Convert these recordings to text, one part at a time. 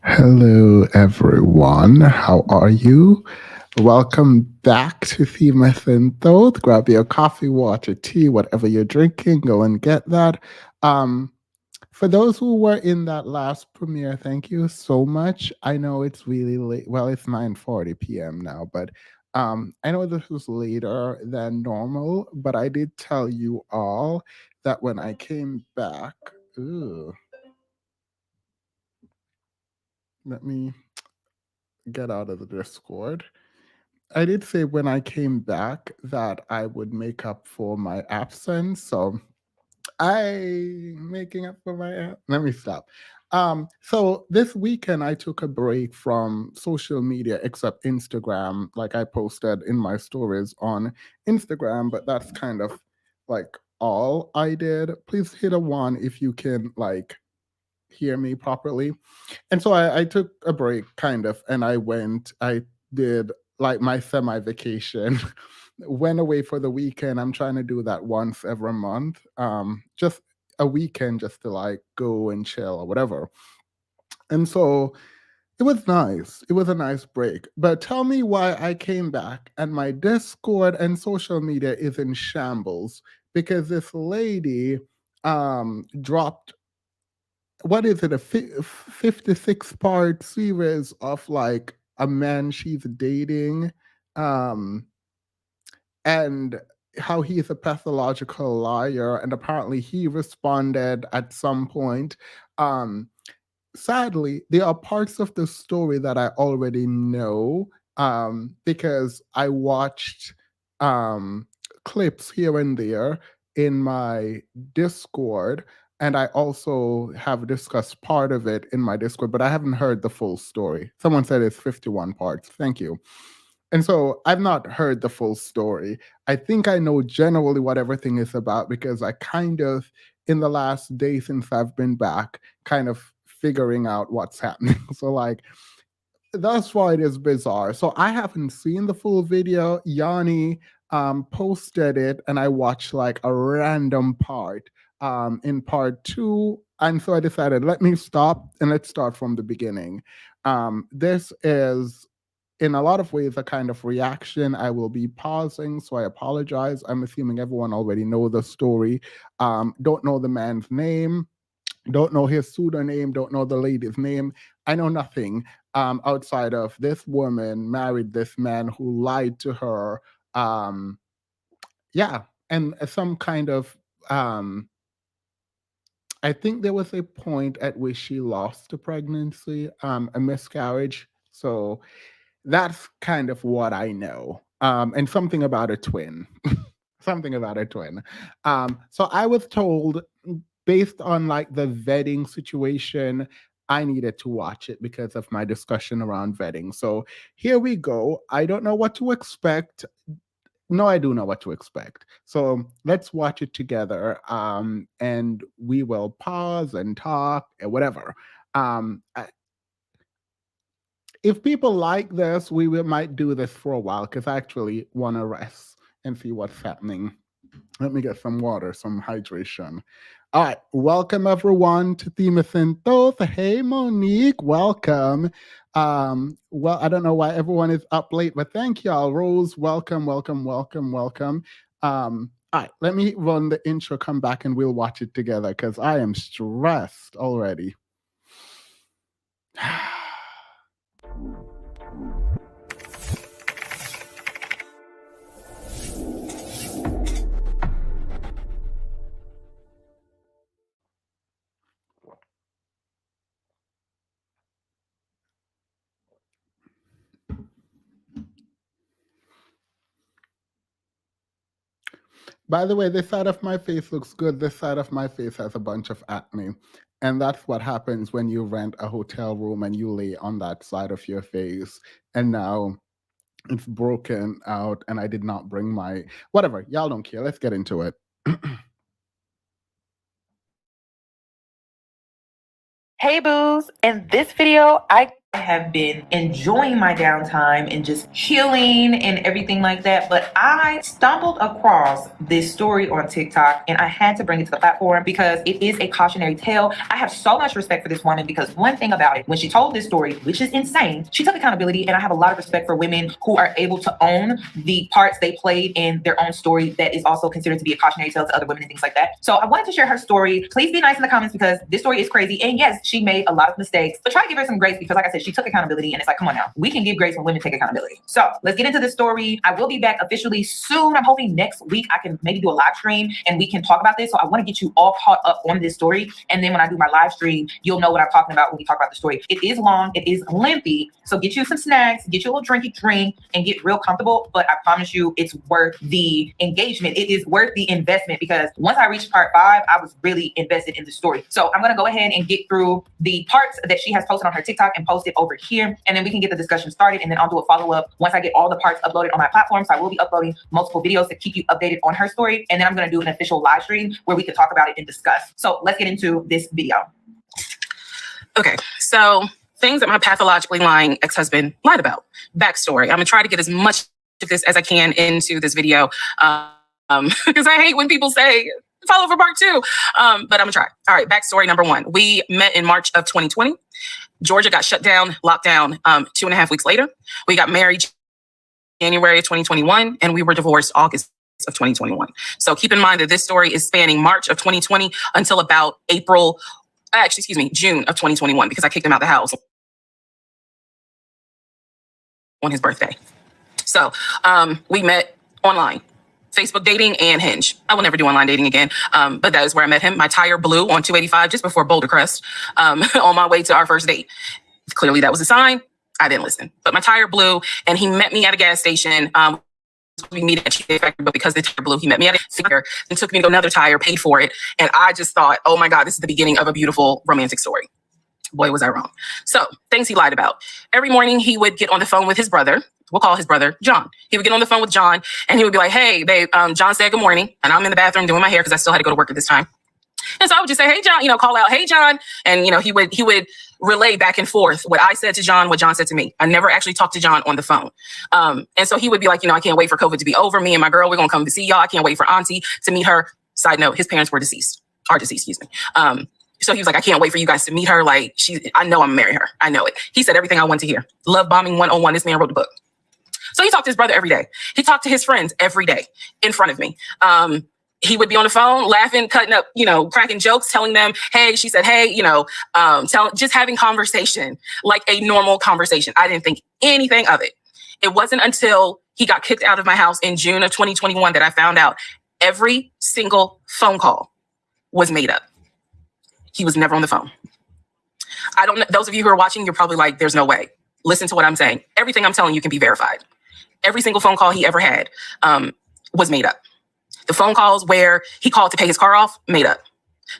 Hello, everyone. How are you? Welcome back to Themis and Thought. Grab your coffee, water, tea, whatever you're drinking. Go and get that. Um, for those who were in that last premiere, thank you so much. I know it's really late. Well, it's 9:40 p.m. now, but I know this was later than normal. But I did tell you all that when I came back. Ooh, let me get out of the Discord. I did say when I came back that I would make up for my absence. So I making up for my let me stop. So this weekend I took a break from social media except Instagram. Like I posted in my stories on Instagram, but that's kind of like all I did. Please hit a one if you can like hear me properly. And so I took a break kind of and I did like my semi vacation. Went away for the weekend. I'm trying to do that once every month. Just a weekend just to like go and chill or whatever. And so it was nice. It was a nice break. But tell me why I came back and my Discord and social media is in shambles because this lady dropped what is it, a 56 part series of like a man she's dating, um and how he's a pathological liar, and apparently he responded at some point. um Sadly, there are parts of the story that I already know, because I watched um, clips here and there in my Discord, and I also have discussed part of it in my Discord, but I haven't heard the full story. Someone said it's 51 parts. Thank you. And so I've not heard the full story. I think I know generally what everything is about because I kind of, in the last day since I've been back, kind of figuring out what's happening. So, like, that's why it is bizarre. So, I haven't seen the full video. Yanni posted it, and I watched like a random part in part two. And so I decided, let me stop and let's start from the beginning. This is in a lot of ways a kind of reaction. I will be pausing, so I apologize. I'm assuming everyone already know the story. Don't know the man's name, don't know his pseudonym, don't know the lady's name. I know nothing outside of this woman married this man who lied to her. Um, yeah, and some kind of I think there was a point at which she lost the pregnancy, a miscarriage. So that's kind of what I know. And something about a twin. Something about a twin. So I was told, based on like the vetting situation, I needed to watch it because of my discussion around vetting. So here we go. I don't know what to expect. No, I do know what to expect. So let's watch it together. And we will pause and talk and whatever. If people like this, might do this for a while because I actually want to rest and see what's happening. Let me get some water, some hydration. All right, welcome everyone to Themis and Thought. Hey, Monique, welcome. Well, I don't know why everyone is up late, but thank y'all. Rose, welcome, welcome, welcome, welcome. All right, let me run the intro, come back, and we'll watch it together because I am stressed already. By the way, this side of my face looks good. This side of my face has a bunch of acne. And that's what happens when you rent a hotel room and you lay on that side of your face. And now it's broken out, and I did not bring my whatever. Y'all don't care. Let's get into it. Hey boos, in this video, I have been enjoying my downtime and just healing and everything like that. But I stumbled across this story on TikTok and I had to bring it to the platform because it is a cautionary tale. I have so much respect for this woman because one thing about it, when she told this story, which is insane, she took accountability. And I have a lot of respect for women who are able to own the parts they played in their own story that is also considered to be a cautionary tale to other women and things like that. So I wanted to share her story. Please be nice in the comments because this story is crazy. And yes, she made a lot of mistakes, but try to give her some grace because like I said, she took accountability and it's like, come on now, we can give grace when women take accountability. So let's get into the story. I will be back officially soon. I'm hoping next week I can maybe do a live stream and we can talk about this. So I want to get you all caught up on this story. And then when I do my live stream, you'll know what I'm talking about when we talk about the story. It is long, it is lengthy. So get you some snacks, get you a little drinky drink and get real comfortable. But I promise you it's worth the engagement. It is worth the investment because once I reached part 5, I was really invested in the story. So I'm going to go ahead and get through the parts that she has posted on her TikTok and post it over here. And then we can get the discussion started. And then I'll do a follow-up once I get all the parts uploaded on my platform. So I will be uploading multiple videos to keep you updated on her story. And then I'm going to do an official live stream where we can talk about it and discuss. So let's get into this video. Okay, so things that my pathologically lying ex-husband lied about. Backstory. I'm going to try to get as much of this as I can into this video because I hate when people say, follow for part 2. But I'm gonna try. All right, backstory number 1. We met in March of 2020. Georgia got shut down, locked down 2.5 weeks later. We got married January of 2021, and we were divorced August of 2021. So keep in mind that this story is spanning March of 2020 until about June of 2021, because I kicked him out of the house on his birthday. So we met online. Facebook dating and Hinge. I will never do online dating again, but that is where I met him. My tire blew on 285 just before Boulder Crest on my way to our first date. Clearly that was a sign. I didn't listen, but my tire blew and he met me at a gas station. We meet at Cheesecake Factory, but because the tire blew, he met me at a figure and took me to go another tire, paid for it. And I just thought, oh my God, this is the beginning of a beautiful romantic story. Boy, was I wrong. So things he lied about. Every morning he would get on the phone with his brother. We'll call his brother John. He would get on the phone with John and he would be like, hey, babe, John said good morning. And I'm in the bathroom doing my hair because I still had to go to work at this time. And so I would just say, hey, John, call out, hey, John. And, he would relay back and forth what I said to John, what John said to me. I never actually talked to John on the phone. And so he would be like, I can't wait for COVID to be over. Me and my girl, we're going to come to see y'all. I can't wait for Auntie to meet her. Side note, his parents are deceased, excuse me. So he was like, I can't wait for you guys to meet her. Like, I know I'm gonna marry her. I know it. He said everything I want to hear. Love bombing 101. This man wrote the book. So he talked to his brother every day. He talked to his friends every day in front of me. He would be on the phone laughing, cutting up, cracking jokes, telling them, hey, she said, hey, just having conversation, like a normal conversation. I didn't think anything of it. It wasn't until he got kicked out of my house in June of 2021 that I found out every single phone call was made up. He was never on the phone. I don't know. Those of you who are watching, you're probably like, there's no way. Listen to what I'm saying. Everything I'm telling you can be verified. Every single phone call he ever had was made up. The phone calls where he called to pay his car off, made up.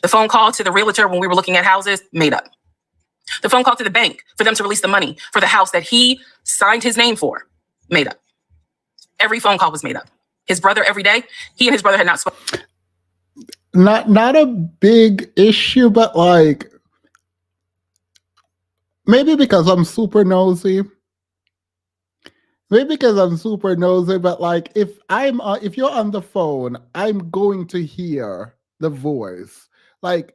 The phone call to the realtor when we were looking at houses, made up. The phone call to the bank for them to release the money for the house that he signed his name for, made up. Every phone call was made up. His brother every day, he and his brother had not spoken. Not a big issue, but like maybe because I'm super nosy. But like if you're on the phone, I'm going to hear the voice. Like,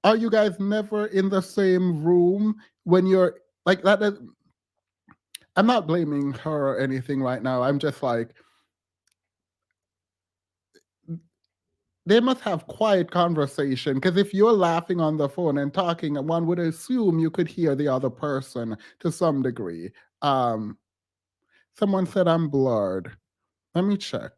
are you guys never in the same room when you're like that? I'm not blaming her or anything right now. I'm just like, they must have quiet conversation, because if you're laughing on the phone and talking, one would assume you could hear the other person to some degree. Someone said I'm blurred. Let me check.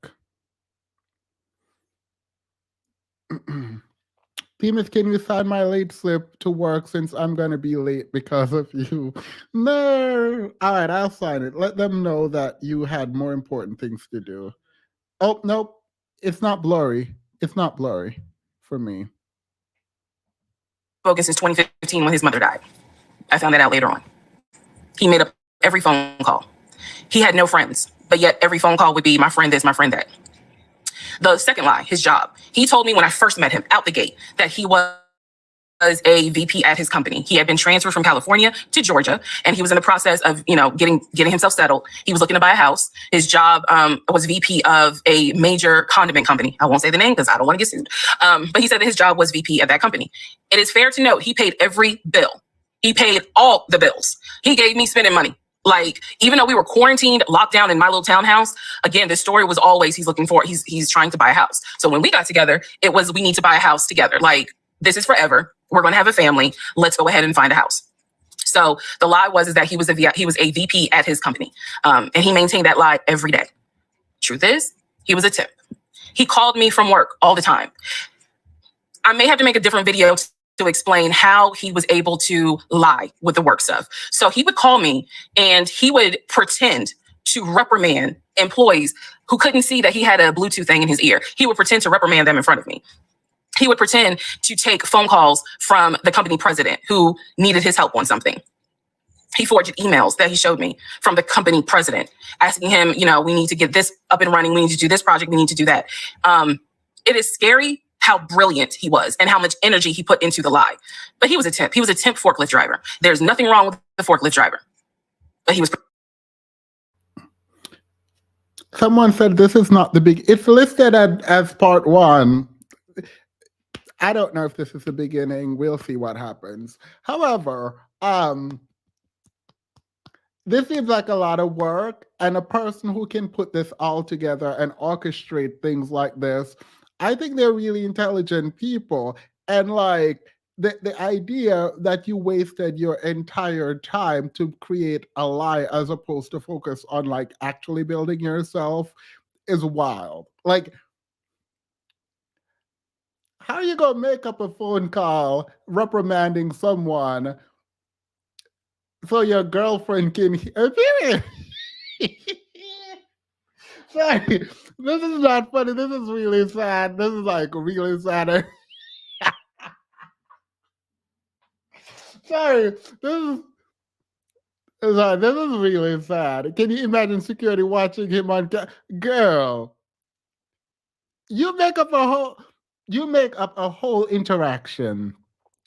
Themis, can you sign my late slip to work since I'm going to be late because of you? No. All right, I'll sign it. Let them know that you had more important things to do. Oh, nope. It's not blurry. It's not blurry for me. Focus since 2015 when his mother died. I found that out later on. He made up every phone call. He had no friends, but yet every phone call would be my friend this, my friend that. The second lie, his job. He told me when I first met him out the gate that he was a VP at his company. He had been transferred from California to Georgia, and he was in the process of, getting himself settled. He was looking to buy a house. His job was VP of a major condiment company. I won't say the name because I don't want to get sued. But he said that his job was VP at that company. It is fair to note he paid every bill. He paid all the bills. He gave me spending money. Like, even though we were quarantined, locked down in my little townhouse, again, this story was always he's trying to buy a house. So when we got together, it was we need to buy a house together. Like, this is forever. We're going to have a family. Let's go ahead and find a house. So the lie was that he was a VP at his company. And he maintained that lie every day. Truth is, he was a temp. He called me from work all the time. I may have to make a different video to explain how he was able to lie with the work stuff. So he would call me and he would pretend to reprimand employees who couldn't see that he had a Bluetooth thing in his ear. He would pretend to reprimand them in front of me. He would pretend to take phone calls from the company president who needed his help on something. He forged emails that he showed me from the company president asking him, we need to get this up and running. We need to do this project. We need to do that. It is scary how brilliant he was and how much energy he put into the lie. But he was a temp. He was a temp forklift driver. There's nothing wrong with the forklift driver. But he was. Someone said this is not the big. It's listed as part 1. I don't know if this is the beginning. We'll see what happens. However, this seems like a lot of work, and a person who can put this all together and orchestrate things like this, I think they're really intelligent people. And like the idea that you wasted your entire time to create a lie as opposed to focus on like actually building yourself is wild. Like, how are you going to make up a phone call reprimanding someone so your girlfriend can hear? Sorry, this is not funny. This is really sad. This is like really sad. Sorry, this is really sad. Can you imagine security watching him on girl? You make up a whole interaction.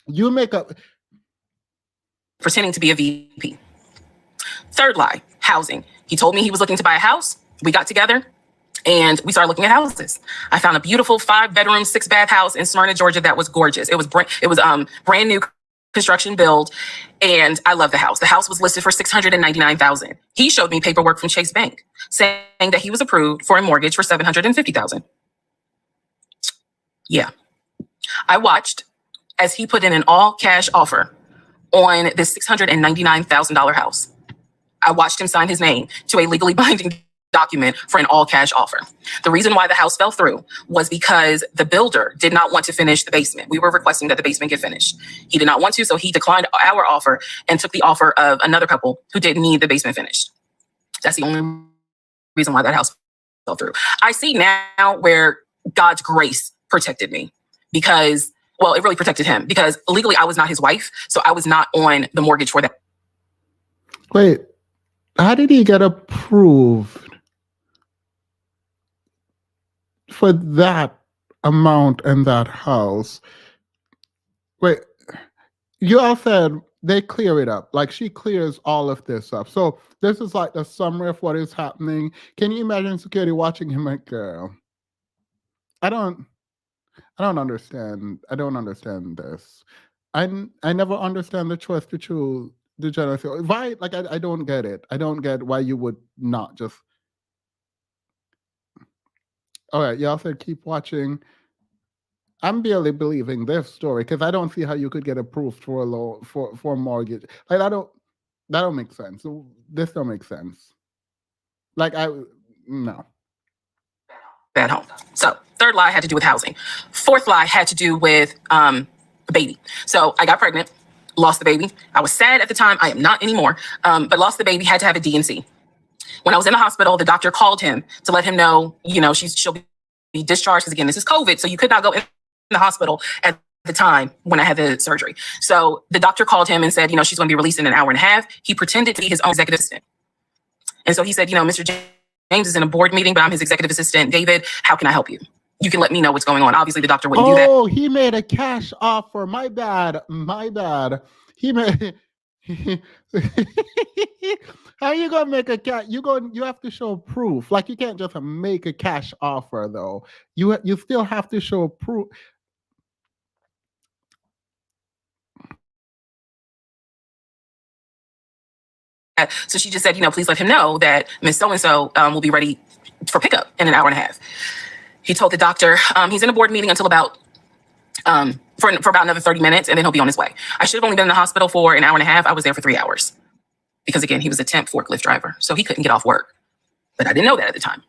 You make up Pretending to be a VP. Third lie, housing. He told me he was looking to buy a house. We got together and we started looking at houses. I found a beautiful 5-bedroom, 6-bath house in Smyrna, Georgia that was gorgeous. It was brand new construction build, and I love the house. The house was listed for $699,000. He showed me paperwork from Chase Bank saying that he was approved for a mortgage for $750,000. Yeah. I watched as he put in an all-cash offer on this $699,000 house. I watched him sign his name to a legally binding document for an all-cash offer. The reason why the house fell through was because the builder did not want to finish the basement. We were requesting that the basement get finished. He did not want to, so he declined our offer and took the offer of another couple who didn't need the basement finished. That's the only reason why that house fell through. I see now where God's grace protected me because, well, it really protected him because legally I was not his wife, so I was not on the mortgage for that. Wait, how did he get approved for that amount and that house? Wait, you all said they clear it up. Like she clears all of this up. So this is like the summary of what is happening. Can you imagine security watching him like, girl? I don't understand. I don't understand this. I never understand the choice to choose the genocide. Why? Like I don't get it. I don't get why you would not just. All right, y'all said keep watching. I'm barely believing this story because I don't see how you could get approved for a loan for a mortgage. Like that don't make sense. This don't make sense. Like no. Bad home. So third lie had to do with housing. Fourth lie had to do with a baby. So I got pregnant, lost the baby. I was sad at the time. I am not anymore. But lost the baby, had to have a D&C. When I was in the hospital, the doctor called him to let him know, she'll be discharged because again, this is COVID. So you could not go in the hospital at the time when I had the surgery. So the doctor called him and said, she's going to be released in an hour and a half. He pretended to be his own executive assistant. And so he said, Mr. James is in a board meeting, but I'm his executive assistant. David, how can I help you? you can let me know what's going on. Obviously, the doctor wouldn't do that. Oh, he made a cash offer. My bad. My bad. He made. How you gonna make a cash? You have to show proof. Like, you can't just make a cash offer though. You still have to show proof. So she just said, please let him know that Miss So-and-so will be ready for pickup in an hour and a half. He told the doctor he's in a board meeting until about for about another 30 minutes, and then he'll be on his way. I should have only been in the hospital for an hour and a half. I was there for 3 hours because, again, he was a temp forklift driver, so he couldn't get off work. But I didn't know that at the time.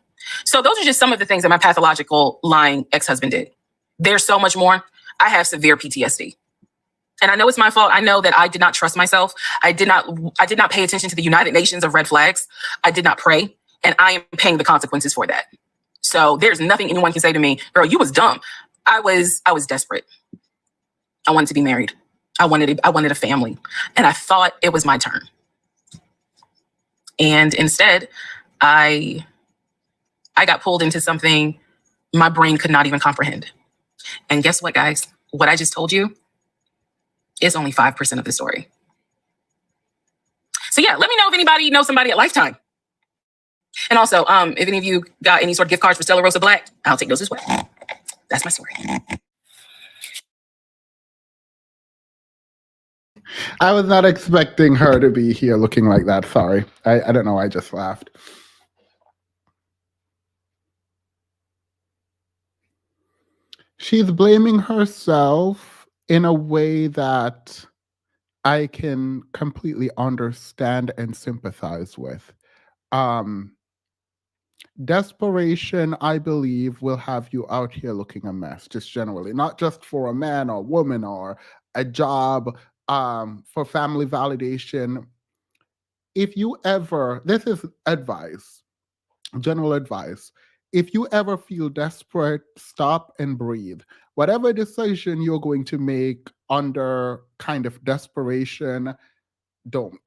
So those are just some of the things that my pathological lying ex-husband did. There's so much more. I have severe PTSD. And I know it's my fault. I know that I did not trust myself. I did not pay attention to the United Nations of red flags. I did not pray, and I am paying the consequences for that. So there's nothing anyone can say to me, girl, you was dumb. I was desperate. I wanted to be married. I wanted a family, and I thought it was my turn. And instead, I got pulled into something my brain could not even comprehend. And guess what, guys? What I just told you is only 5% of the story. So yeah, let me know if anybody knows somebody at Lifetime. And also, if any of you got any sort of gift cards for Stella Rosa Black, I'll take those as well. That's my story. I was not expecting her to be here looking like that. Sorry. I don't know. I just laughed. She's blaming herself in a way that I can completely understand and sympathize with. Desperation, I believe, will have you out here looking a mess, just generally, not just for a man or woman or a job, for family validation. If you ever, this is advice, general advice. If you ever feel desperate, stop and breathe. Whatever decision you're going to make under kind of desperation, don't.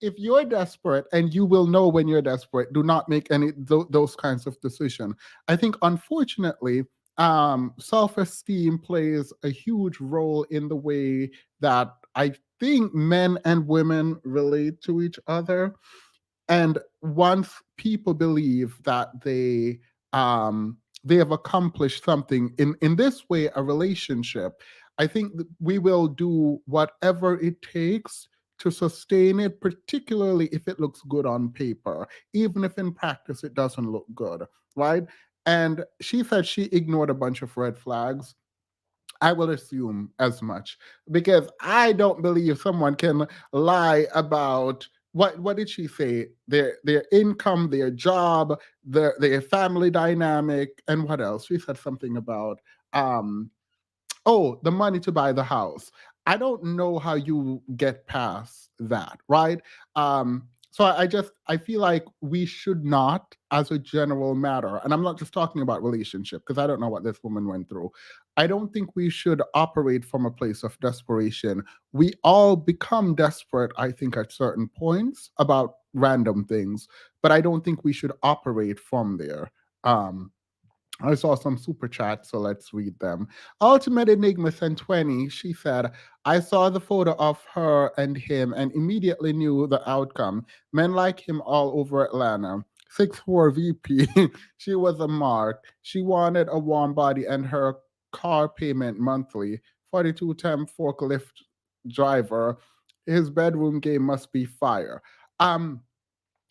If you're desperate, and you will know when you're desperate, do not make any those kinds of decisions. I think, unfortunately, self-esteem plays a huge role in the way that I think men and women relate to each other. And once people believe that they have accomplished something in this way, a relationship, I think that we will do whatever it takes to sustain it, particularly if it looks good on paper, even if in practice it doesn't look good, right? And she said she ignored a bunch of red flags. I will assume as much, because I don't believe someone can lie about what did she say? Their income, their job, their family dynamic, and what else? She said something about um oh, the money to buy the house. I don't know how you get past that, right? So I feel like we should not, as a general matter, and I'm not just talking about relationship because I don't know what this woman went through. I don't think we should operate from a place of desperation. We all become desperate, I think, at certain points about random things, but I don't think we should operate from there. Um, I saw some super chats, so let's read them. Ultimate Enigma sent 20. She said, I saw the photo of her and him and immediately knew the outcome. Men like him all over Atlanta. 6'4 VP. She was a mark. She wanted a warm body and her car payment monthly. 42 temp forklift driver. His bedroom game must be fire. Um,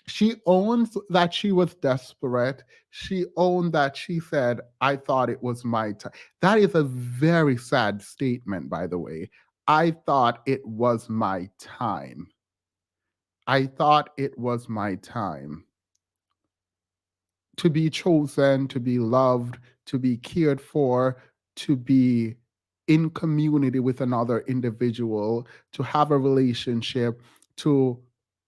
she owns that she was desperate. She owned that she said, I thought it was my time. That is a very sad statement, by the way. I thought it was my time. I thought it was my time to be chosen, to be loved, to be cared for, to be in community with another individual, to have a relationship, to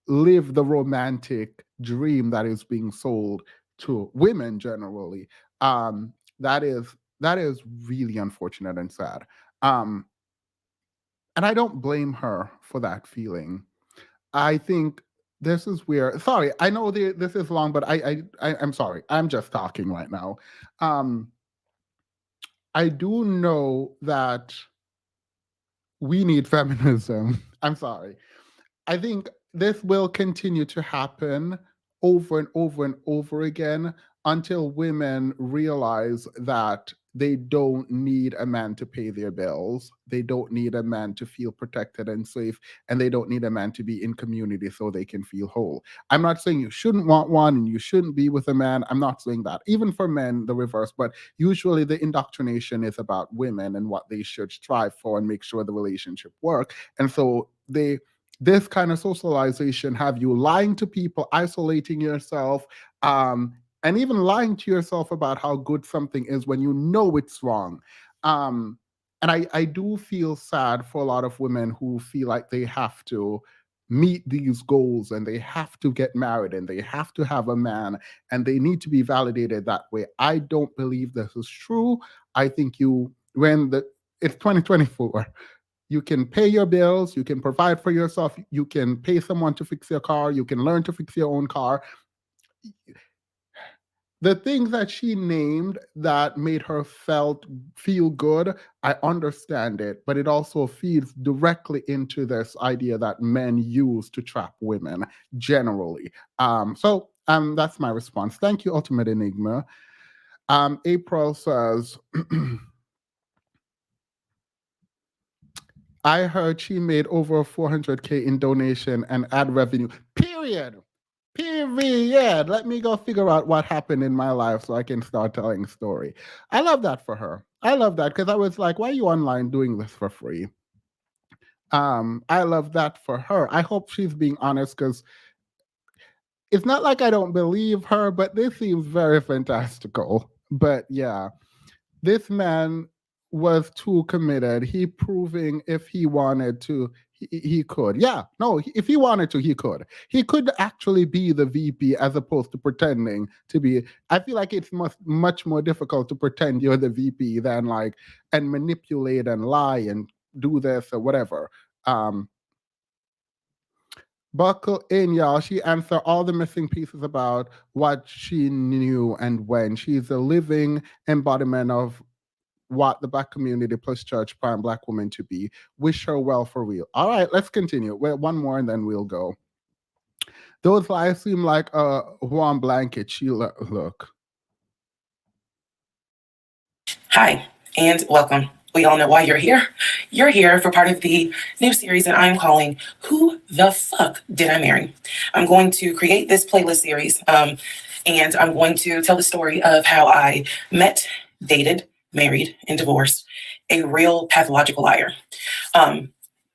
live the romantic dream that is being sold to women generally. That is really unfortunate and sad. Um, and I don't blame her for that feeling. I think this is where. Sorry, I know this is long, but I'm sorry. I'm just talking right now. Um, I do know that we need feminism. I'm sorry. I think this will continue to happen over and over and over again until women realize that they don't need a man to pay their bills. They don't need a man to feel protected and safe, and they don't need a man to be in community so they can feel whole. I'm not saying you shouldn't want one and you shouldn't be with a man. I'm not saying that. Even for men, the reverse. But usually the indoctrination is about women and what they should strive for and make sure the relationship work. And so this kind of socialization have you lying to people, isolating yourself, and even lying to yourself about how good something is when you know it's wrong. Um, and I do feel sad for a lot of women who feel like they have to meet these goals and they have to get married and they have to have a man and they need to be validated that way. I don't believe this is true. I think it's 2024. You can pay your bills, you can provide for yourself, you can pay someone to fix your car, you can learn to fix your own car. The things that she named that made her feel good, I understand it, but it also feeds directly into this idea that men use to trap women generally. That's my response. Thank you, Ultimate Enigma. April says, I heard she made over 400K in donation and ad revenue. Period. Period. Let me go figure out what happened in my life so I can start telling a story. I love that for her. I love that because I was like, why are you online doing this for free? I love that for her. I hope she's being honest because it's not like I don't believe her, but this seems very fantastical. But yeah, this man was too committed. He proving if he wanted to, he could. Yeah, no, if he wanted to, he could. He could actually be the VP as opposed to pretending to be. I feel like it's much more difficult to pretend you're the VP than and manipulate and lie and do this or whatever. Buckle in, y'all. She answered all the missing pieces about what she knew and when. She's a living embodiment of what the Black community plus church prime Black woman to be. Wish her well for real. All right, let's continue. One more and then we'll go. Those lies seem like a warm blanket. Look. Hi, and welcome. We all know why you're here. You're here for part of the new series that I'm calling Who the Fuck Did I Marry? I'm going to create this playlist series, and I'm going to tell the story of how I met, dated, married, and divorced a real pathological liar.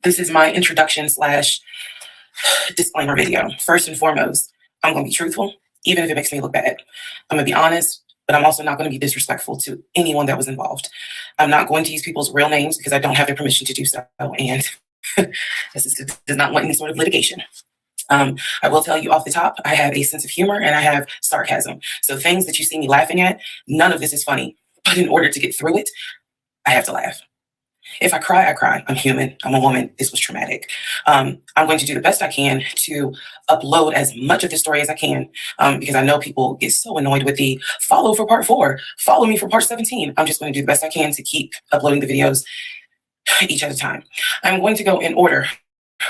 This is my introduction / disclaimer video. First and foremost, I'm going to be truthful, even if it makes me look bad. I'm going to be honest, but I'm also not going to be disrespectful to anyone that was involved. I'm not going to use people's real names because I don't have their permission to do so, and this does not want any sort of litigation. I will tell you off the top, I have a sense of humor and I have sarcasm. So things that you see me laughing at, none of this is funny. But in order to get through it, I have to laugh. If I cry, I cry. I'm human. I'm a woman. This was traumatic. I'm going to do the best I can to upload as much of the story as I can because I know people get so annoyed with the follow for part 4, follow me for part 17. I'm just going to do the best I can to keep uploading the videos each at a time. I'm going to go in order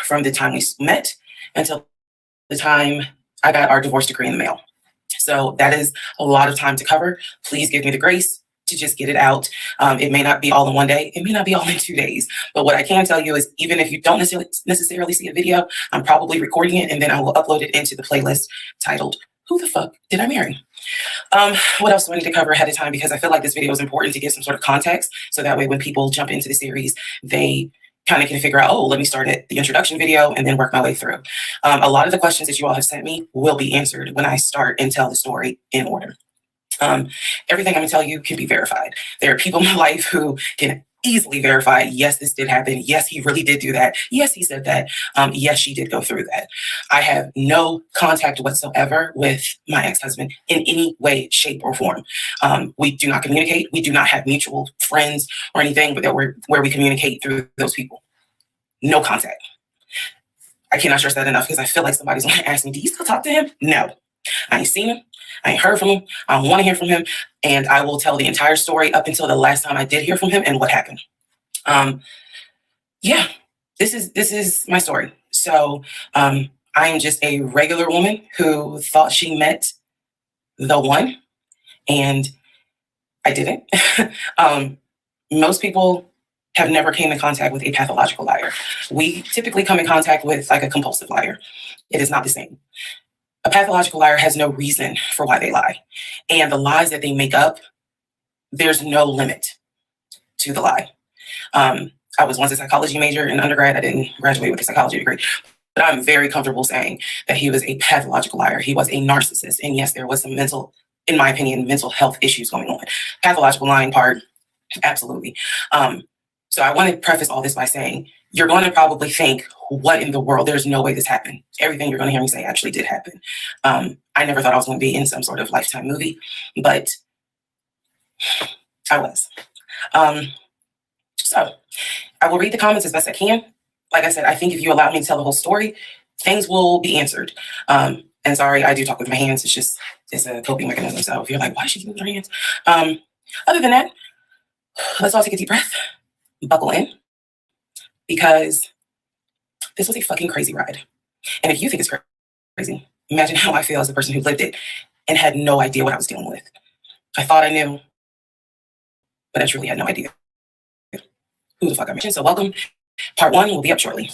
from the time we met until the time I got our divorce decree in the mail. So that is a lot of time to cover. Please give me the grace to just get it out. It may not be all in one day. It may not be all in 2 days. But what I can tell you is even if you don't necessarily see a video, I'm probably recording it and then I will upload it into the playlist titled, Who the Fuck Did I Marry? What else do I need to cover ahead of time? Because I feel like this video is important to give some sort of context. So that way when people jump into the series, they kind of can figure out, oh, let me start at the introduction video and then work my way through. A lot of the questions that you all have sent me will be answered when I start and tell the story in order. Everything I'm gonna tell you can be verified. There are people in my life who can easily verify, yes, this did happen. Yes, he really did do that. Yes, he said that. Yes, she did go through that. I have no contact whatsoever with my ex-husband in any way, shape, or form. We do not communicate. We do not have mutual friends or anything, but where we communicate through those people. No contact. I cannot stress that enough because I feel like somebody's gonna ask me, do you still talk to him? No. I ain't seen him. I ain't heard from him. I don't want to hear from him. And I will tell the entire story up until the last time I did hear from him and what happened. Yeah, this is my story. So I am just a regular woman who thought she met the one, and I didn't. Most people have never came in contact with a pathological liar. We typically come in contact with like a compulsive liar. It is not the same. A pathological liar has no reason for why they lie. And the lies that they make up, there's no limit to the lie. I was once a psychology major in undergrad. I didn't graduate with a psychology degree. But I'm very comfortable saying that he was a pathological liar. He was a narcissist. And yes, there was some in my opinion, mental health issues going on. Pathological lying part, absolutely. So I want to preface all this by saying, you're going to probably think, what in the world? There's no way this happened. Everything you're going to hear me say actually did happen. I never thought I was going to be in some sort of Lifetime movie, but I was. So I will read the comments as best I can. Like I said, I think if you allow me to tell the whole story, things will be answered. And sorry, I do talk with my hands. It's a coping mechanism. So if you're like, why is she moving her hands? Other than that, let's all take a deep breath, buckle in, because this was a fucking crazy ride. And if you think it's crazy, imagine how I feel as a person who lived it and had no idea what I was dealing with. I thought I knew, but I truly had no idea who the fuck I mentioned. So welcome. Part 1 will be up shortly.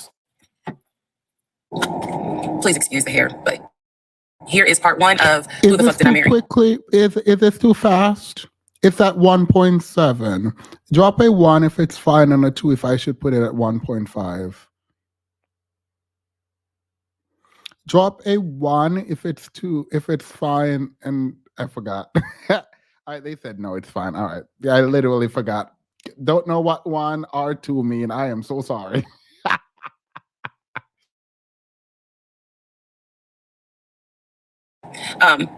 Please excuse the hair, but here is part 1 of Who the Fuck Did I Marry? Quickly, is this too fast? It's at 1.7. Drop a 1 if it's fine and a 2 if I should put it at 1.5. Drop a 1 if it's 2, if it's fine, and I forgot. All right, they said no, it's fine. All right. Yeah, I literally forgot. Don't know what 1 or 2 mean. I am so sorry.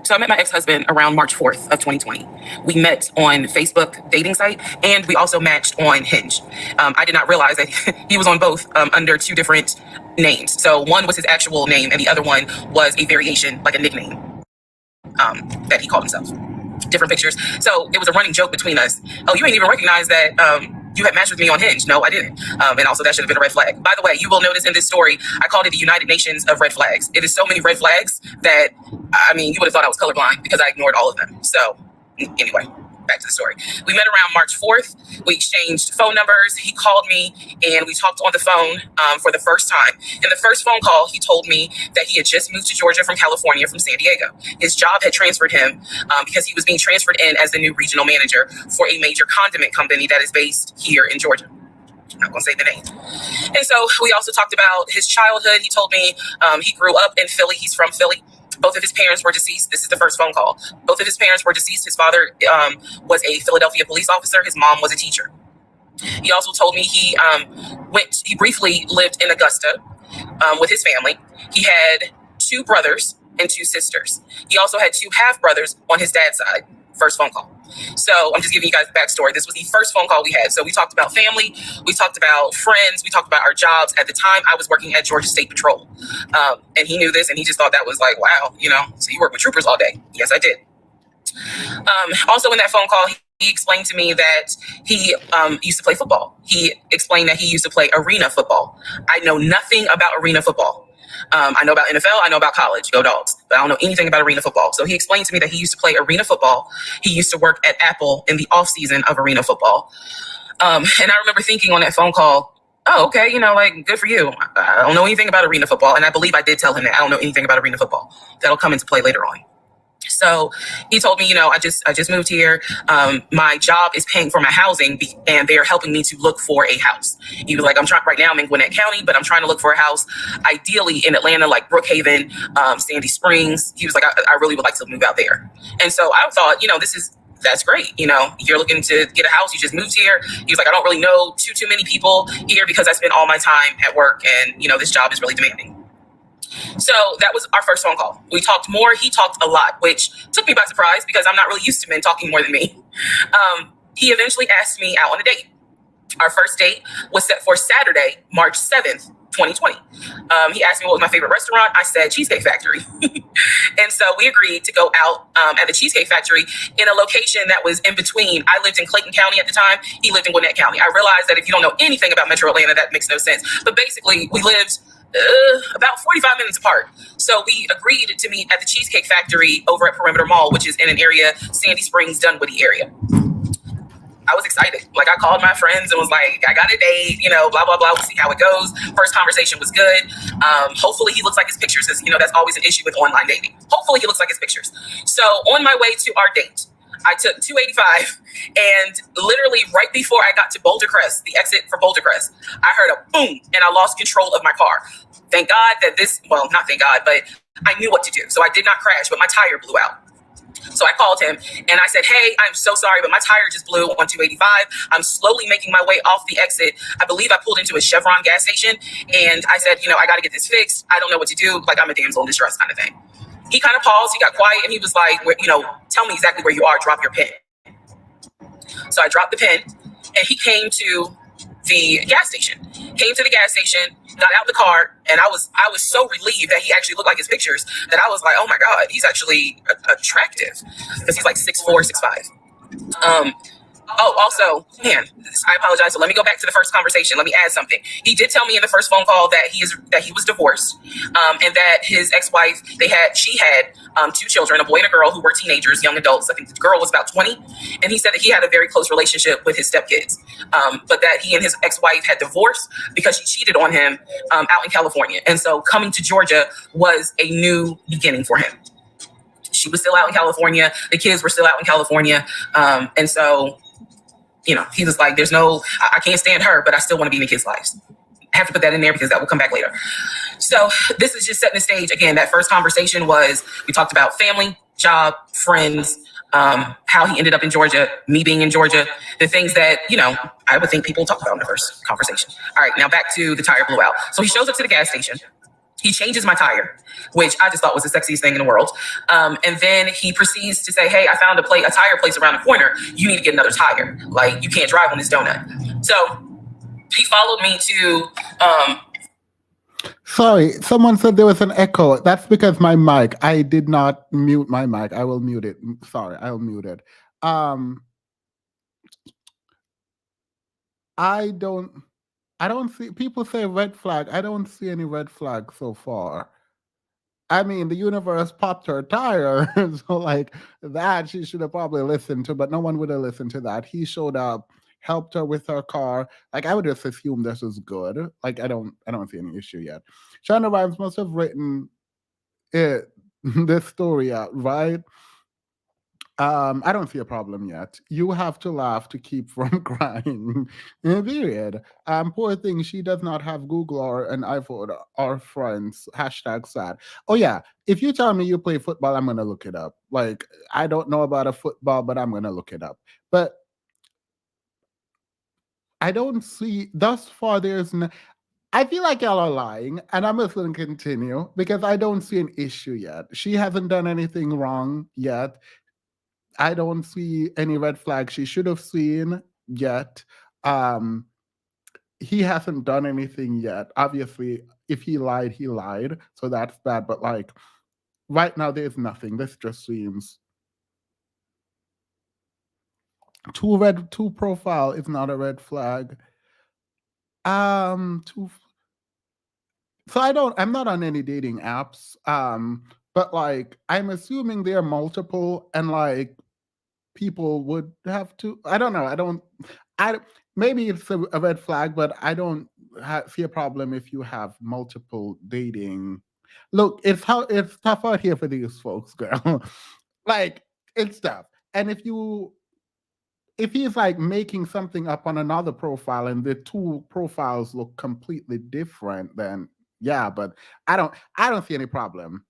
So I met my ex-husband around March 4th of 2020. We met on Facebook dating site, and we also matched on Hinge. I did not realize that he was on both under 2 different names. So one was his actual name, and the other one was a variation, like a nickname that he called himself. Different pictures. So it was a running joke between us. Oh, you ain't even recognize that you had matched with me on Hinge. No, I didn't. And also that should have been a red flag. By the way, you will notice in this story, I called it the United Nations of red flags. It is so many red flags that, I mean, you would have thought I was colorblind because I ignored all of them. So anyway, back to the story. We met around March 4th. We exchanged phone numbers. He called me and we talked on the phone for the first time. In the first phone call, he told me that he had just moved to Georgia from California from San Diego. His job had transferred him because he was being transferred in as the new regional manager for a major condiment company that is based here in Georgia. I'm not going to say the name. And so we also talked about his childhood. He told me he grew up in Philly. He's from Philly. Both of his parents were deceased. This is the first phone call. Both of his parents were deceased. His father was a Philadelphia police officer. His mom was a teacher. He also told me he briefly lived in Augusta with his family. He had 2 brothers and 2 sisters. He also had 2 half-brothers on his dad's side. First phone call. So I'm just giving you guys the backstory. This was the first phone call we had. So we talked about family. We talked about friends. We talked about our jobs. At the time, I was working at Georgia State Patrol. And he knew this, and he just thought that was like, wow, so you work with troopers all day. Yes, I did. Also in that phone call, he explained to me that he used to play football. He explained that he used to play arena football. I know nothing about arena football. I know about NFL, I know about college, go Dogs, but I don't know anything about arena football. So he explained to me that he used to play arena football. He used to work at Apple in the off season of arena football. And I remember thinking on that phone call, oh, okay, like good for you. I don't know anything about arena football. And I believe I did tell him that I don't know anything about arena football. That'll come into play later on. So he told me, I just moved here. My job is paying for my housing and they're helping me to look for a house. He was like, right now I'm in Gwinnett County, but I'm trying to look for a house, ideally in Atlanta, like Brookhaven, Sandy Springs. He was like, I really would like to move out there. And so I thought, that's great. You're looking to get a house. You just moved here. He was like, I don't really know too many people here because I spend all my time at work and, this job is really demanding. So that was our first phone call. We talked more. He talked a lot, which took me by surprise because I'm not really used to men talking more than me. He eventually asked me out on a date. Our first date was set for Saturday, March 7th 2020. He asked me what was my favorite restaurant. I said Cheesecake Factory. And so we agreed to go out at the Cheesecake Factory in a location that was in between. I lived in Clayton County at the time. He lived in Gwinnett County. I realized that if you don't know anything about Metro Atlanta, that makes no sense. But basically, we lived about 45 minutes apart. So we agreed to meet at the Cheesecake Factory over at Perimeter Mall, which is in an area, Sandy Springs, Dunwoody area. I was excited. Like, I called my friends and was like, I got a date, blah, blah, blah. We'll see how it goes. First conversation was good. Hopefully he looks like his pictures, because, that's always an issue with online dating. Hopefully he looks like his pictures. So on my way to our date, I took 285, and literally right before I got to Boulder Crest, the exit for Boulder Crest, I heard a boom, and I lost control of my car. Thank God that not thank God, but I knew what to do. So I did not crash, but my tire blew out. So I called him and I said, hey, I'm so sorry, but my tire just blew on 285. I'm slowly making my way off the exit. I believe I pulled into a Chevron gas station, and I said, I got to get this fixed. I don't know what to do. Like, I'm a damsel in distress kind of thing. He kind of paused. He got quiet, and he was like, tell me exactly where you are. Drop your pin. So I dropped the pin, and he came to the gas station. Got out the car, and I was so relieved that he actually looked like his pictures that I was like, oh my God, he's actually attractive, because he's like 6'4", 6'5". Also, man, I apologize. So let me go back to the first conversation. Let me add something. He did tell me in the first phone call that he was divorced, and that his ex-wife, she had 2 children, a boy and a girl, who were teenagers, young adults. I think the girl was about 20, and he said that he had a very close relationship with his stepkids, but that he and his ex-wife had divorced because she cheated on him out in California, and so coming to Georgia was a new beginning for him. She was still out in California. The kids were still out in California, and so. He was like, I can't stand her, but I still want to be in the kids' lives. I have to put that in there because that will come back later. So this is just setting the stage. Again, that first conversation we talked about family, job, friends, how he ended up in Georgia, me being in Georgia, the things that, I would think people talk about in the first conversation. All right, now back to the tire blew out. So he shows up to the gas station. He changes my tire, which I just thought was the sexiest thing in the world. And then he proceeds to say, hey, I found a tire place around the corner. You need to get another tire. Like, you can't drive on this donut. So he followed me to... Sorry, someone said there was an echo. That's because my mic. I did not mute my mic. I will mute it. Sorry, I'll mute it. I don't see, people say red flag. I don't see any red flag so far. I mean, the universe popped her tire. So, like, that she should have probably listened to, but no one would have listened to that. He showed up, helped her with her car. Like, I would just assume this was good. Like, I don't see any issue yet. Shonda Rhimes must have written this story out, right? I don't see a problem yet. You have to laugh to keep from crying. Period. Poor thing, she does not have Google or an iPhone or friends. #sad. Oh yeah, if you tell me you play football, I'm gonna look it up. Like, I don't know about a football, but I'm gonna look it up. But I don't see, thus far, I feel like y'all are lying, and I'm just going to continue because I don't see an issue yet. She hasn't done anything wrong yet. I don't see any red flags she should have seen yet. He hasn't done anything yet. Obviously, if he lied, he lied. So that's bad. But like, right now, there's nothing. This just seems two profile is not a red flag. So I'm not on any dating apps. But like, I'm assuming there are multiple, and like, people would have to, I don't know. Maybe it's a red flag, but I don't see a problem if you have multiple dating. Look, it's tough out here for these folks, girl. Like, it's tough. And if he's like making something up on another profile and the two profiles look completely different, then yeah, but I don't see any problem.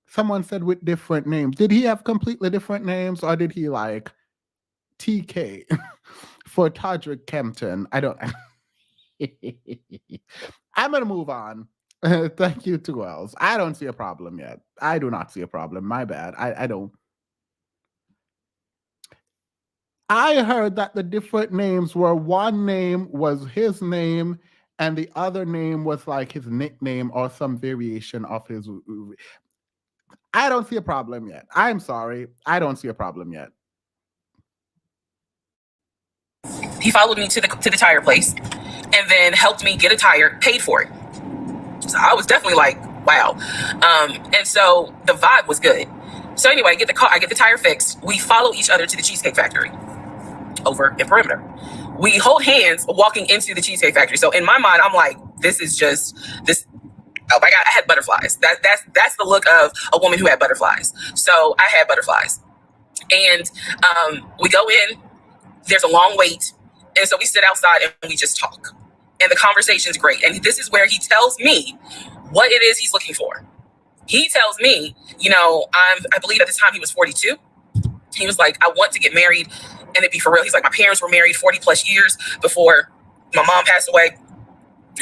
Someone said with different names. Did he have completely different names, or did he like TK for Todrick Kempton? I don't. I'm going to move on. Thank you, 2Ls. I don't see a problem yet. I do not see a problem. My bad. I don't. I heard that the different names were, one name was his name and the other name was like his nickname or some variation of his. I don't see a problem yet. I'm sorry. I don't see a problem yet. He followed me to the tire place and then helped me get a tire, paid for it. So I was definitely like, wow. And so the vibe was good. So anyway, I get the tire fixed. We follow each other to the Cheesecake Factory over in Perimeter. We hold hands walking into the Cheesecake Factory. So in my mind, I'm like, this is just this. Oh my God, I had butterflies. That's the look of a woman who had butterflies. So I had butterflies. And we go in, there's a long wait. And so we sit outside and we just talk. And the conversation's great. And this is where he tells me what it is he's looking for. He tells me, I believe at the time he was 42. He was like, I want to get married and it'd be for real. He's like, my parents were married 40 plus years before my mom passed away.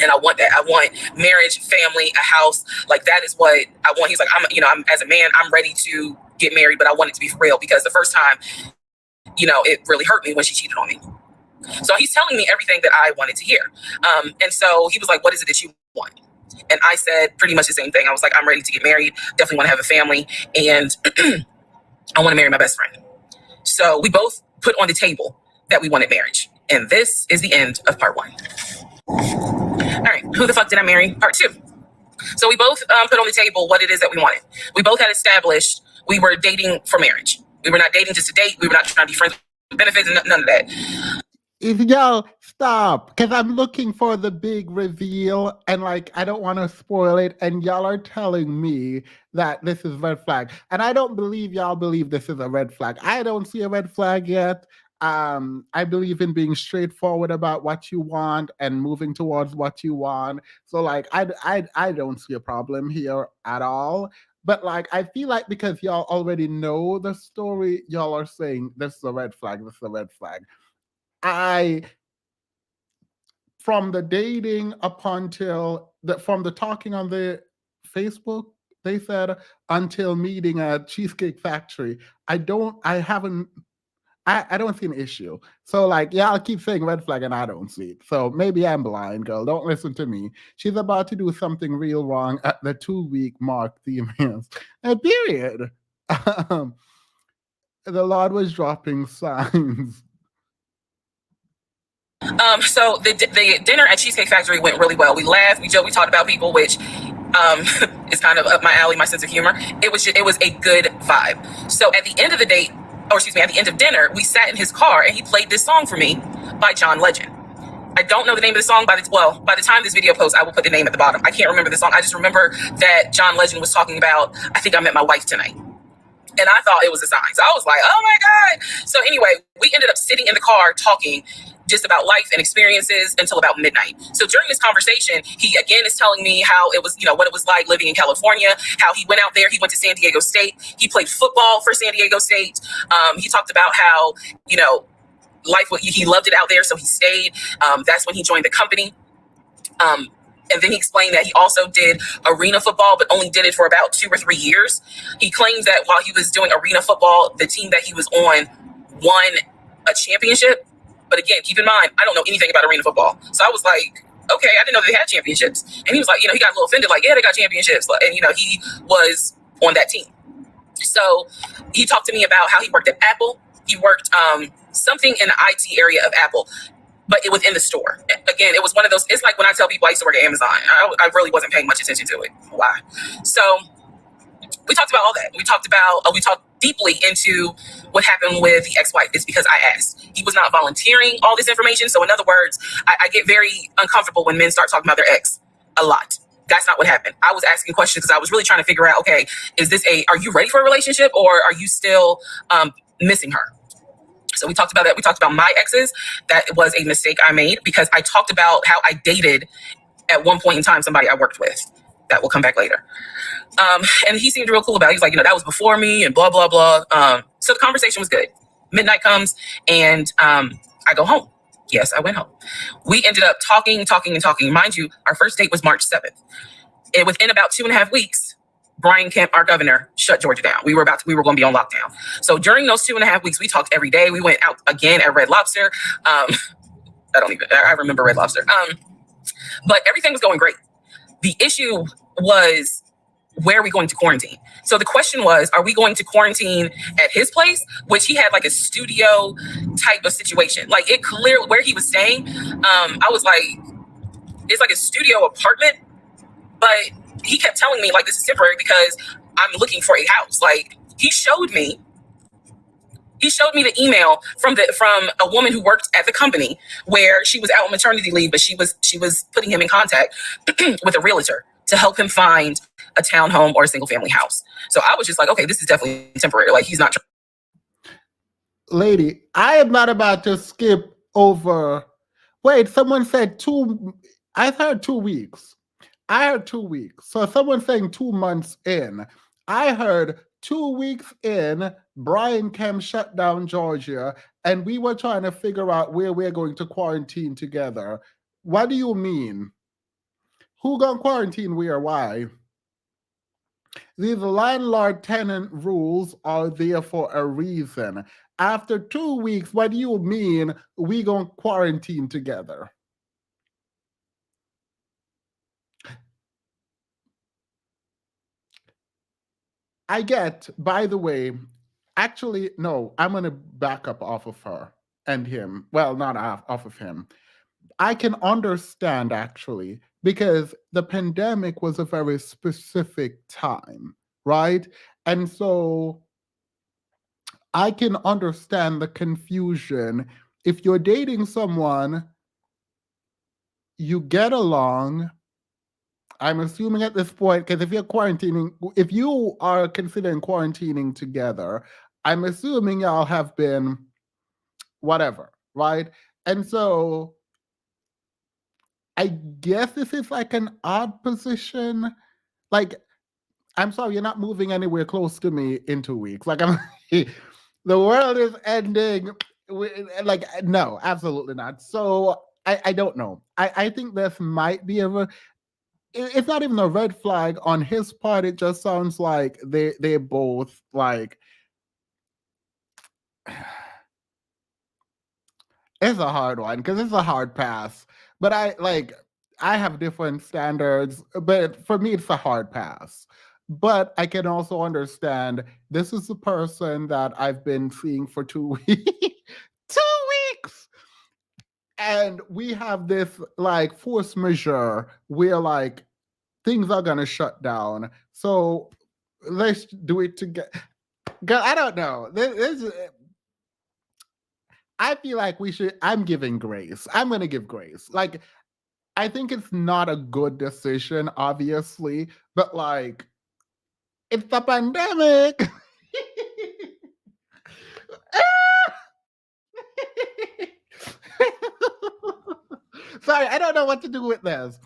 And I want that. I want marriage, family, a house. Like, that is what I want. He's like, I'm as a man, I'm ready to get married, but I want it to be for real because the first time, it really hurt me when she cheated on me. So he's telling me everything that I wanted to hear. And so he was like, what is it that you want? And I said pretty much the same thing. I was like, I'm ready to get married. Definitely want to have a family. And I want to marry my best friend. So we both put on the table that we wanted marriage. And this is the end of part 1. All right. Who the fuck did I marry? Part 2. So we both put on the table what it is that we wanted. We both had established we were dating for marriage. We were not dating just to date. We were not trying to be friends with benefits and none of that. If y'all stop, because I'm looking for the big reveal and I don't want to spoil it. And y'all are telling me that this is red flag. And I don't believe y'all believe this is a red flag. I don't see a red flag yet. I believe in being straightforward about what you want and moving towards what you want. So I don't see a problem here at all. But I feel like because y'all already know the story, y'all are saying this is a red flag, this is a red flag. From the dating up until from the talking on the Facebook, they said until meeting at Cheesecake Factory, I don't see an issue. So I'll keep saying red flag and I don't see it. So maybe I'm blind, girl. Don't listen to me. She's about to do something real wrong at the 2-week mark, the period. The Lord was dropping signs. So the dinner at Cheesecake Factory went really well. We laughed, we joked, we talked about people, which is kind of up my alley, my sense of humor. It was a good vibe. So at the end of the date, at the end of dinner, we sat in his car and he played this song for me by John Legend. I don't know the name of the song by the time this video posts, I will put the name at the bottom. I can't remember the song. I just remember that John Legend was talking about, I think I met my wife tonight. And I thought it was a sign. So I was like, oh my God. So anyway, we ended up sitting in the car talking just about life and experiences until about midnight. So during this conversation, he again is telling me how it was, what it was like living in California, how he went out there, he went to San Diego State, he played football for San Diego State. He talked about how, life, he loved it out there, so he stayed. That's when he joined the company. And then he explained that he also did arena football, but only did it for about 2 or 3 years. He claims that while he was doing arena football, the team that he was on won a championship. But again, keep in mind, I don't know anything about arena football. So I was like, okay, I didn't know they had championships. And he was like, he got a little offended, like, yeah, they got championships. And, he was on that team. So he talked to me about how he worked at Apple. He worked something in the IT area of Apple, but it was in the store. Again, it was one of those, it's like when I tell people I used to work at Amazon, I really wasn't paying much attention to it. Why? So we talked about all that. We talked deeply into what happened with the ex-wife. It's because I asked. He was not volunteering all this information. So in other words, I get very uncomfortable when men start talking about their ex a lot. That's not what happened. I was asking questions because I was really trying to figure out, okay, are you ready for a relationship or are you still missing her? So we talked about that. We talked about my exes. That was a mistake I made because I talked about how I dated at one point in time somebody I worked with. That will come back later. And he seemed real cool about it. He was like, that was before me and blah, blah, blah. So the conversation was good. Midnight comes and I go home. Yes, I went home. We ended up talking. Mind you, our first date was March 7th. And within about 2.5 weeks, Brian Kemp, our governor, shut Georgia down. We were going to be on lockdown. So during those 2.5 weeks, we talked every day. We went out again at Red Lobster. I remember Red Lobster. But everything was going great. The issue was, where are we going to quarantine? So the question was, are we going to quarantine at his place, which he had like a studio type of situation? Like, it clearly, where he was staying, I was like, it's like a studio apartment, but he kept telling me like, this is temporary because I'm looking for a house. Like, he showed me the email from a woman who worked at the company where she was out on maternity leave, but she was putting him in contact with a realtor to help him find a townhome or a single family house. So I was just like, okay, this is definitely temporary. Like, he's not. Lady, I am not about to skip over. Wait, someone said I heard 2 weeks. I heard 2 weeks. So someone's saying 2 months in. I heard 2 weeks in, Brian Kemp shut down Georgia, and we were trying to figure out where we're going to quarantine together. What do you mean? Who gonna quarantine where? Why? These landlord-tenant rules are there for a reason. After 2 weeks, what do you mean we gonna quarantine together? I get, by the way, actually, no, I'm going to back up off of her and him. Well, not off of him. I can understand, actually, because the pandemic was a very specific time, right? And so I can understand the confusion. If you're dating someone, you get along. I'm assuming at this point, because if you are considering quarantining together, I'm assuming y'all have been whatever, right? And so I guess this is like an odd position. Like, I'm sorry, you're not moving anywhere close to me in 2 weeks. Like, the world is ending. Like, no, absolutely not. So I don't know. I think this might be it's not even a red flag on his part. It just sounds like they both like it's a hard one because it's a hard pass. But I have different standards, but for me it's a hard pass. But I can also understand this is the person that I've been seeing for 2 weeks. 2 weeks. And we have this like force majeure where like things are gonna shut down. So let's do it together. Girl, I don't know. I feel like I'm giving grace. I'm gonna give grace. Like, I think it's not a good decision, obviously, but like, it's the pandemic. Sorry, I don't know what to do with this.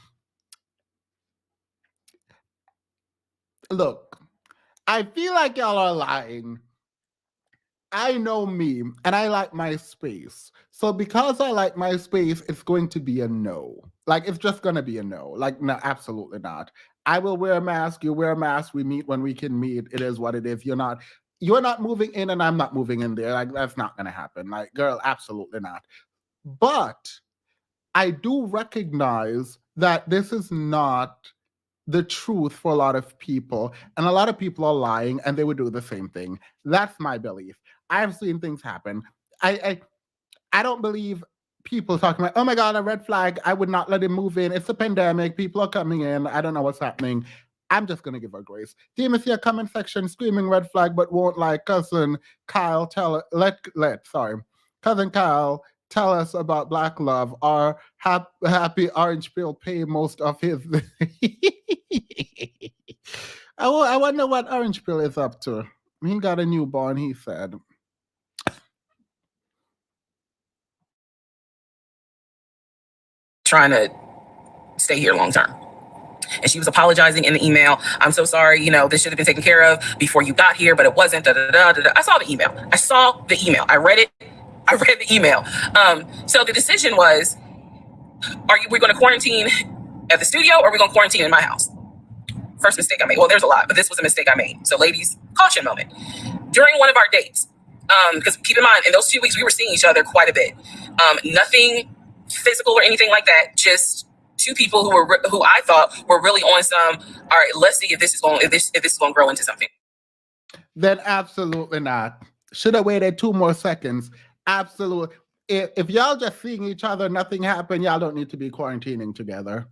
Look, I feel like y'all are lying. I know me, and I like my space. So because I like my space, it's going to be a no. Like, it's just going to be a no. Like, no, absolutely not. I will wear a mask. You wear a mask. We meet when we can meet. It is what it is. You're not moving in, and I'm not moving in there. Like, that's not going to happen. Like, girl, absolutely not. But I do recognize that this is not the truth for a lot of people, and a lot of people are lying, and they would do the same thing. That's my belief. I've seen things happen. I don't believe people talking about, oh my God, a red flag. I would not let him move in. It's a pandemic. People are coming in. I don't know what's happening. I'm just gonna give her grace. Deepening, comment section screaming red flag, but won't like cousin Kyle cousin Kyle tell us about Black Love. Our happy orange pill pay most of his. I wonder what orange pill is up to. He got a newborn, he said. Trying to stay here long term. And she was apologizing in the email. I'm so sorry, this should have been taken care of before you got here, but it wasn't. I saw the email. I read it. I read the email. So the decision was, we're going to quarantine at the studio, or are we going to quarantine in my house? First mistake I made. Well, there's a lot, but this was a mistake I made. So ladies, caution moment. During one of our dates, because keep in mind, in those 2 weeks, we were seeing each other quite a bit. Nothing physical or anything like that, just two people who I thought were really on some. All right, let's see if this is going if this is going to grow into something. Then absolutely not. Should have waited 2 more seconds. Absolutely. If y'all just seeing each other, nothing happened, y'all don't need to be quarantining together.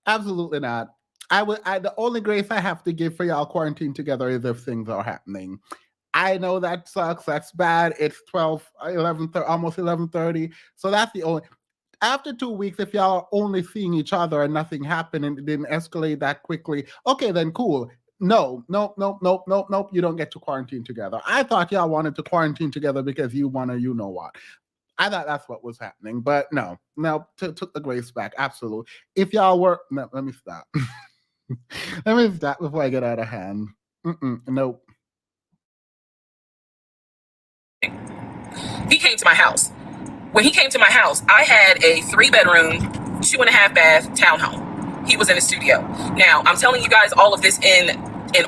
Absolutely not. The only grace I have to give for y'all quarantine together is if things are happening. I know that sucks. That's bad. It's 12, 11, almost 11:30. So that's the only. After 2 weeks, if y'all are only seeing each other and nothing happened and it didn't escalate that quickly, okay, then cool. No. You don't get to quarantine together. I thought y'all wanted to quarantine together because you want to, you know what. I thought that's what was happening, but no, took the grace back. Absolutely. If y'all were, no, let me stop. Let me stop before I get out of hand. Nope. He came to my house. When he came to my house, I had a 3-bedroom, 2.5 bath townhome. He was in the studio. Now, I'm telling you guys all of this in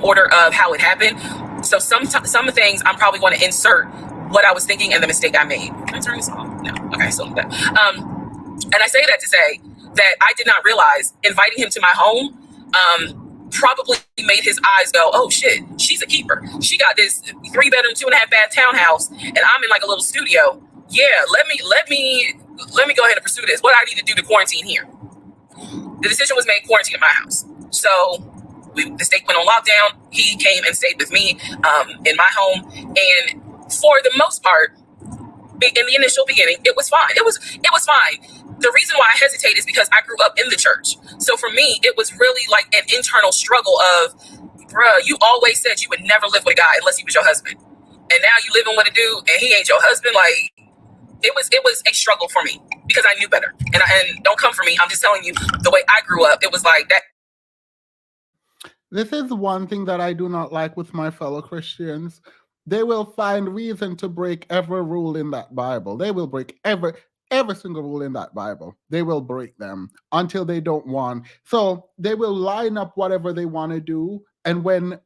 order of how it happened. So some things I'm probably going to insert what I was thinking and the mistake I made. Can I turn this off? No. Okay, so that. And I say that to say that I did not realize inviting him to my home probably made his eyes go, oh shit, she's a keeper. She got this 3-bedroom, 2.5 bath townhouse, and I'm in like a little studio. Yeah, let me go ahead and pursue this. What I need to do to quarantine here. The decision was made, quarantine at my house. So the state went on lockdown. He came and stayed with me in my home, and for the most part, in the initial beginning, it was fine. It was fine. The reason why I hesitate is because I grew up in the church. So for me, it was really like an internal struggle of, bruh, you always said you would never live with a guy unless he was your husband. And now you living with a dude and he ain't your husband. Like, it was a struggle for me because I knew better. And don't come for me. I'm just telling you the way I grew up. It was like that. This is one thing that I do not like with my fellow Christians. They will find reason to break every rule in that Bible. They will break every single rule in that Bible. They will break them until they don't want. So they will line up whatever they want to do. And when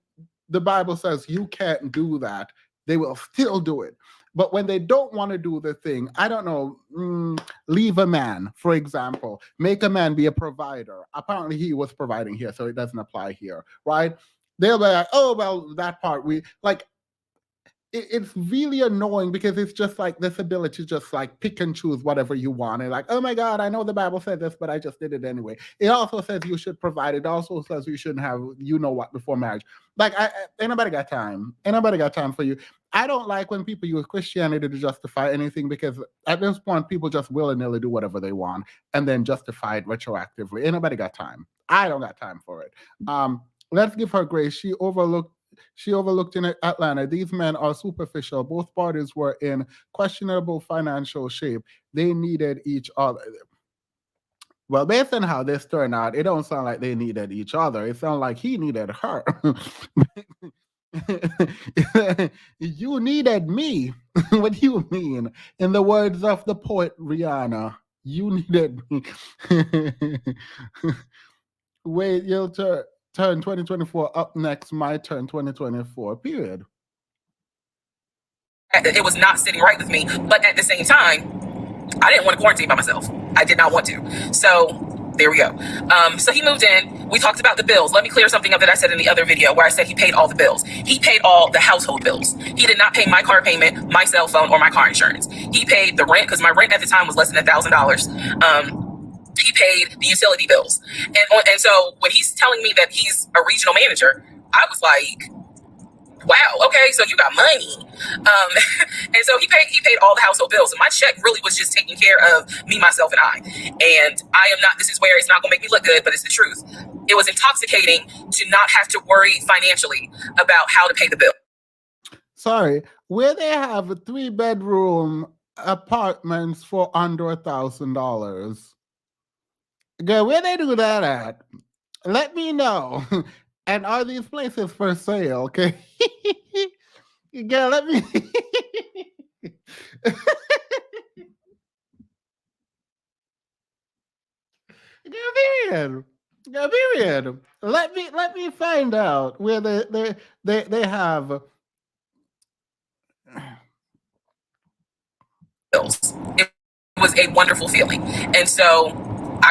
the Bible says you can't do that, they will still do it. But when they don't want to do the thing, I don't know, leave a man, for example, make a man be a provider. Apparently he was providing here, so it doesn't apply here, right? They'll be like, oh, well, that part we like. It's really annoying because it's just like this ability to just like pick and choose whatever you want. And like, oh my God, I know the Bible said this, but I just did it anyway. It also says you should provide. It also says you shouldn't have, you know what, before marriage. Like, ain't nobody got time. Ain't nobody got time for you. I don't like when people use Christianity to justify anything because at this point, people just willy-nilly do whatever they want and then justify it retroactively. Ain't nobody got time. I don't got time for it. Let's give her grace. She overlooked in Atlanta. These men are superficial. Both parties were in questionable financial shape. They needed each other. Well, based on how this turned out, it don't sound like they needed each other. It sounds like he needed her. You needed me. What do you mean? In the words of the poet Rihanna, you needed me. Wait, you'll turn 2024 up next, my turn 2024, period. It was not sitting right with me, but at the same time, I didn't want to quarantine by myself. I did not want to. So there we go. So he moved in. We talked about the bills. Let me clear something up that I said in the other video where I said he paid all the bills. He paid all the household bills. He did not pay my car payment, my cell phone, or my car insurance. He paid the rent because my rent at the time was less than $1,000. He paid the utility bills. And so when he's telling me that he's a regional manager, I was like, wow, okay, so you got money. And so he paid all the household bills. And my check really was just taking care of me, myself, and I. And I am not, this is where it's not going to make me look good, but it's the truth. It was intoxicating to not have to worry financially about how to pay the bill. Sorry, where they have 3-bedroom apartments for under $1,000. Girl, where they do that at? Let me know. And are these places for sale? Okay. Girl, let me. Girl, period. Let me find out where they have bills. It was a wonderful feeling. And so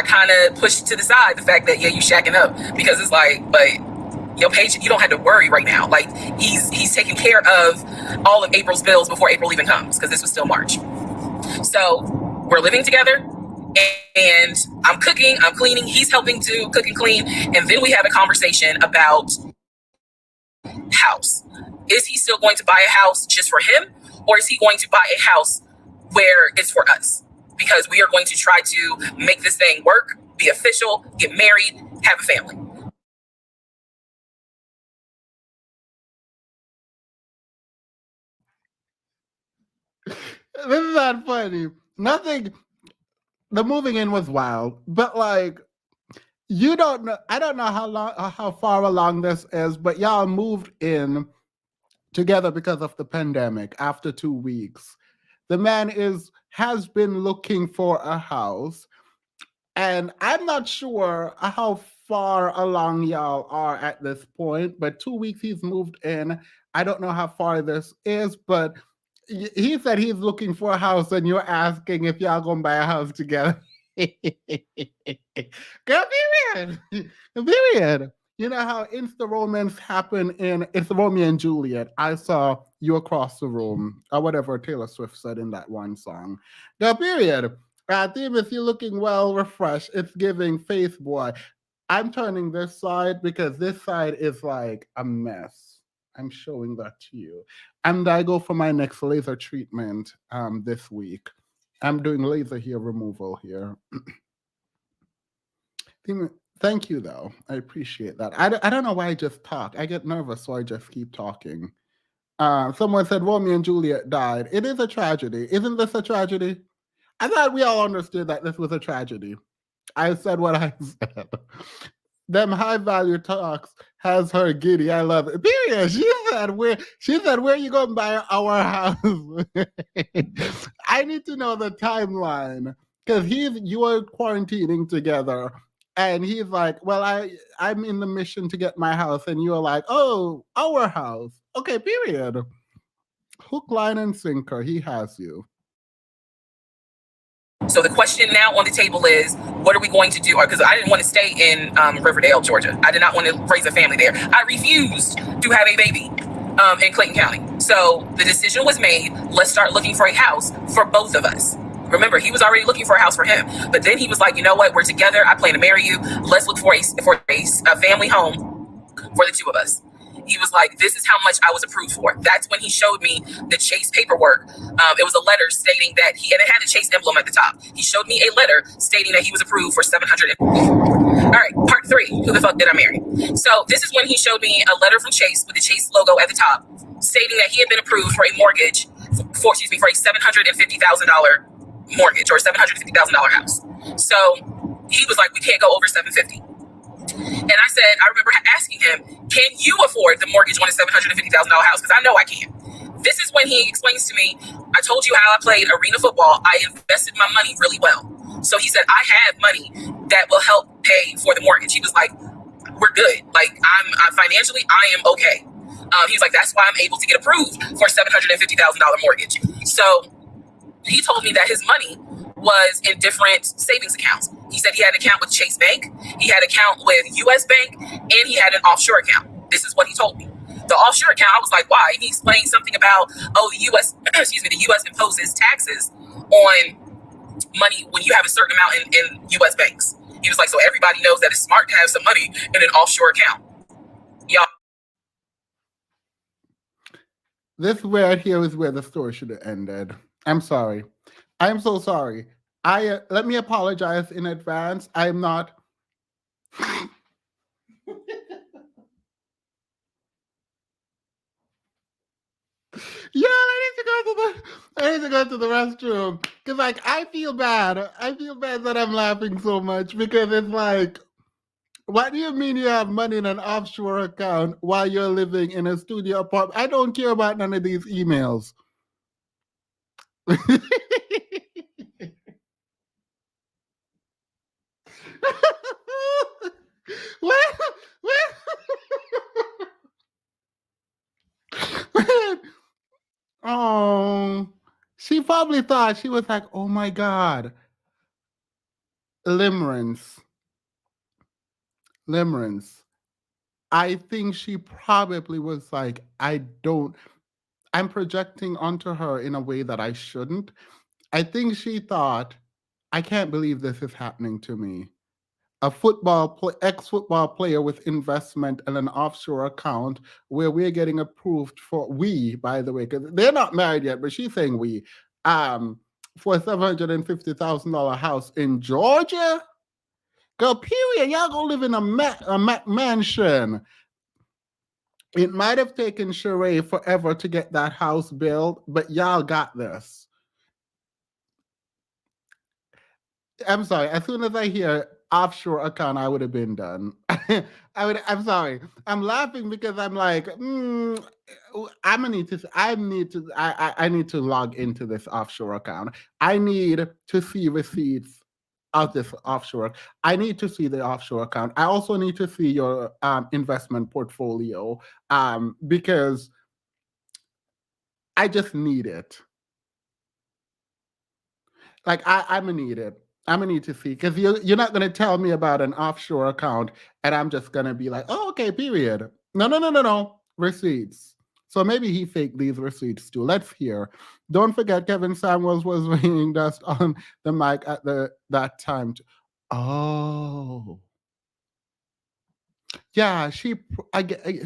I kind of pushed to the side the fact that, yeah, you shacking up, because it's like, but your paycheck, you don't have to worry right now. Like, he's taking care of all of April's bills before April even comes, because this was still March. So we're living together, and I'm cooking, I'm cleaning, he's helping to cook and clean, and then we have a conversation about house. Is he still going to buy a house just for him, or is he going to buy a house where it's for us? Because we are going to try to make this thing work, be official, get married, have a family. This is not funny. Nothing. The moving in was wild, but like, you don't know. I don't know how far along this is, but y'all moved in together because of the pandemic after 2 weeks. The man has been looking for a house, and I'm not sure how far along y'all are at this point, but 2 weeks he's moved in. I don't know how far this is, but he said he's looking for a house, and you're asking if y'all gonna buy a house together. Girl, period. Period. You know how Insta romance happen in It's Romeo and Juliet. I saw you across the room, or whatever Taylor Swift said in that one song. Girl, period. Themis, you're looking well refreshed. It's giving faith, boy. I'm turning this side because this side is like a mess. I'm showing that to you. And I go for my next laser treatment this week. I'm doing laser hair removal here. Thank you, though. I appreciate that. I don't know why I just talk. I get nervous, so I just keep talking. Someone said Romeo and Juliet died. It is a tragedy. Isn't this a tragedy? I thought we all understood that this was a tragedy. I said what I said. Them high value talks has her giddy. I love it. Period. She said where you gonna buy our house? I need to know the timeline. Because you are quarantining together. And he's like, well, I'm in the mission to get my house. And you're like, oh, our house. Okay, period. Hook, line, and sinker. He has you. So the question now on the table is, what are we going to do? Because I didn't want to stay in Riverdale, Georgia. I did not want to raise a family there. I refused to have a baby in Clayton County. So the decision was made, let's start looking for a house for both of us. Remember, he was already looking for a house for him. But then he was like, you know what? We're together. I plan to marry you. Let's look for a family home for the two of us. He was like, this is how much I was approved for. That's when he showed me the Chase paperwork. It was a letter stating that and it had a Chase emblem at the top. He showed me a letter stating that he was approved for $700. All right, part 3. Who the fuck did I marry? So this is when he showed me a letter from Chase with the Chase logo at the top, stating that he had been approved for a mortgage for a $750,000 mortgage or $750,000 house. So he was like, we can't go over $750,000. And I said, I remember asking him, can you afford the mortgage on a $750,000 house? Because I know I can. This is when he explains to me, I told you how I played arena football. I invested my money really well. So he said, I have money that will help pay for the mortgage. He was like, we're good. Like, I'm financially, I am okay. He's like, that's why I'm able to get approved for a $750,000 mortgage. So he told me that his money was in different savings accounts. He said he had an account with Chase Bank, he had an account with US Bank, and he had an offshore account. This is what he told me. The offshore account, I was like, why? And he explained something about, the US, the US imposes taxes on money when you have a certain amount in US banks. He was like, so everybody knows that it's smart to have some money in an offshore account. Y'all. This right here is where the story should have ended. I'm sorry. I'm so sorry. Let me apologize in advance. I'm not. Yeah, I need to go to the restroom because, like, I feel bad. I feel bad that I'm laughing so much because it's like, what do you mean you have money in an offshore account while you're living in a studio apartment? I don't care about none of these emails. What? Oh, she probably thought, she was like, oh my God. Limerence. Limerence. I think she probably was like, I'm projecting onto her in a way that I shouldn't. I think she thought, I can't believe this is happening to me. A ex-football player with investment and an offshore account where we're getting approved by the way, because they're not married yet, but she's saying for a $750,000 house in Georgia. Girl, period. Y'all gonna live in a mansion. It might have taken Sheree forever to get that house built, but y'all got this. I'm sorry. As soon as I hear offshore account, I would have been done. I'm sorry. I'm laughing because I'm like, I need to log into this offshore account. I need to see receipts of this offshore. I need to see the offshore account. I also need to see your investment portfolio because I just need it. Like I'm gonna need it. I'm gonna need to see because you're not gonna tell me about an offshore account and I'm just gonna be like, oh, okay, period. No. Receipts. So maybe he faked these receipts too. Let's hear. Don't forget, Kevin Samuels was ringing dust on the mic at that time. Oh, yeah. I get.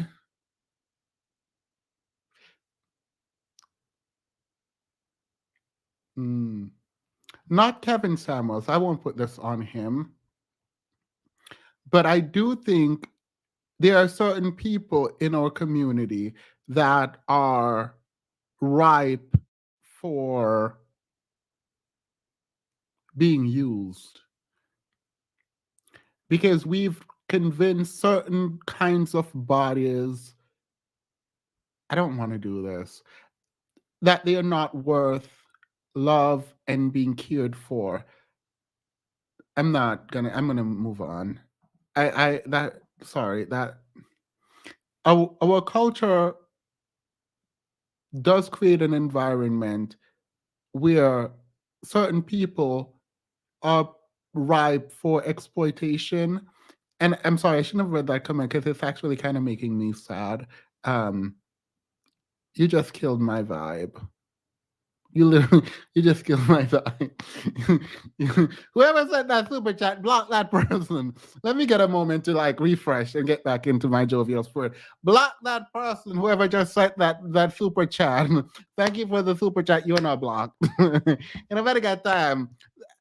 Not Kevin Samuels. I won't put this on him. But I do think there are certain people in our community that are ripe for being used because we've convinced certain kinds of bodies, I don't want to do this, that they are not worth love and being cared for. I'm gonna move on. Our culture does create an environment where certain people are ripe for exploitation. And I'm sorry, I shouldn't have read that comment because it's actually kind of making me sad. You just killed my vibe. You just killed my vibe. Whoever sent that super chat, block that person. Let me get a moment to like refresh and get back into my jovial spirit. Block that person, whoever just sent that super chat. Thank you for the super chat. You're not blocked. And I've already got time.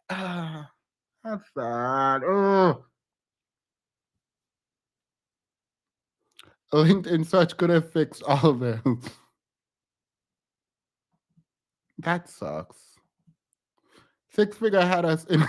That's sad. Oh. LinkedIn search could have fixed all of this. That sucks. Six Figure had us in.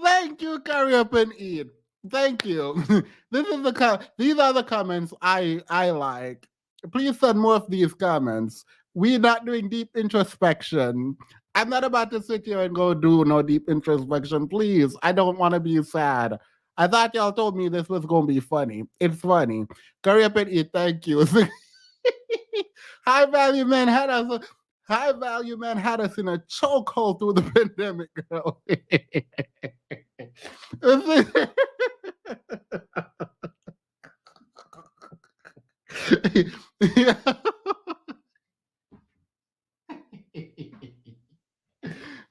Thank you, Carry Up and Eat. Thank you. These are the comments I like. Please send more of these comments. We're not doing deep introspection. I'm not about to sit here and go do no deep introspection. Please, I don't want to be sad. I thought y'all told me this was going to be funny. It's funny. Carry Up and Eat. Thank you. High Value Man had us. High Value Man had us in a chokehold through the pandemic, girl.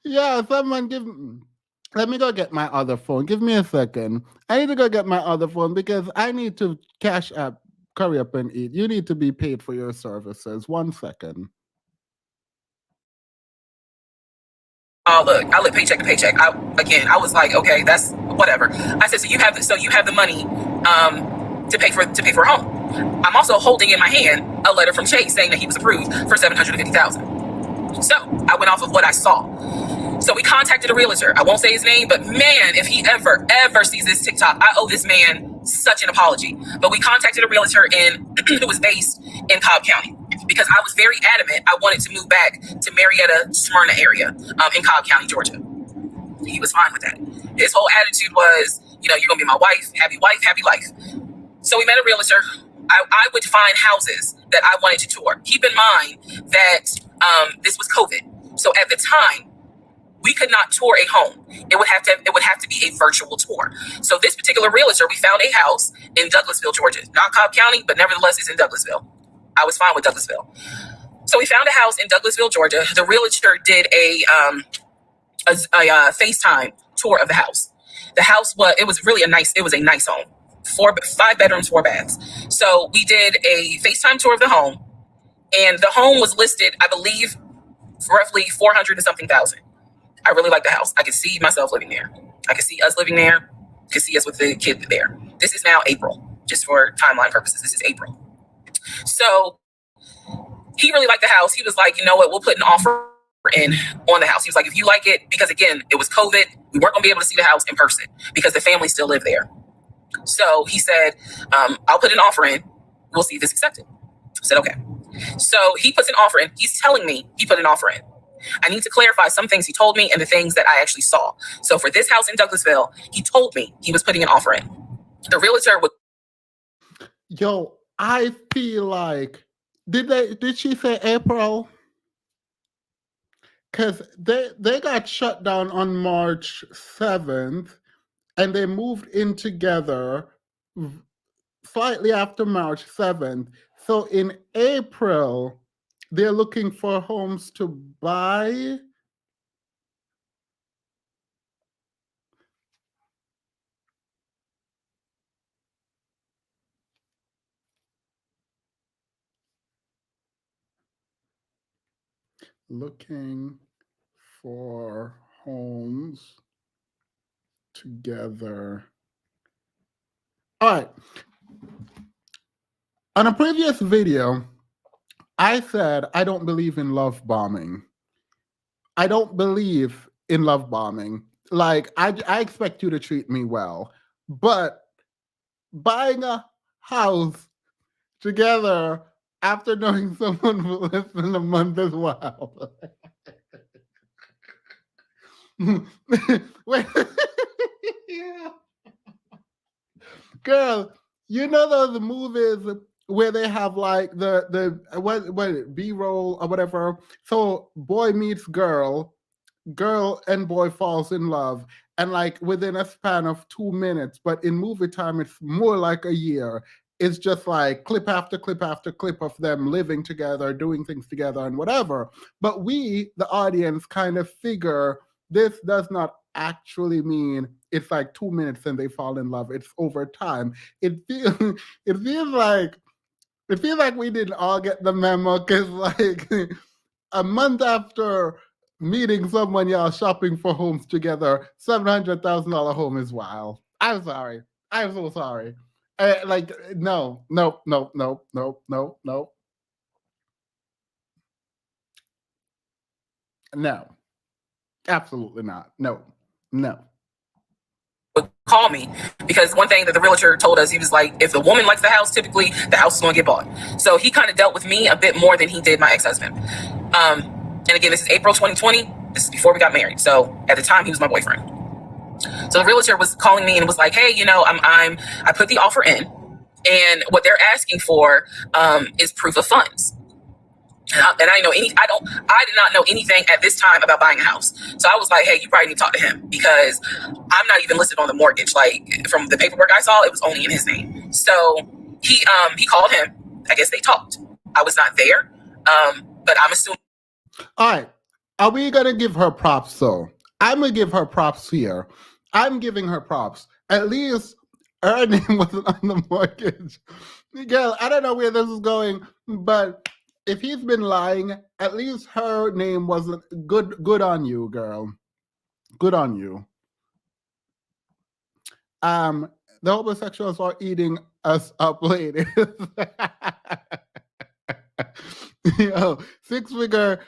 Yeah, someone give. Let me go get my other phone. Give me a second. I need to go get my other phone because I need to cash up, Curry Up and Eat. You need to be paid for your services. 1 second. Oh, look, I live paycheck to paycheck. I was like, okay, that's whatever. I said, so you have the money to pay for a home. I'm also holding in my hand a letter from Chase saying that he was approved for $750,000. So I went off of what I saw. So we contacted a realtor. I won't say his name, but man, if he ever sees this TikTok, I owe this man such an apology. But we contacted a realtor who was based in Cobb County because I was very adamant. I wanted to move back to Marietta, Smyrna area in Cobb County, Georgia. He was fine with that. His whole attitude was, you're going to be my wife, happy life. So we met a realtor. I would find houses that I wanted to tour. Keep in mind that this was COVID. So at the time, we could not tour a home. It would have to be a virtual tour. So this particular realtor, we found a house in Douglasville, Georgia, not Cobb County, but nevertheless it's in Douglasville. I was fine with Douglasville. So we found a house in Douglasville, Georgia. The realtor did a FaceTime tour of the house. The house was a nice home. 5 bedrooms, 4 baths. So we did a FaceTime tour of the home, and the home was listed, I believe, for roughly 400 and something thousand. I really like the house. I could see myself living there. I could see us living there. I could see us with the kid there. This is now April, just for timeline purposes. This is April. So he really liked the house. He was like, you know what, we'll put an offer in on the house. He was like, if you like it, because again, it was COVID, we weren't gonna be able to see the house in person because the family still lived there. So he said, I'll put an offer in. We'll see if it's accepted. I said, okay. So he puts an offer in. He's telling me he put an offer in. I need to clarify some things he told me and the things that I actually saw. So for this house in Douglasville, he told me he was putting an offer in. The realtor would. Yo, I feel like, did she say April? Because they got shut down on March 7th, and they moved in together slightly after March 7th. So in April, they're looking for homes to buy. Looking for homes together. All right. On a previous video, I said I don't believe in love bombing. I don't believe in love bombing. Like, I expect you to treat me well, but buying a house together after knowing someone for less than a month is wild. Wait. Yeah. Girl, you know those movies where they have like the what B-roll or whatever. So boy meets girl and boy falls in love, and like within a span of 2 minutes, but in movie time it's more like a year. It's just like clip after clip after clip of them living together, doing things together and whatever. But we, the audience, kind of figure this does not actually mean it's like 2 minutes and they fall in love. It's over time. It feels like we didn't all get the memo, because like a month after meeting someone, y'all shopping for homes together, $700,000 home is wild. I'm sorry. I'm so sorry. Like, no. No, absolutely not. No. Would call me, because one thing that the realtor told us, he was like, if the woman likes the house, typically the house is going to get bought. So he kind of dealt with me a bit more than he did my ex-husband. And again, this is April 2020. This is before we got married. So at the time, he was my boyfriend. So the realtor was calling me and was like, hey, you know, I put the offer in, and what they're asking for is proof of funds. And I did not know anything at this time about buying a house. So I was like, hey, you probably need to talk to him, because I'm not even listed on the mortgage. Like, from the paperwork I saw, it was only in his name. So he called him. I guess they talked. I was not there, but I'm assuming. All right. Are we going to give her props, though? I'm going to give her props here. I'm giving her props. At least her name wasn't on the mortgage. Girl, I don't know where this is going, but if he's been lying, at least her name wasn't. Good on you, girl. Good on you. The homosexuals are eating us up, ladies. Yo, six figures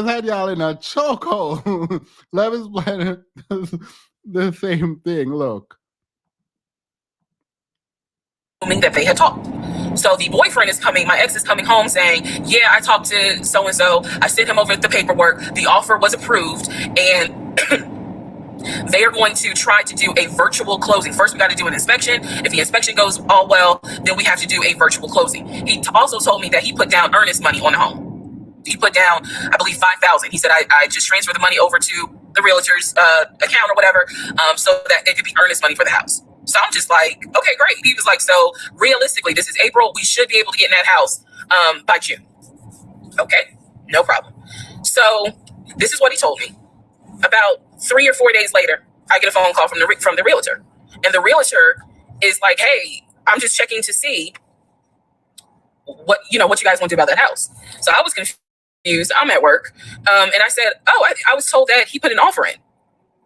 had y'all in a chokehold. Love is Blind does the same thing. Look. That they had talked. So the boyfriend is coming, my ex is coming home saying, yeah, I talked to so-and-so. I sent him over the paperwork. The offer was approved, and they are going to try to do a virtual closing. First, we got to do an inspection. If the inspection goes all well, then we have to do a virtual closing. He also told me that he put down earnest money on the home. He put down, I believe, $5,000. He said, I just transferred the money over to the realtor's account or whatever, so that it could be earnest money for the house. So I'm just like, okay, great. He was like, so realistically, this is April. We should be able to get in that house by June. Okay, no problem. So this is what he told me. About 3 or 4 days later, I get a phone call from the realtor, and the realtor is like, "Hey, I'm just checking to see what you guys want to do about that house." So I was confused. I'm at work, and I said, "Oh, I was told that he put an offer in,"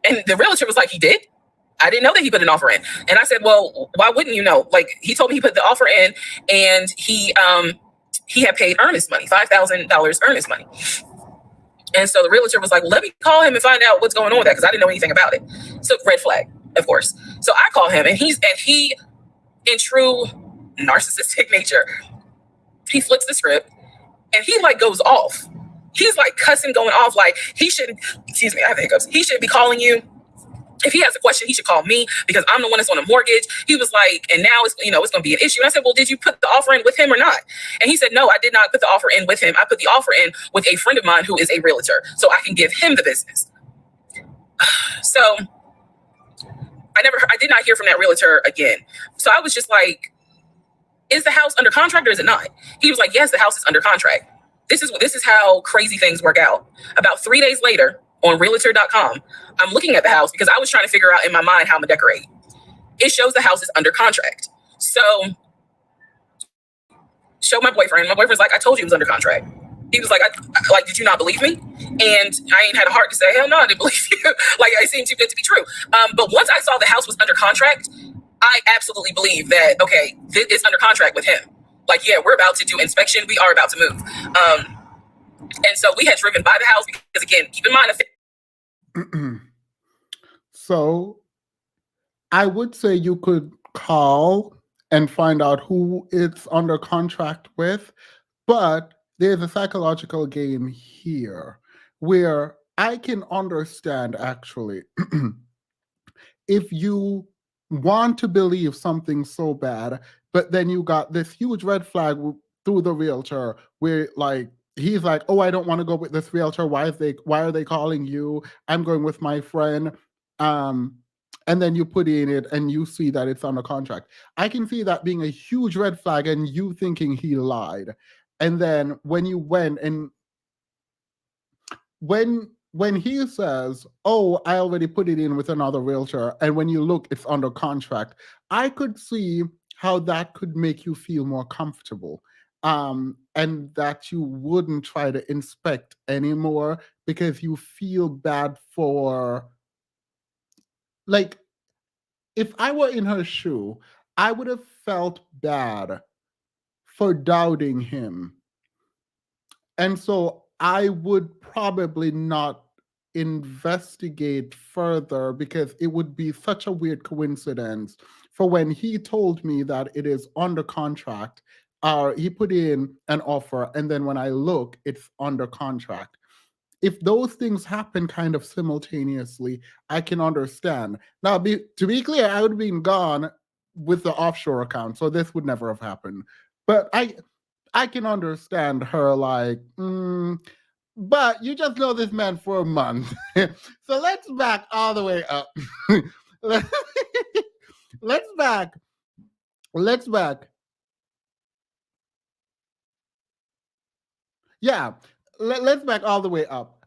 and the realtor was like, "He did? I didn't know that he put an offer in." And I said, "Well, why wouldn't you know? Like, he told me he put the offer in, and he had paid earnest money, $5,000 earnest money." And so the realtor was like, "Let me call him and find out what's going on with that, because I didn't know anything about it." So red flag, of course. So I call him, and he, in true narcissistic nature, he flips the script, and he like goes off. He's like cussing, going off, like he shouldn't. Excuse me, I have hiccups. He shouldn't be calling you. If he has a question, he should call me, because I'm the one that's on a mortgage. He was like, and now it's going to be an issue. And I said, well, did you put the offer in with him or not? And he said, no, I did not put the offer in with him. I put the offer in with a friend of mine who is a realtor, so I can give him the business. So I did not hear from that realtor again. So I was just like, is the house under contract or is it not? He was like, yes, the house is under contract. This is how crazy things work out. About 3 days later, on realtor.com, I'm looking at the house because I was trying to figure out in my mind how I'm gonna decorate. It shows the house is under contract. So show my boyfriend. My boyfriend's like, I told you it was under contract. He was like, did you not believe me? And I ain't had a heart to say, hell no, I didn't believe you. Like, it seemed too good to be true. But once I saw the house was under contract, I absolutely believe that, okay, it's under contract with him. Like, yeah, we're about to do inspection. We are about to move. And so we had driven by the house because, again, keep in mind. So I would say you could call and find out who it's under contract with, but there's a psychological game here where I can understand, actually, if you want to believe something so bad, but then you got this huge red flag through the realtor where, like, he's like, oh, I don't want to go with this realtor. Why are they calling you? I'm going with my friend. And then you put in it and you see that it's under contract. I can see that being a huge red flag and you thinking he lied. And then when you went and when he says, oh, I already put it in with another realtor, and when you look, it's under contract, I could see how that could make you feel more comfortable. And that you wouldn't try to inspect anymore because you feel bad for, like, if I were in her shoe, I would have felt bad for doubting him. And so I would probably not investigate further because it would be such a weird coincidence for when he told me that it is under contract, he put in an offer, and then when I look, it's under contract. If those things happen kind of simultaneously, I can understand. Now, to be clear, I would have been gone with the offshore account, so this would never have happened. But I can understand her, like, but you just know this man for a month. So let's back all the way up. Let's back. Yeah, let's back all the way up.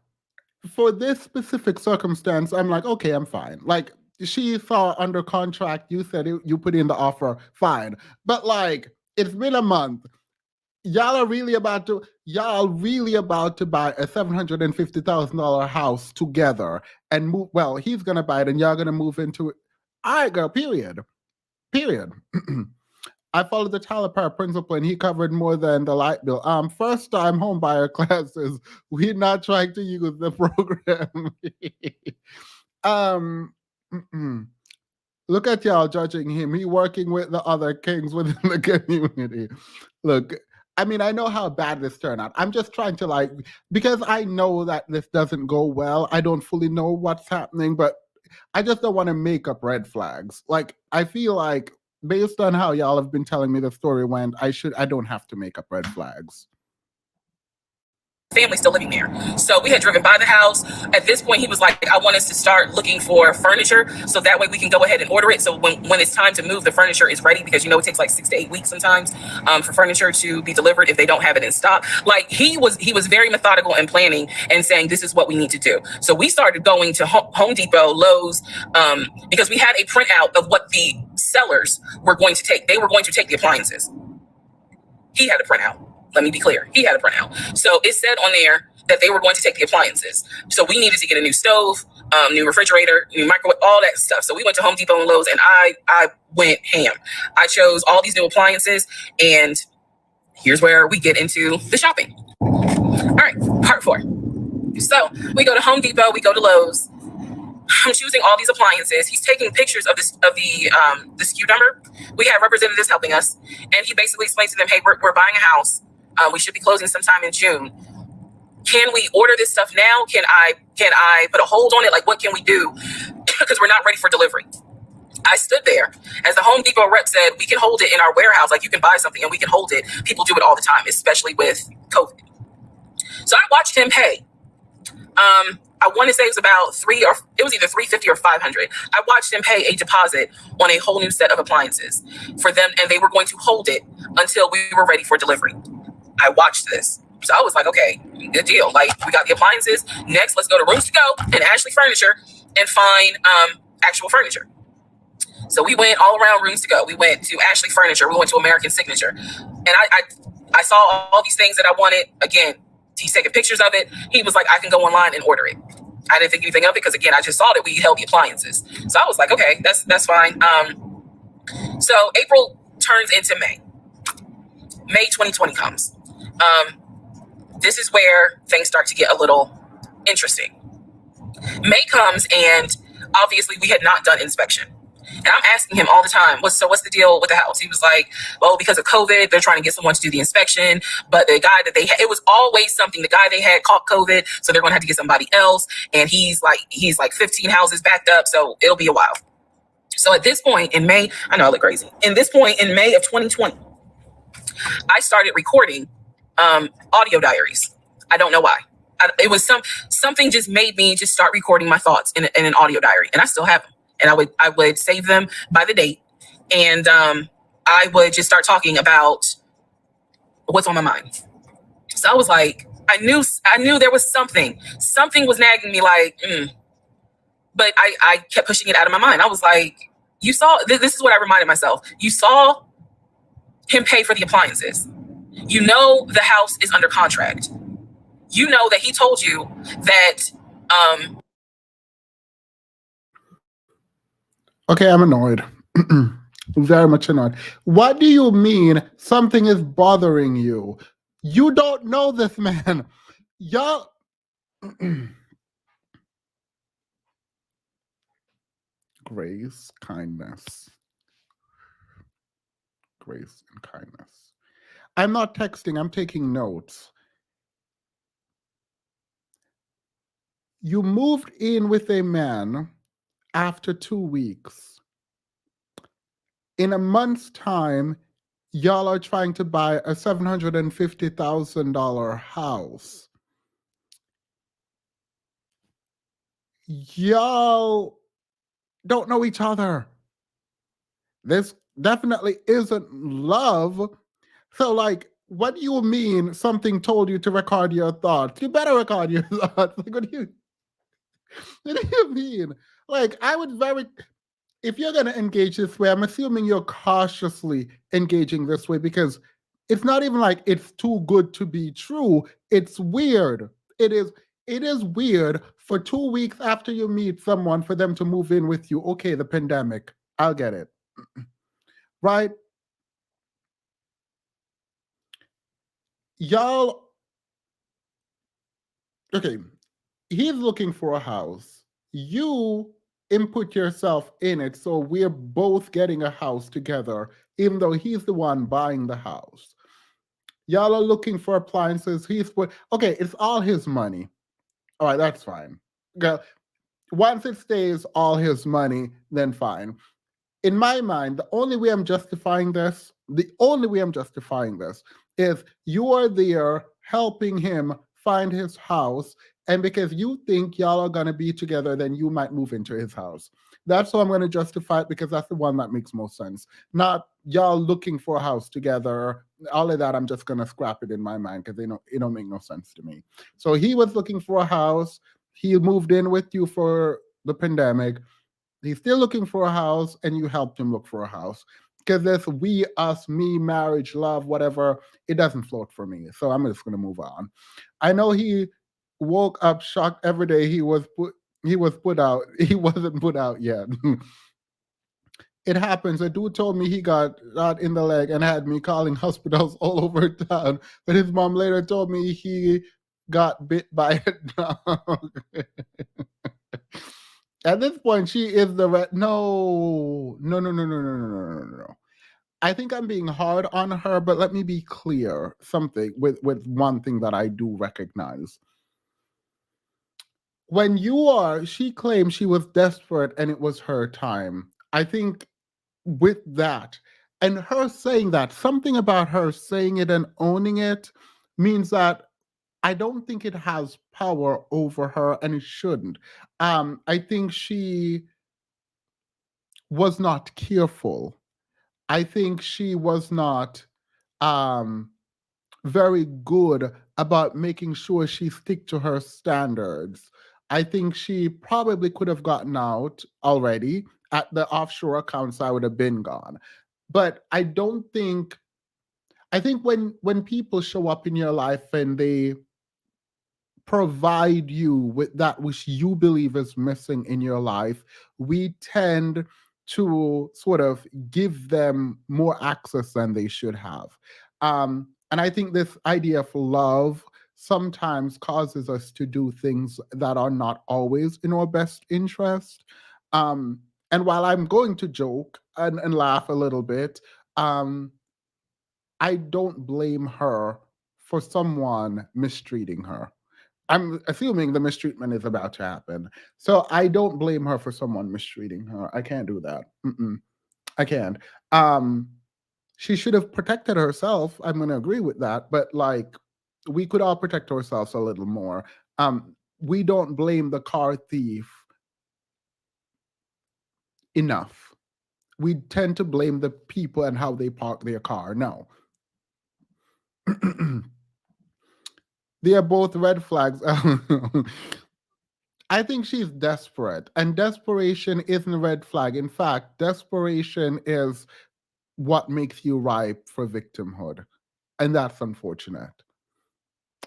For this specific circumstance, I'm like, okay, I'm fine. Like, she saw under contract, you said you put in the offer, fine. But like, it's been a month. Y'all really about to buy a $750,000 house together and move. Well, he's gonna buy it and y'all gonna move into it. All right, girl, period. I followed the Tyler Perry principle and he covered more than the light bill. First time home buyer classes, we're not trying to use the program. Look at y'all judging him. He working with the other kings within the community. Look, I mean, I know how bad this turned out. I'm just trying to, like, because I know that this doesn't go well. I don't fully know what's happening, but I just don't want to make up red flags. Like, I feel like based on how y'all have been telling me the story went, I don't have to make up red flags. family still living there. So we had driven by the house. At this point, he was like, I want us to start looking for furniture so that way we can go ahead and order it. So when it's time to move, the furniture is ready, because it takes like 6 to 8 weeks sometimes for furniture to be delivered if they don't have it in stock. Like he was very methodical and planning and saying, this is what we need to do. So we started going to Home Depot, Lowe's, because we had a printout of what the sellers were going to take. They were going to take the appliances. He had a printout. Let me be clear. He had a printout. So it said on there that they were going to take the appliances. So we needed to get a new stove, new refrigerator, new microwave, all that stuff. So we went to Home Depot and Lowe's, and I went ham. I chose all these new appliances, and here's where we get into the shopping. All right, part 4. So we go to Home Depot, we go to Lowe's. I'm choosing all these appliances. He's taking pictures of the SKU number. We have representatives helping us, and he basically explains to them, hey, we're buying a house. We should be closing sometime in June. Can we order this stuff now? Can I put a hold on it? Like, what can we do? Because we're not ready for delivery. I stood there. As the Home Depot rep said, we can hold it in our warehouse. Like, you can buy something and we can hold it. People do it all the time, especially with COVID. So I watched him pay. I want to say it was either $350 or $500. I watched him pay a deposit on a whole new set of appliances for them, and they were going to hold it until we were ready for delivery. I watched this. So I was like, okay, good deal. Like, we got the appliances. Next, let's go to Rooms to Go and Ashley Furniture and find actual furniture. So we went all around Rooms to Go. We went to Ashley Furniture. We went to American Signature. And I saw all these things that I wanted. Again, he's taking pictures of it. He was like, I can go online and order it. I didn't think anything of it because, again, I just saw that we held the appliances. So I was like, okay, that's fine. So April turns into May. May 2020 comes. This is where things start to get a little interesting. May comes, and obviously we had not done inspection. And I'm asking him all the time, what's the deal with the house? He was like, well, because of COVID, they're trying to get someone to do the inspection. But the guy that they had, it was always something. The guy they had caught COVID, so they're going to have to get somebody else. And he's like 15 houses backed up, so it'll be a while. So at this point in May, I know I look crazy. In this point in May of 2020, I started recording audio diaries. I don't know why. It was something just made me just start recording my thoughts in an audio diary, and I still have them. And I would save them by the date, and I would just start talking about what's on my mind. So I was like, I knew there was something was nagging me, like, but I kept pushing it out of my mind. I was like, you saw, this is what I reminded myself. You saw him pay for the appliances. You know the house is under contract. You know that he told you that. Okay, I'm annoyed. Very much annoyed. What do you mean something is bothering you? You don't know this man. Y'all. Grace, kindness. Grace and kindness. I'm not texting, I'm taking notes. You moved in with a man after 2 weeks. In a month's time, y'all are trying to buy a $750,000 house. Y'all don't know each other. This definitely isn't love. So, like, what do you mean something told you to record your thoughts? You better record your thoughts. Like, what do you mean? Like, if you're going to engage this way, I'm assuming you're cautiously engaging this way, because it's not even like it's too good to be true. It's weird. It is weird for 2 weeks after you meet someone for them to move in with you. Okay, the pandemic. I'll get it. Right? Y'all, okay, he's looking for a house. You input yourself in it, so we're both getting a house together, even though he's the one buying the house. Y'all are looking for appliances. Okay, it's all his money. All right, that's fine. Once it stays all his money, then fine. In my mind, the only way I'm justifying this is you are there helping him find his house, and because you think y'all are going to be together, then you might move into his house. That's how I'm going to justify it, because that's the one that makes most sense. Not y'all looking for a house together. All of that, I'm just going to scrap it in my mind, because it don't make no sense to me. So he was looking for a house. He moved in with you for the pandemic. He's still looking for a house, and you helped him look for a house. Because this we, us, me, marriage, love, whatever, it doesn't float for me. So I'm just going to move on. I know he woke up shocked every day. He was put out. He wasn't put out yet. It happens. A dude told me he got shot in the leg and had me calling hospitals all over town. But his mom later told me he got bit by a dog. At this point, she is the no. I think I'm being hard on her, but let me be clear something with one thing that I do recognize. When she claimed she was desperate and it was her time. I think with that, and her saying that, something about her saying it and owning it means that I don't think it has power over her, and it shouldn't. I think she was not careful. I think she was not very good about making sure she stick to her standards. I think she probably could have gotten out already. At the offshore accounts, I would have been gone. But I think when people show up in your life and they provide you with that which you believe is missing in your life, we tend to sort of give them more access than they should have. And I think this idea of love sometimes causes us to do things that are not always in our best interest. And while I'm going to joke and laugh a little bit, I don't blame her for someone mistreating her. I'm assuming the mistreatment is about to happen. So I don't blame her for someone mistreating her. I can't do that. I can't. She should have protected herself. I'm going to agree with that. But like, we could all protect ourselves a little more. We don't blame the car thief enough. We tend to blame the people and how they park their car. No. They are both red flags. I think she's desperate, and desperation isn't a red flag. In fact, desperation is what makes you ripe for victimhood, and that's unfortunate.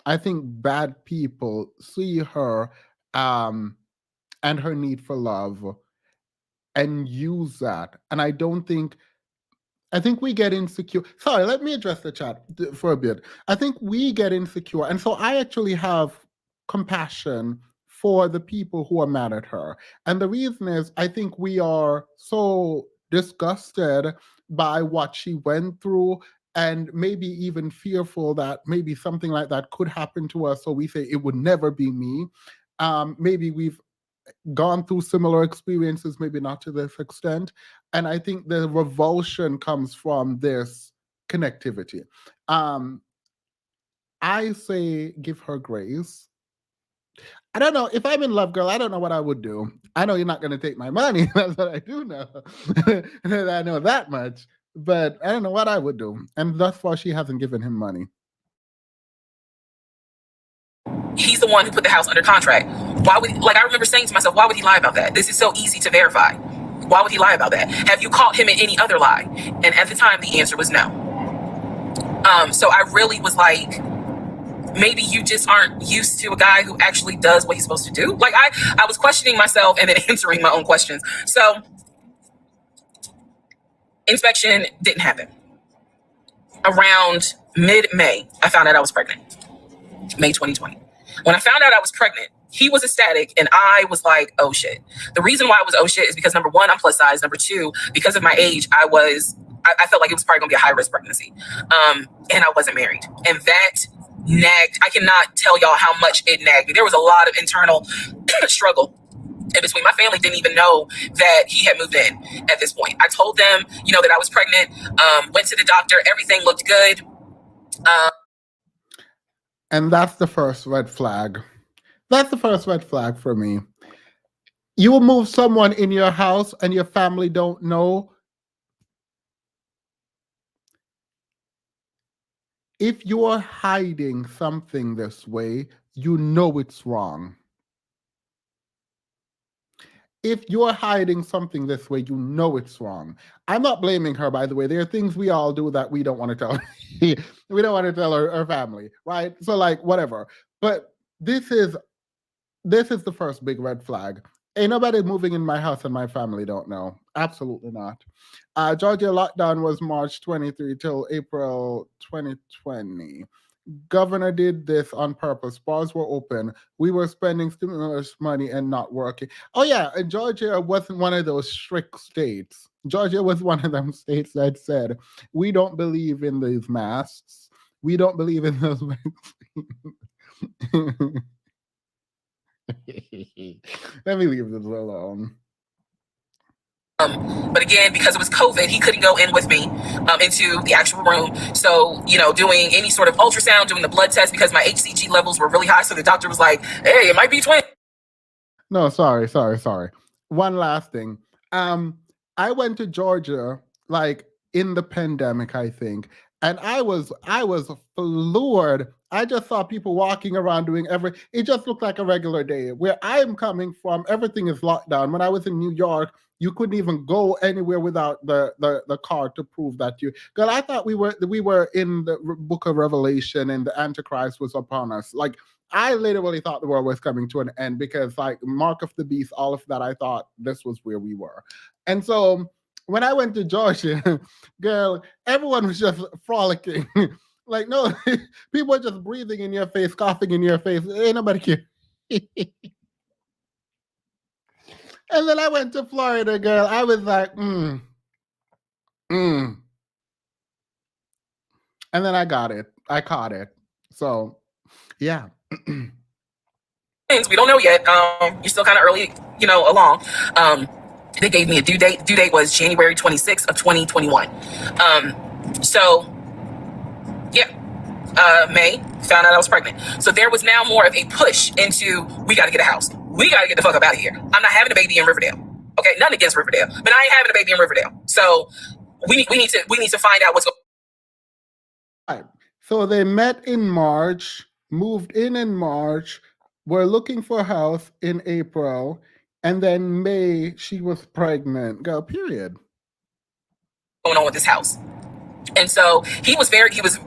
I think bad people see her and her need for love and use that, and I think we get insecure. Sorry, let me address the chat for a bit. I think we get insecure. And so I actually have compassion for the people who are mad at her. And the reason is, I think we are so disgusted by what she went through, and maybe even fearful that maybe something like that could happen to us. So we say it would never be me. Maybe we've gone through similar experiences, maybe not to this extent. And I think the revulsion comes from this connectivity. I say give her grace. I don't know. If I'm in love, girl, I don't know what I would do. I know you're not going to take my money. That's what I do know. I know that much. But I don't know what I would do. And thus far, she hasn't given him money. He's the one who put the house under contract. Why would, I remember saying to myself, why would he lie about that? This is so easy to verify. Why would he lie about that? Have you caught him in any other lie? And at the time, the answer was no. So I really was like, maybe you just aren't used to a guy who actually does what he's supposed to do. Like I was questioning myself and then answering my own questions. So inspection didn't happen. Around mid-May, I found out I was pregnant. May 2020. When I found out I was pregnant, he was ecstatic and I was like, oh shit. The reason why I was oh shit is because number one, I'm plus size. Number two, because of my age, I felt like it was probably gonna be a high risk pregnancy. And I wasn't married. And that nagged. I cannot tell y'all how much it nagged me. There was a lot of internal struggle in between. My family didn't even know that he had moved in at this point. I told them, that I was pregnant, went to the doctor, everything looked good. And that's the first red flag. That's the first red flag for me. You will move someone in your house and your family don't know. If you are hiding something this way, you know it's wrong. If you're hiding something this way, you know it's wrong. I'm not blaming her, by the way. There are things we all do that we don't want to tell. We don't want to tell our family, right? So, like, whatever. But this is the first big red flag. Ain't nobody moving in my house and my family don't know. Absolutely not. Georgia lockdown was March 23 till April 2020. Governor did this on purpose. Bars were open. We were spending stimulus money and not working. Oh yeah, and Georgia wasn't one of those strict states. Georgia was one of them states that said, "We don't believe in these masks. We don't believe in those." Let me leave this alone. But again, because it was COVID, he couldn't go in with me into the actual room. So, doing any sort of ultrasound, doing the blood test, because my HCG levels were really high. So the doctor was like, hey, it might be twins. No, sorry. One last thing. I went to Georgia like in the pandemic, I think, and I was floored. I just saw people walking around doing it just looked like a regular day. Where I'm coming from, everything is locked down. When I was in New York, you couldn't even go anywhere without the card to prove that you. Girl, I thought we were in the book of Revelation and the Antichrist was upon us. Like, I literally thought the world was coming to an end because, like, Mark of the Beast, all of that, I thought this was where we were. And so when I went to Georgia, girl, everyone was just frolicking. Like, no, people were just breathing in your face, coughing in your face. Ain't nobody care. And then I went to Florida, girl. I was like, And then I got it. I caught it. So, yeah. We don't know yet. You're still kind of early, along. They gave me a due date. Due date was January 26th of 2021. So, yeah. May, found out I was pregnant. So there was now more of a push into, we got to get a house. We got to get the fuck up out of here. I'm not having a baby in Riverdale. Okay, nothing against Riverdale, but I ain't having a baby in Riverdale. So we need to find out what's going on. Right. So they met in March, moved in March, were looking for a house in April, and then May she was pregnant. Girl, period. Going on with this house. And so he was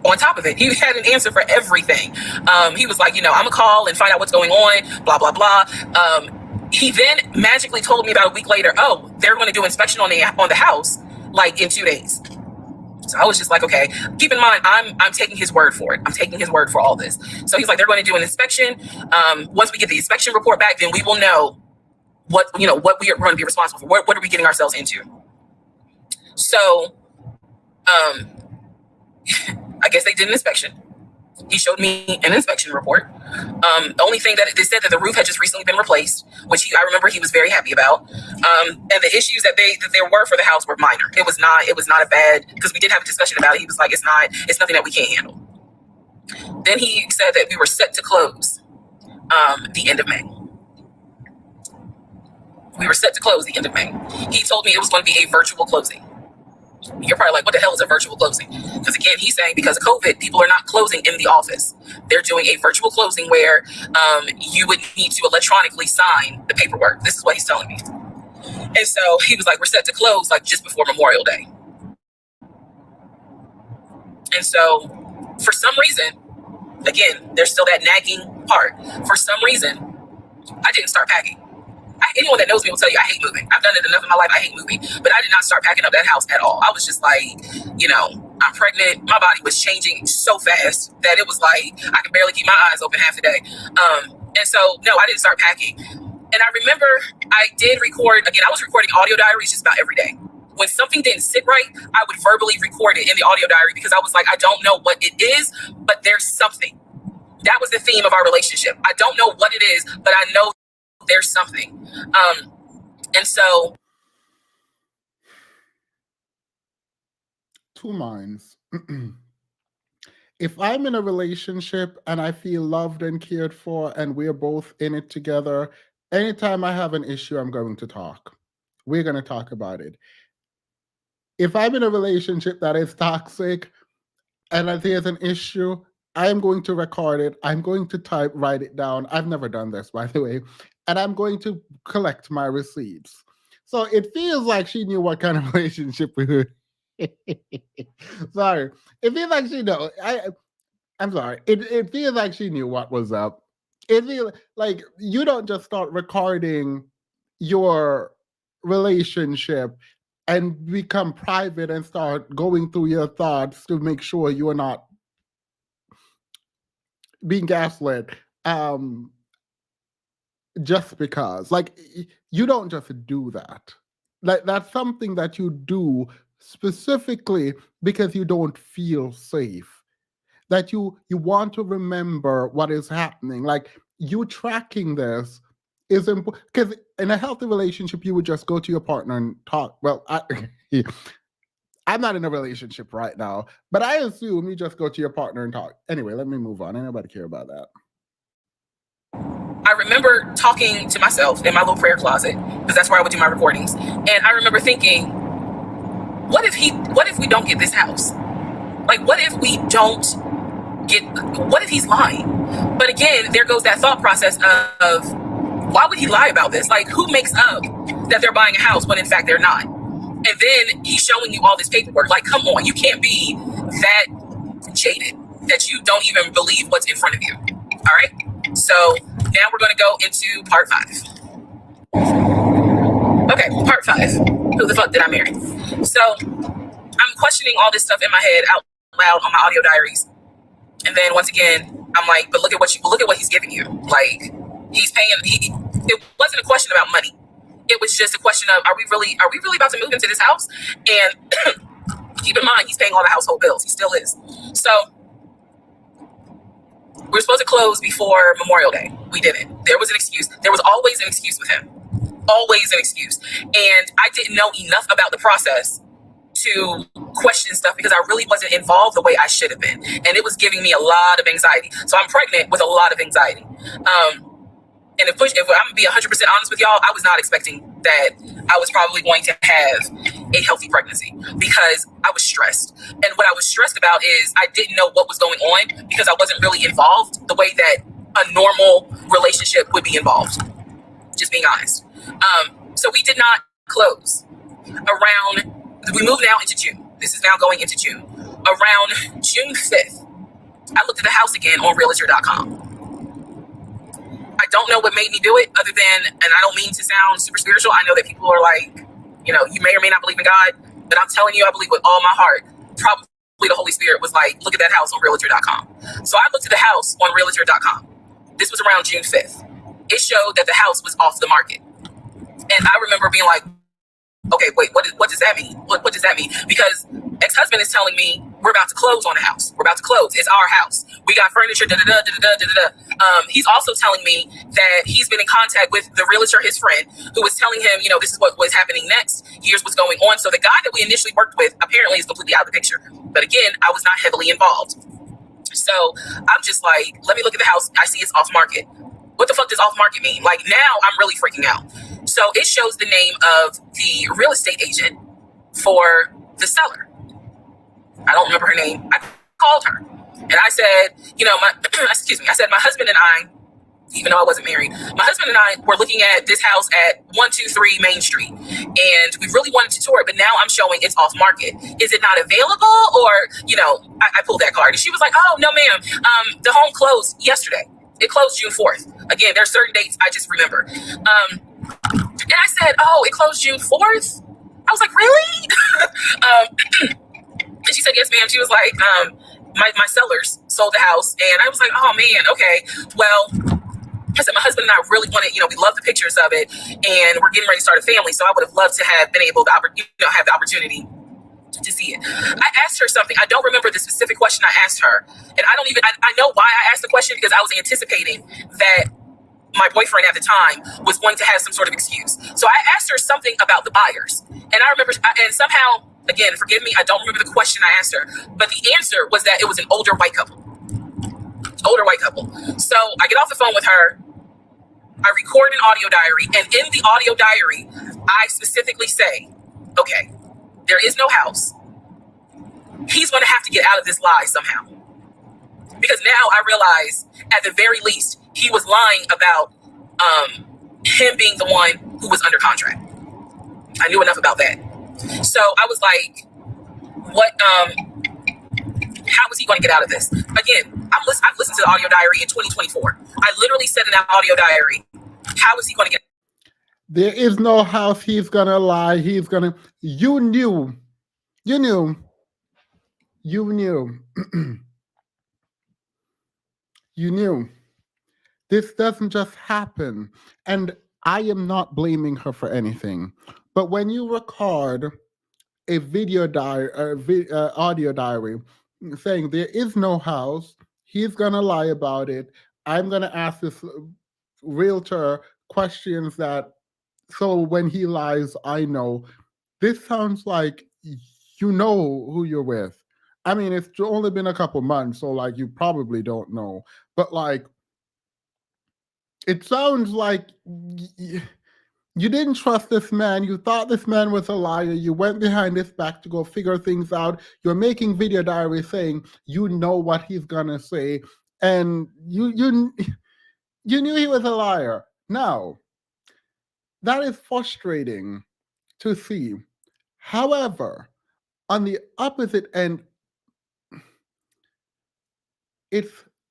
on top of it. He had an answer for everything. He was like, I'm gonna call and find out what's going on, blah, blah, blah. He then magically told me about a week later, oh, they're going to do inspection on the house, like in 2 days. So I was just like, okay, keep in mind, I'm taking his word for it. I'm taking his word for all this. So he's like, they're going to do an inspection. Once we get the inspection report back, then we will know what we are going to be responsible for. What are we getting ourselves into? So, I guess they did an inspection. He showed me an inspection report. The only thing that they said that the roof had just recently been replaced, which I remember he was very happy about. And the issues that there were for the house were minor. It was not a bad, because we did have a discussion about it. He was like, it's nothing that we can't handle. Then he said that we were set to close the end of May. We were set to close the end of May. He told me it was going to be a virtual closing. You're probably like, what the hell is a virtual closing? Because again, he's saying because of COVID, people are not closing in the office. They're doing a virtual closing where you would need to electronically sign the paperwork. This is what he's telling me. And so he was like, we're set to close like just before Memorial Day. And so for some reason, again, there's still that nagging part. For some reason, I didn't start packing. Anyone that knows me will tell you I hate moving. I've done it enough in my life. I hate moving. But I did not start packing up that house at all. I was just like, I'm pregnant. My body was changing so fast that it was like I could barely keep my eyes open half the day. And so, no, I didn't start packing. And I remember I did record, again, I was recording audio diaries just about every day. When something didn't sit right, I would verbally record it in the audio diary because I was like, I don't know what it is, but there's something. That was the theme of our relationship. I don't know what it is, but I know there's something. And so. Two minds. If I'm in a relationship and I feel loved and cared for and we're both in it together, anytime I have an issue, I'm going to talk. We're going to talk about it. If I'm in a relationship that is toxic and there's an issue, I'm going to record it. I'm going to write it down. I've never done this, by the way. And I'm going to collect my receipts. So it feels like she knew what kind of relationship we were. Sorry. It feels like she knew. I'm sorry. It feels like she knew what was up. It feels like you don't just start recording your relationship and become private and start going through your thoughts to make sure you're not being gaslit. Just because, like, you don't just do that. Like, that's something that you do specifically because you don't feel safe. That you want to remember what is happening. Like, you tracking this is important because in a healthy relationship, you would just go to your partner and talk. Well, I'm not in a relationship right now, but I assume you just go to your partner and talk. Anyway, let me move on. Ain't nobody care about that. I remember talking to myself in my little prayer closet, because that's where I would do my recordings. And I remember thinking, what if we don't get this house? Like, what if we don't what if he's lying? But again, there goes that thought process of why would he lie about this? Like, who makes up that they're buying a house when in fact they're not? And then he's showing you all this paperwork. Like, come on, you can't be that jaded that you don't even believe what's in front of you. All right. So now we're going to go into part 5. Okay, part 5. Who the fuck did I marry? So I'm questioning all this stuff in my head out loud on my audio diaries. And then once again, I'm like, but look at what he's giving you. Like, he's paying. It wasn't a question about money. It was just a question of, are we really about to move into this house? And keep in mind, he's paying all the household bills. He still is. So we're supposed to close before Memorial Day. We didn't. There was an excuse. There was always an excuse with him. Always an excuse. And I didn't know enough about the process to question stuff because I really wasn't involved the way I should have been. And it was giving me a lot of anxiety. So I'm pregnant with a lot of anxiety. And if I'm gonna be 100% honest with y'all, I was not expecting that I was probably going to have a healthy pregnancy because I was stressed. And what I was stressed about is I didn't know what was going on because I wasn't really involved the way that a normal relationship would be involved. Just being honest. So we did not close. We moved now into June. This is now going into June. Around June 5th, I looked at the house again on Realtor.com. I don't know what made me do it other than, and I don't mean to sound super spiritual. I know that people are like, you may or may not believe in God, but I'm telling you, I believe with all my heart. Probably the Holy Spirit was like, look at that house on Realtor.com. So I looked at the house on Realtor.com. This was around June 5th. It showed that the house was off the market. And I remember being like, okay, wait, what does that mean? What does that mean? Because ex-husband is telling me we're about to close on the house. We're about to close. It's our house. We got furniture, He's also telling me that he's been in contact with the realtor, his friend, who was telling him, this is what was happening next. Here's what's going on. So the guy that we initially worked with apparently is completely out of the picture. But again, I was not heavily involved. So I'm just like, let me look at the house. I see it's off market. What the fuck does off market mean? Like, now I'm really freaking out. So it shows the name of the real estate agent for the seller. I don't remember her name. I called her and I said, I said, my husband and I, even though I wasn't married, my husband and I were looking at this house at 123 Main Street and we really wanted to tour it, but now I'm showing it's off market. Is it not available? Or, I pulled that card and she was like, oh, no, ma'am. The home closed yesterday. It closed June 4th. Again, there are certain dates I just remember. And I said, oh, it closed June 4th? I was like, really? And she said, yes, ma'am. She was like, my sellers sold the house. And I was like, oh, man, okay. Well, I said, my husband and I really wanted, we love the pictures of it. And we're getting ready to start a family. So I would have loved to have been able to, have the opportunity to see it. I asked her something. I don't remember the specific question I asked her. And I know why I asked the question because I was anticipating that my boyfriend at the time was going to have some sort of excuse. So I asked her something about the buyers. And I remember, and somehow Again, forgive me, I don't remember the question I asked her, but the answer was that it was an older white couple. Older white couple. So I get off the phone with her, I record an audio diary, and in the audio diary, I specifically say, okay, there is no house. He's going to have to get out of this lie somehow. Because now I realize, at the very least, he was lying about him being the one who was under contract. I knew enough about that. So I was like, what, how is he going to get out of this? Again, I've listened to the audio diary in 2024. I literally said in that audio diary, how is he going to get? There is no house. He's going to lie. You knew. You knew. This doesn't just happen. And I am not blaming her for anything. But when you record a audio diary saying there is no house, he's going to lie about it. I'm going to ask this realtor questions so when he lies, I know. This sounds like you know who you're with. I mean, it's only been a couple months, so like you probably don't know. But like, it sounds like you didn't trust this man. You thought this man was a liar. You went behind his back to go figure things out. You're making video diaries saying you know what he's gonna say, and you knew he was a liar. Now, that is frustrating to see. However, on the opposite end,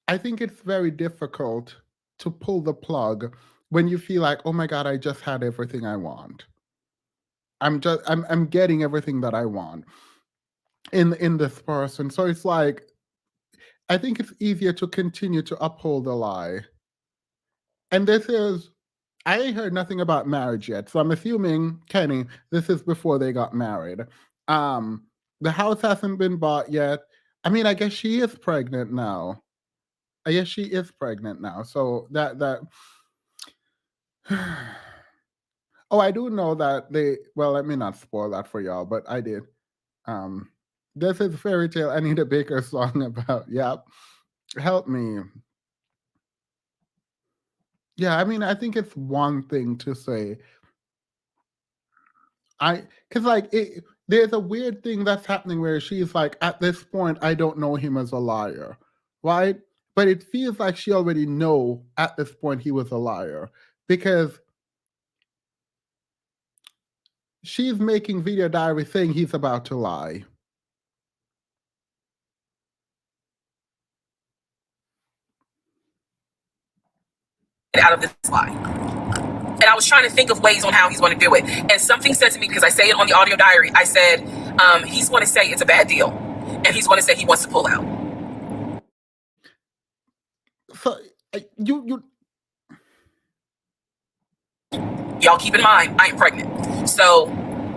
I think it's very difficult to pull the plug when you feel like, oh my God, I just had everything I want. I'm getting everything that I want in this person. So it's like, I think it's easier to continue to uphold the lie. And I ain't heard nothing about marriage yet. So I'm assuming, Kenny, this is before they got married. The house hasn't been bought yet. I mean, I guess she is pregnant now. So that oh, I do know that let me not spoil that for y'all, but I did. This is a fairy tale Anita Baker song about, help me. Yeah, I mean, I think it's one thing to say, because like there's a weird thing that's happening where she's like, at this point, I don't know him as a liar, right? But it feels like she already know at this point he was a liar, because she's making video diary saying he's about to lie. Out of this lie. And I was trying to think of ways on how he's going to do it. And something said to me, because I say it on the audio diary, I said, he's going to say it's a bad deal. And he's going to say he wants to pull out. So y'all keep in mind, I am pregnant. So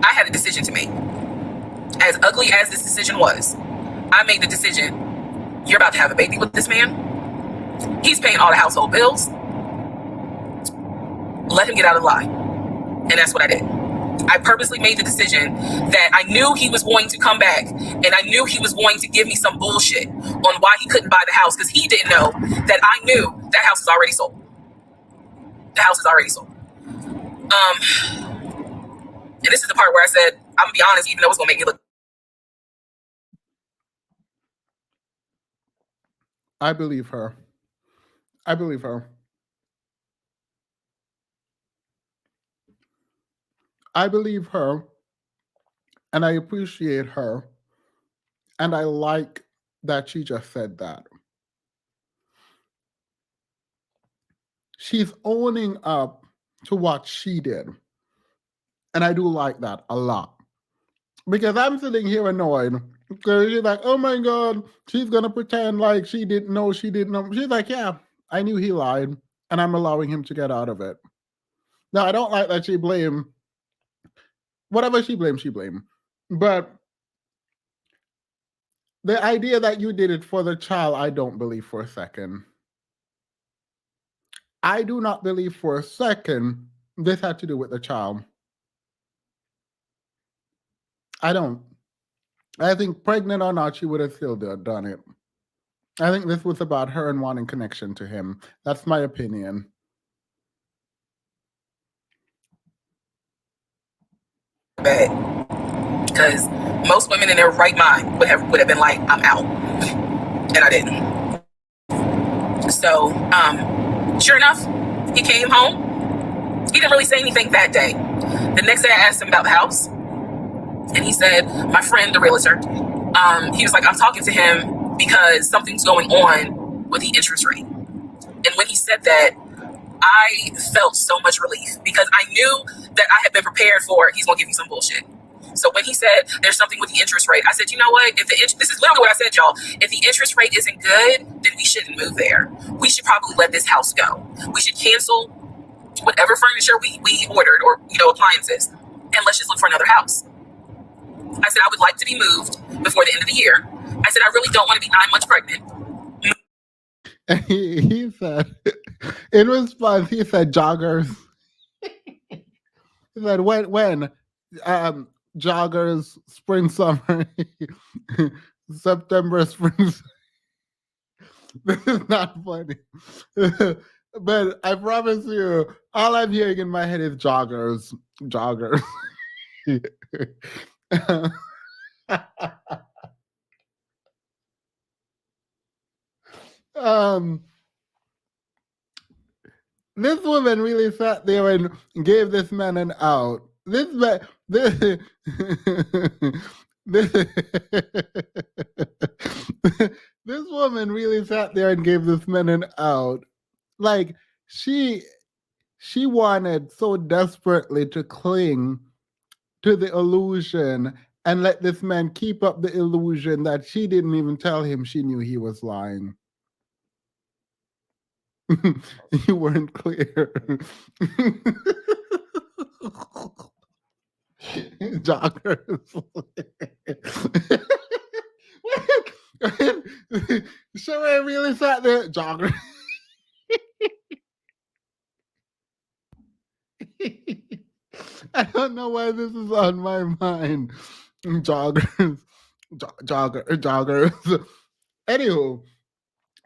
I had a decision to make. As ugly as this decision was, I made the decision, you're about to have a baby with this man. He's paying all the household bills. Let him get out of the lie. And that's what I did. I purposely made the decision that I knew he was going to come back, and I knew he was going to give me some bullshit on why he couldn't buy the house, because he didn't know that I knew that house is already sold. The house is already sold. And this is the part where I said, I'm gonna be honest, even though it's gonna make me look. I believe her. I believe her. I believe her, and I appreciate her, and I like that she just said that. She's owning up to what she did, and I do like that a lot, because I'm sitting here annoyed because she's like, oh my God, she's gonna pretend like she didn't know. She's like, yeah, I knew he lied, and I'm allowing him to get out of it. Now, I don't like that she blamed. Whatever she blamed, but the idea that you did it for the child, I don't believe for a second. I do not believe for a second this had to do with the child. I don't. I think pregnant or not, she would have still done it. I think this was about her and wanting connection to him. That's my opinion. Bad. Because most women in their right mind would have been like, I'm out. And I didn't. So, sure enough, he came home. He didn't really say anything that day. The next day I asked him about the house. And he said, my friend, the realtor, he was like, I'm talking to him because something's going on with the interest rate. And when he said that, I felt so much relief because I knew that I had been prepared for he's going to give me some bullshit. So when he said there's something with the interest rate, I said, you know what? This is literally what I said, y'all. If the interest rate isn't good, then we shouldn't move there. We should probably let this house go. We should cancel whatever furniture we ordered or, appliances, and let's just look for another house. I said, I would like to be moved before the end of the year. I said, I really don't want to be 9 months pregnant. And he said, in response, he said, joggers. He said, when? Joggers, spring, summer, September, spring. This is not funny. But I promise you, all I'm hearing in my head is joggers. Joggers. This woman really sat there and gave this man an out. This woman really sat there and gave this man an out. Like she wanted so desperately to cling to the illusion and let this man keep up the illusion that she didn't even tell him she knew he was lying. You weren't clear. Joggers. So I really sat there. Joggers. I don't know why this is on my mind. Joggers. Joggers. Anywho,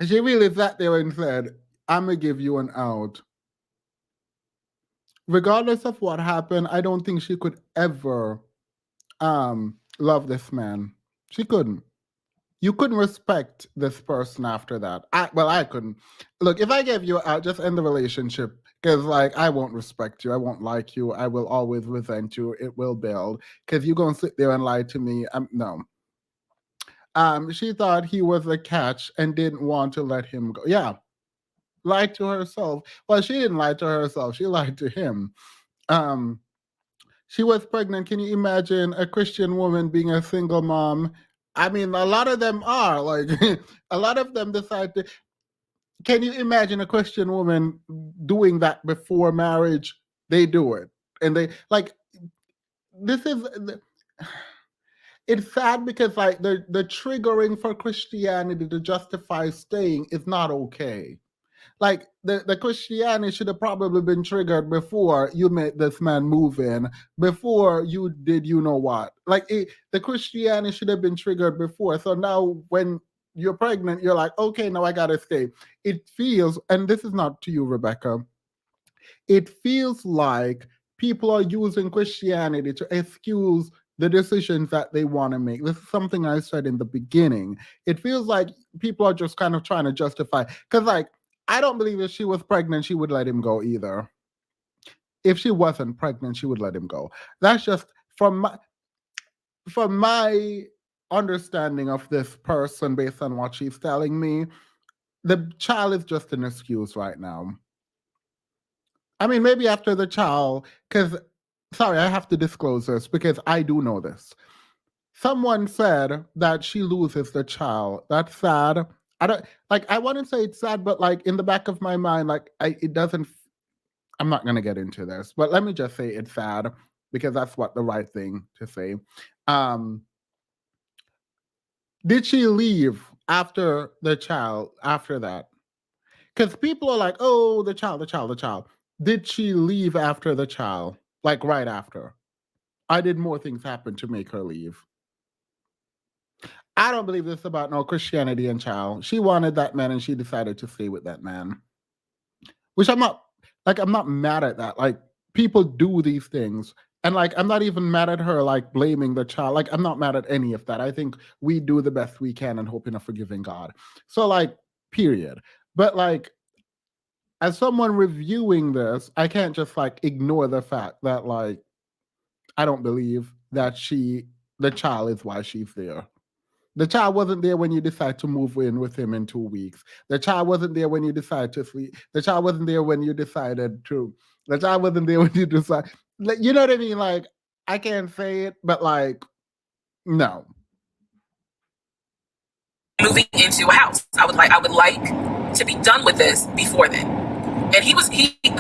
she really sat there and said, I'm going to give you an out. Regardless of what happened, I don't think she could ever love this man. She couldn't. You couldn't respect this person after that. I couldn't. Look, if I gave you out, just end the relationship. Because, I won't respect you. I won't like you. I will always resent you. It will build. Because you're going to sit there and lie to me. No. She thought he was a catch and didn't want to let him go. Yeah. Lied to herself. Well, she didn't lie to herself. She lied to him. She was pregnant. Can you imagine a Christian woman being a single mom? I mean, a lot of them are. A lot of them decide to. Can you imagine a Christian woman doing that before marriage? They do it. And they, this is. It's sad because, the triggering for Christianity to justify staying is not okay. The Christianity should have probably been triggered before you made this man move in, before you did you know what. The Christianity should have been triggered before. So now when you're pregnant, you're like, okay, now I gotta stay. It feels, and this is not to you, Rebecca, it feels like people are using Christianity to excuse the decisions that they want to make. This is something I said in the beginning. It feels like people are just kind of trying to justify, because I don't believe if she was pregnant, she would let him go either. If she wasn't pregnant, she would let him go. That's just from my understanding of this person based on what she's telling me. The child is just an excuse right now. I mean, maybe after the child, because, sorry, I have to disclose this because I do know this. Someone said that she loses the child. That's sad. I don't I wouldn't say it's sad, but in the back of my mind, it doesn't. I'm not gonna get into this, but let me just say it's sad because that's what the right thing to say. Did she leave after the child? After that, because people are like, "Oh, the child, the child, the child." Did she leave after the child? Right after? I did more things happen to make her leave? I don't believe this about no Christianity and child. She wanted that man and she decided to stay with that man. Which I'm not mad at that. Like, people do these things. And like, I'm not even mad at her, like blaming the child. Like, I'm not mad at any of that. I think we do the best we can and hope in a forgiving God. So like, period. But like, as someone reviewing this, I can't just like ignore the fact that like, I don't believe that the child is why she's there. The child wasn't there when you decide to move in with him in 2 weeks. The child wasn't there when you decided to sleep. The child wasn't there when you decided to. The child wasn't there when you decide. Like, you know what I mean? Like, I can't say it, but like, no. Moving into a house. I would like to be done with this before then. And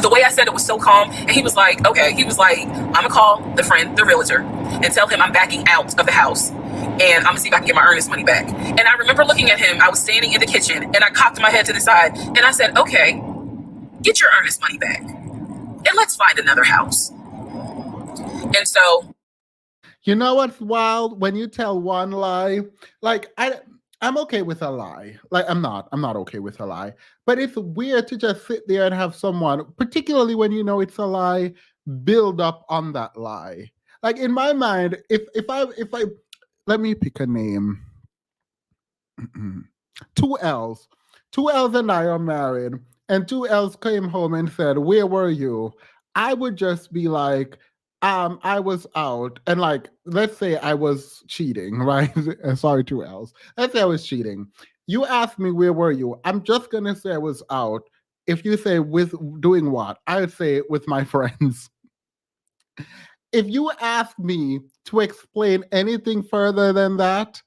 the way I said it was so calm. And he was like, okay. He was like, I'm gonna call the realtor, and tell him I'm backing out of the house, and I'm gonna see if I can get my earnest money back. And I remember looking at him. I was standing in the kitchen, and I cocked my head to the side, and I said, okay, get your earnest money back, and let's find another house. And so, you know what's wild? When you tell one lie, like I'm okay with a lie. Like, I'm not okay with a lie. But it's weird to just sit there and have someone, particularly when you know it's a lie, build up on that lie. Like, in my mind, if I let me pick a name. Two L's. Two L's and I are married, and two L's came home and said, "Where were you?" I would just be like, I was out, and like, let's say I was cheating, right? Sorry, two L's. Let's say I was cheating. You asked me, where were you? I'm just gonna say I was out. If you say with doing what, I would say with my friends. If you ask me to explain anything further than that,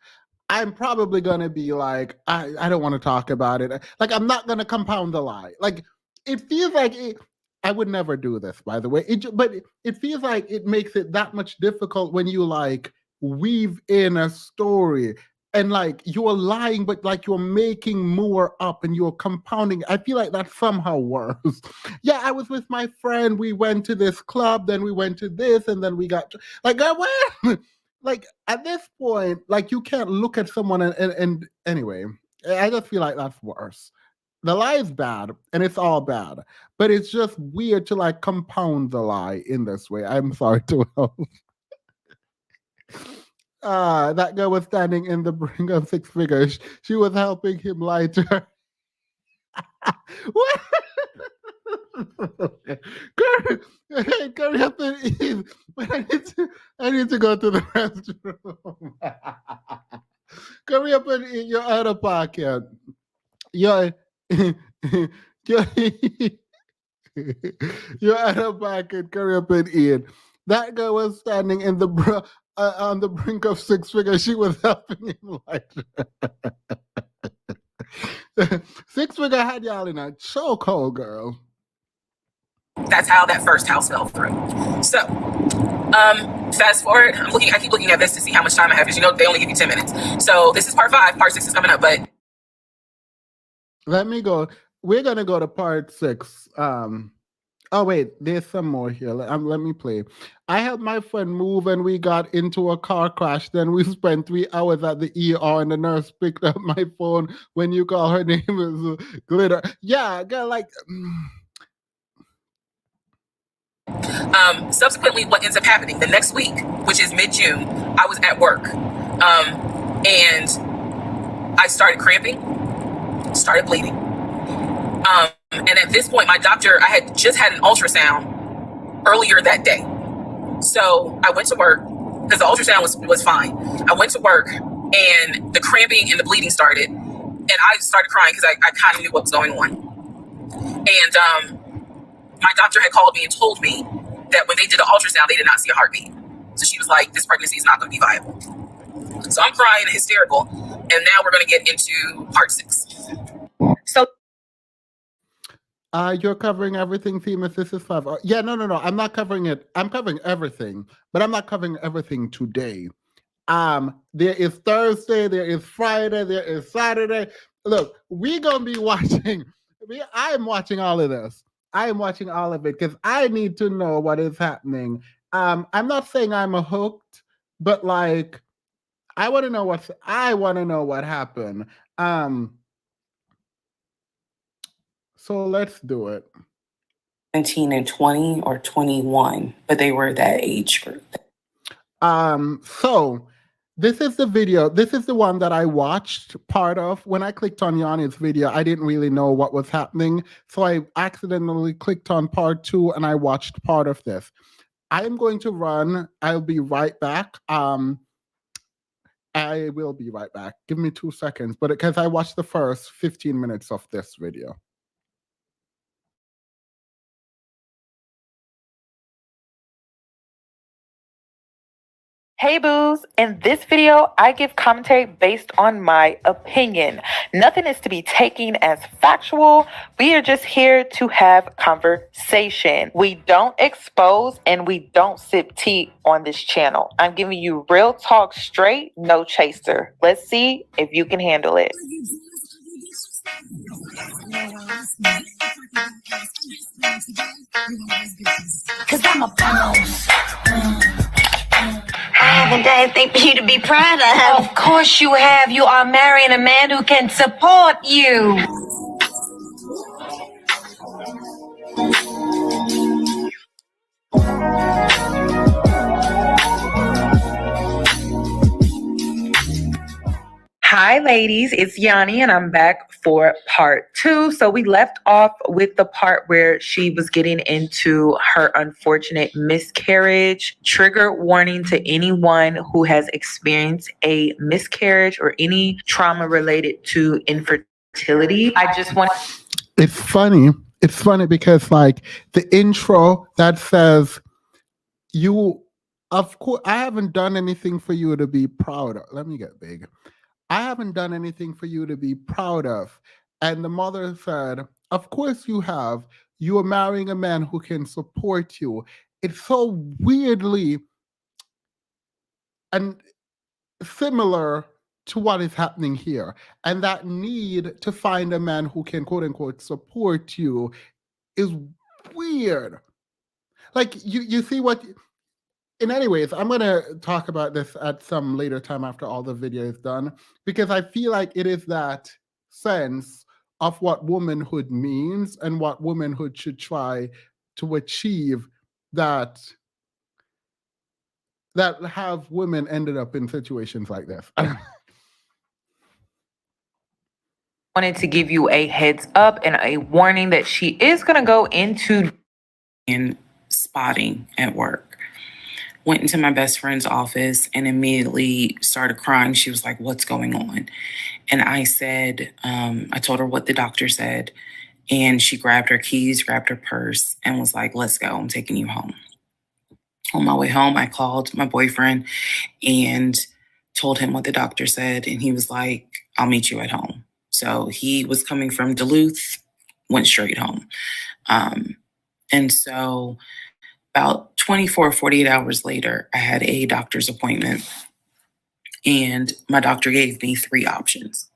I'm probably gonna be like, I don't want to talk about it. Like, I'm not gonna compound the lie. Like, it feels like I would never do this, by the way. But it feels like it makes it that much difficult when you like weave in a story and like you're lying, but like you're making more up and you're compounding. I feel like that's somehow worse. Yeah, I was with my friend. We went to this club, then we went to this, and then we got like, where? Like, at this point, like, you can't look at someone and anyway, I just feel like that's worse. The lie is bad and it's all bad, but it's just weird to like compound the lie in this way. I'm sorry to that girl was standing in the brink of six figures. She was helping him lie to her. What? Curry up and eat. I need to go to the restroom. Curry up and eat. You're out of pocket. You're, you're, you're out of pocket. Curry up and eat. That girl was standing in the on the brink of six figures. She was helping him like six figure had y'all in a chokehold, girl. that's how that first house fell through. So, fast forward. I keep looking at this to see how much time I have, because they only give you 10 minutes. So this is part 5. Part 6 is coming up, but let me go. We're gonna go to part 6. Oh wait, there's some more here. Let me play. I helped my friend move and we got into a car crash. Then we spent 3 hours at the ER and the nurse picked up my phone when you call her name is Glitter. Yeah, girl, like. Subsequently, what ends up happening the next week, which is mid-June, I was at work, and I started cramping, started bleeding. And at this point, my doctor, I had just had an ultrasound earlier that day. So I went to work because the ultrasound was fine. I went to work and the cramping and the bleeding started. And I started crying because I kind of knew what was going on. And my doctor had called me and told me that when they did the ultrasound, they did not see a heartbeat. So she was like, this pregnancy is not going to be viable. So I'm crying and hysterical. And now we're going to get into part 6. So you're covering everything, Themis. This is 5. Yeah, no. I'm not covering it. I'm covering everything, but I'm not covering everything today. There is Thursday, there is Friday, there is Saturday. Look, we're gonna be watching. I am watching all of this. I am watching all of it because I need to know what is happening. I'm not saying I'm hooked, but like, I want to know what happened. So let's do it. 17 and 20 or 21, but they were that age group. So this is the video. This is the one that I watched part of. When I clicked on Yanni's video, I didn't really know what was happening. So I accidentally clicked on part 2 and I watched part of this. I am going to run. I'll be right back. I will be right back. Give me 2 seconds. But because I watched the first 15 minutes of this video. Hey boos, in this video, I give commentary based on my opinion. Nothing is to be taken as factual. We are just here to have conversation. We don't expose and we don't sip tea on this channel. I'm giving you real talk straight, no chaser. Let's see if you can handle it. Cause I'm a boss. I haven't done anything for you to be proud of. Of course you have. You are marrying a man who can support you. Hi, ladies, it's Yanni, and I'm back for part 2. So we left off with the part where she was getting into her unfortunate miscarriage. Trigger warning to anyone who has experienced a miscarriage or any trauma related to infertility. I just want It's funny. It's funny because like the intro that says you, of course, I haven't done anything for you to be proud of. Let me get big. I haven't done anything for you to be proud of. And the mother said, of course you have. You are marrying a man who can support you. It's so weirdly and similar to what is happening here. And that need to find a man who can, quote unquote, support you is weird. Like you see what in anyways, I'm going to talk about this at some later time after all the video is done, because I feel like it is that sense of what womanhood means and what womanhood should try to achieve that have women ended up in situations like this. wanted to give you a heads up and a warning that she is going to go into And spotting at work. Went into my best friend's office and immediately started crying. She was like, "What's going on?" And I said, I told her what the doctor said. And she grabbed her keys, grabbed her purse, and was like, "Let's go. I'm taking you home." On my way home, I called my boyfriend and told him what the doctor said. And he was like, "I'll meet you at home." So he was coming from Duluth, went straight home. And so about 24, 48 hours later, I had a doctor's appointment. And my doctor gave me 3 options.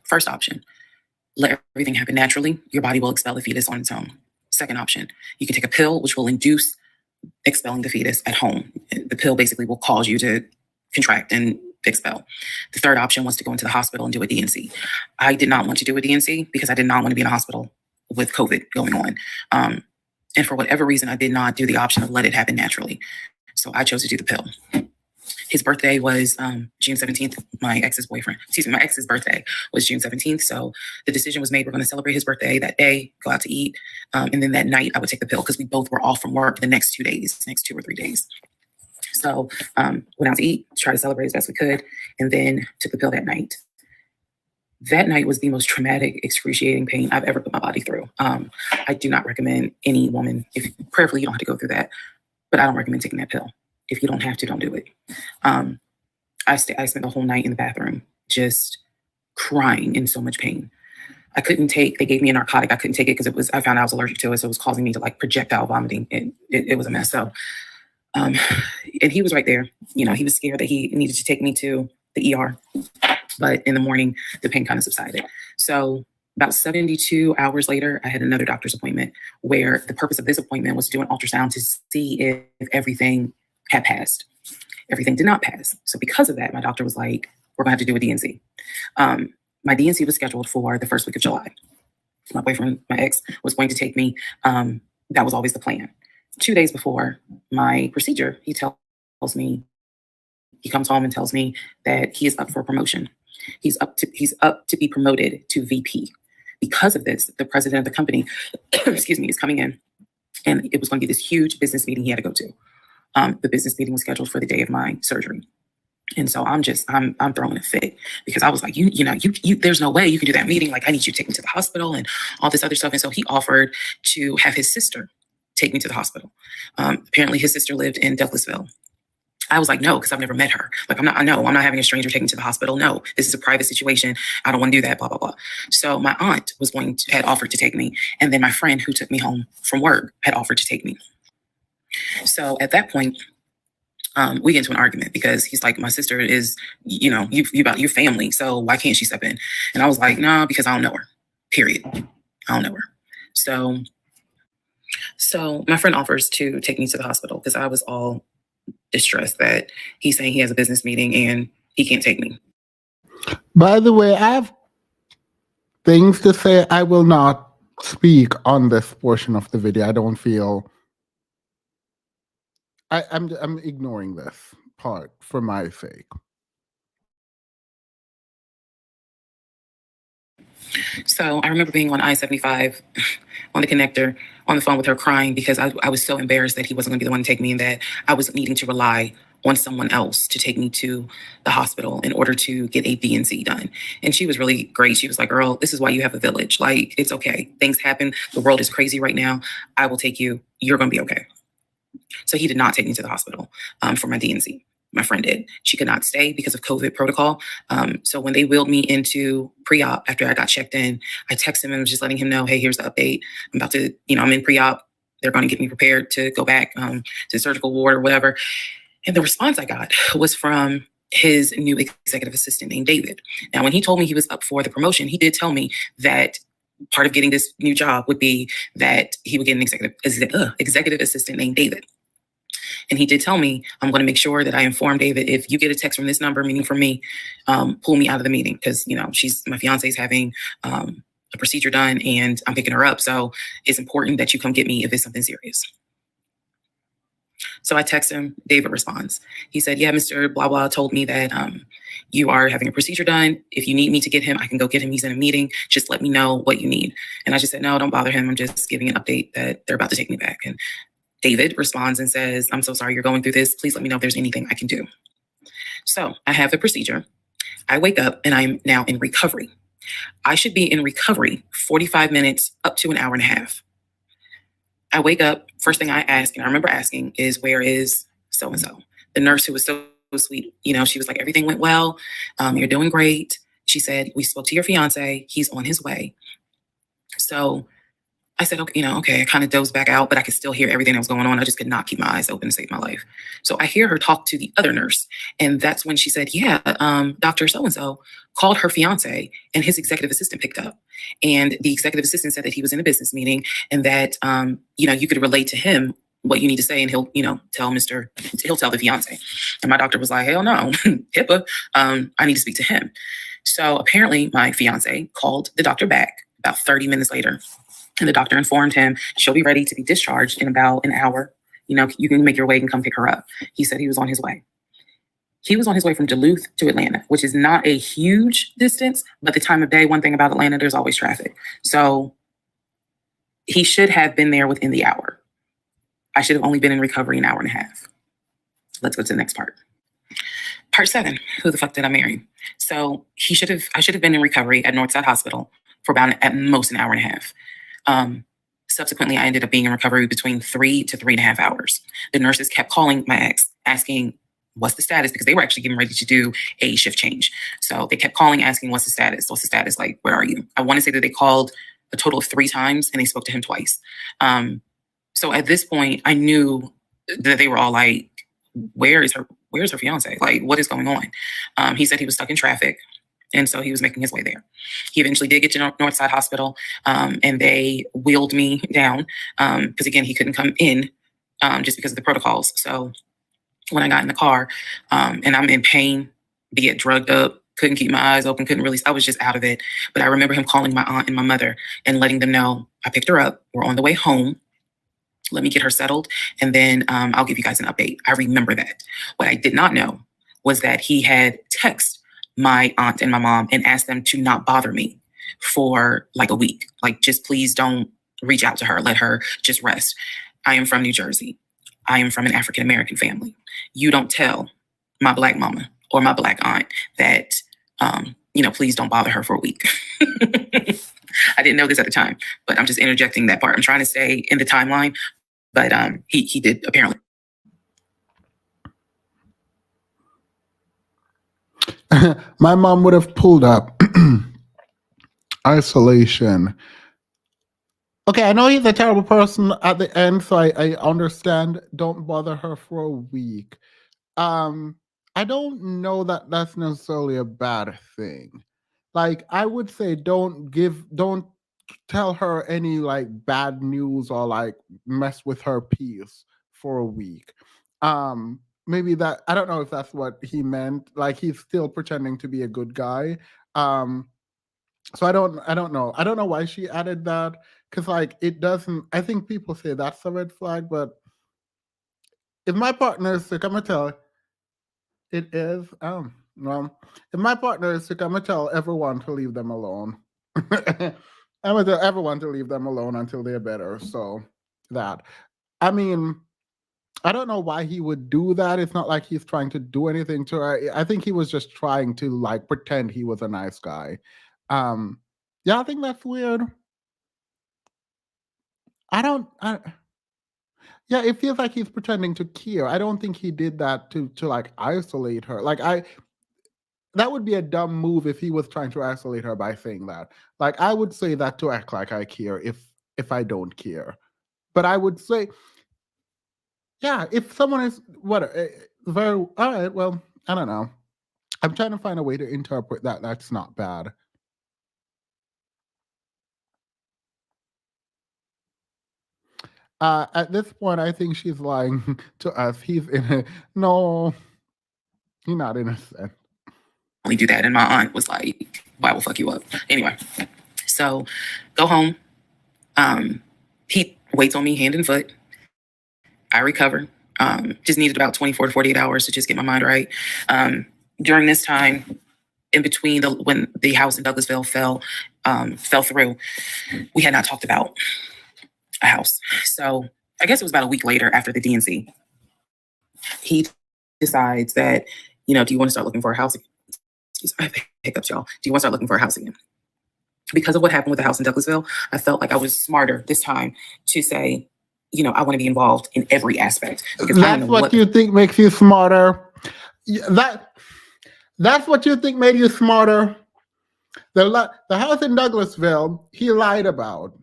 First option, let everything happen naturally. Your body will expel the fetus on its own. Second option, you can take a pill which will induce expelling the fetus at home. The pill basically will cause you to contract and expel. The third option was to go into the hospital and do a D&C. I did not want to do a D&C because I did not want to be in a hospital with COVID going on. And for whatever reason, I did not do the option of let it happen naturally. So I chose to do the pill. His birthday was June 17th. My ex's birthday was June 17th. So the decision was made, we're going to celebrate his birthday that day, go out to eat. And then that night I would take the pill because we both were off from work the next 2 or 3 days. So went out to eat, tried to celebrate as best we could, and then took the pill that night. That night was the most traumatic, excruciating pain I've ever put my body through. I do not recommend any woman, if prayerfully you don't have to go through that, but I don't recommend taking that pill. If you don't have to, don't do it. I spent the whole night in the bathroom just crying in so much pain. They gave me a narcotic. I couldn't take it because I found out I was allergic to it. So it was causing me to like projectile vomiting. It was a mess. So, and he was right there. You know, he was scared that he needed to take me to the ER. But in the morning, the pain kind of subsided. So about 72 hours later, I had another doctor's appointment where the purpose of this appointment was to do an ultrasound to see if everything had passed. Everything did not pass. So because of that, my doctor was like, we're going to have to do a DNC. My DNC was scheduled for the first week of July. My boyfriend, my ex, was going to take me. That was always the plan. 2 days before my procedure, he tells me, he comes home and tells me that he is up for a promotion. He's up to be promoted to VP. Because of this, the president of the company, excuse me, is coming in, and it was going to be this huge business meeting he had to go to. The business meeting was scheduled for the day of my surgery. And so I'm throwing a fit because I was like, you know, there's no way you can do that meeting. Like, I need you to take me to the hospital and all this other stuff. And so he offered to have his sister take me to the hospital. Apparently his sister lived in Douglasville. I was like, no, because I've never met her. Like, I'm not having a stranger take me to the hospital. No, this is a private situation. I don't want to do that, blah, blah, blah. So my aunt had offered to take me. And then my friend who took me home from work had offered to take me. So at that point, we get into an argument because he's like, my sister is, you know, you about your family. So why can't she step in? And I was like, no, because I don't know her, period. I don't know her. So my friend offers to take me to the hospital because I was all distressed that he's saying he has a business meeting and he can't take me. By the way, I have things to say. I will not speak on this portion of the video. I don't feel... I'm ignoring this part for my sake. So I remember being on I-75 on the connector on the phone with her crying because I was so embarrassed that he wasn't going to be the one to take me and that I was needing to rely on someone else to take me to the hospital in order to get a DNC done. And she was really great. She was like, girl, this is why you have a village. Like, it's okay. Things happen. The world is crazy right now. I will take you. You're going to be okay. So he did not take me to the hospital for my DNC. My friend did. She could not stay because of COVID protocol. So when they wheeled me into pre-op after I got checked in, I texted him and was just letting him know, hey, here's the update. I'm about to, I'm in pre-op. They're going to get me prepared to go back to the surgical ward or whatever. And the response I got was from his new executive assistant named David. Now, when he told me he was up for the promotion, he did tell me that part of getting this new job would be that he would get an executive assistant named David. And he did tell me, I'm going to make sure that I inform David, if you get a text from this number, meaning from me, pull me out of the meeting. Because, my fiance is having a procedure done and I'm picking her up. So it's important that you come get me if it's something serious. So I text him. David responds. He said, yeah, Mr. Blah, blah told me that you are having a procedure done. If you need me to get him, I can go get him. He's in a meeting. Just let me know what you need. And I just said, no, don't bother him. I'm just giving an update that they're about to take me back. And David responds and says, I'm so sorry you're going through this. Please let me know if there's anything I can do. So I have the procedure. I wake up and I'm now in recovery. I should be in recovery 45 minutes up to an hour and a half. I wake up, first thing I ask, and I remember asking, is where is so-and-so? The nurse who was so sweet, she was like, everything went well. You're doing great. She said, we spoke to your fiance. He's on his way. So I said, okay, I kind of dozed back out, but I could still hear everything that was going on. I just could not keep my eyes open to save my life. So I hear her talk to the other nurse. And that's when she said, yeah, Dr. So-and-so called her fiance and his executive assistant picked up. And the executive assistant said that he was in a business meeting and that, you could relate to him what you need to say. And he'll tell the fiance. And my doctor was like, hell no, HIPAA, I need to speak to him. So apparently my fiance called the doctor back about 30 minutes later. And the doctor informed him she'll be ready to be discharged in about an hour. You can make your way and come pick her up. He said he was on his way. He was on his way from Duluth to Atlanta, which is not a huge distance, but the time of day, one thing about Atlanta, there's always traffic. So he should have been there within the hour. I should have only been in recovery an hour and a half. Let's go to the next part. Part 7, who the fuck did I marry? So I should have been in recovery at Northside Hospital for about at most an hour and a half. Subsequently, I ended up being in recovery between 3 to 3.5 hours. The nurses kept calling my ex, asking, what's the status? Because they were actually getting ready to do a shift change. So they kept calling, asking, what's the status? What's the status? Like, where are you? I want to say that they called a total of 3 times and they spoke to him twice. So at this point, I knew that they were all like, where's her fiance? Like, what is going on? He said he was stuck in traffic. And so he was making his way there. He eventually did get to Northside Hospital, and they wheeled me down because, again, he couldn't come in just because of the protocols. So when I got in the car, and I'm in pain, be it drugged up, couldn't keep my eyes open, couldn't really, I was just out of it. But I remember him calling my aunt and my mother and letting them know I picked her up. We're on the way home. Let me get her settled, and then I'll give you guys an update. I remember that. What I did not know was that he had texted my aunt and my mom and asked them to not bother me for like a week. Like, just please don't reach out to her. Let her just rest. I am from New Jersey. I am from an African American family. You don't tell my Black mama or my Black aunt that, please don't bother her for a week. I didn't know this at the time, but I'm just interjecting that part. I'm trying to stay in the timeline, but he did apparently. My mom would have pulled up isolation. Okay, I know he's a terrible person at the end, so I understand. Don't bother her for a week. I don't know that that's necessarily a bad thing. Like, I would say don't tell her any like bad news or like mess with her peace for a week. Maybe that, I don't know if that's what he meant. Like, he's still pretending to be a good guy. So I don't know. I don't know why she added that, because like it doesn't, I think people say that's a red flag, but if my partner is sick, I'm gonna tell it is. Well, if my partner is sick, I'm gonna tell everyone to leave them alone. I'm gonna tell everyone to leave them alone until they're better. So that, I mean, I don't know why he would do that. It's not like he's trying to do anything to her. I think he was just trying to like pretend he was a nice guy. Yeah, I think that's weird. Yeah, it feels like he's pretending to care. I don't think he did that to like isolate her. Like, that would be a dumb move if he was trying to isolate her by saying that. Like, I would say that to act like I care if I don't care. But I would say, yeah, if someone is very all right, well, I don't know. I'm trying to find a way to interpret that. That's not bad. At this point, I think she's lying to us. He's no, he's not innocent. Only do that, and my aunt was like, "Why will fuck you up?" Anyway, so go home. He waits on me hand and foot. I recover. Just needed about 24 to 48 hours to just get my mind right. During this time, in between when the house in Douglasville fell through, we had not talked about a house. So I guess it was about a week later after the DNC. He decides that, do you want to start looking for a house? Excuse me, I have hiccups, y'all. Do you want to start looking for a house again? Because of what happened with the house in Douglasville, I felt like I was smarter this time to say, I want to be involved in every aspect. That's what you think makes you smarter. That's what you think made you smarter. The house in Douglasville, he lied about.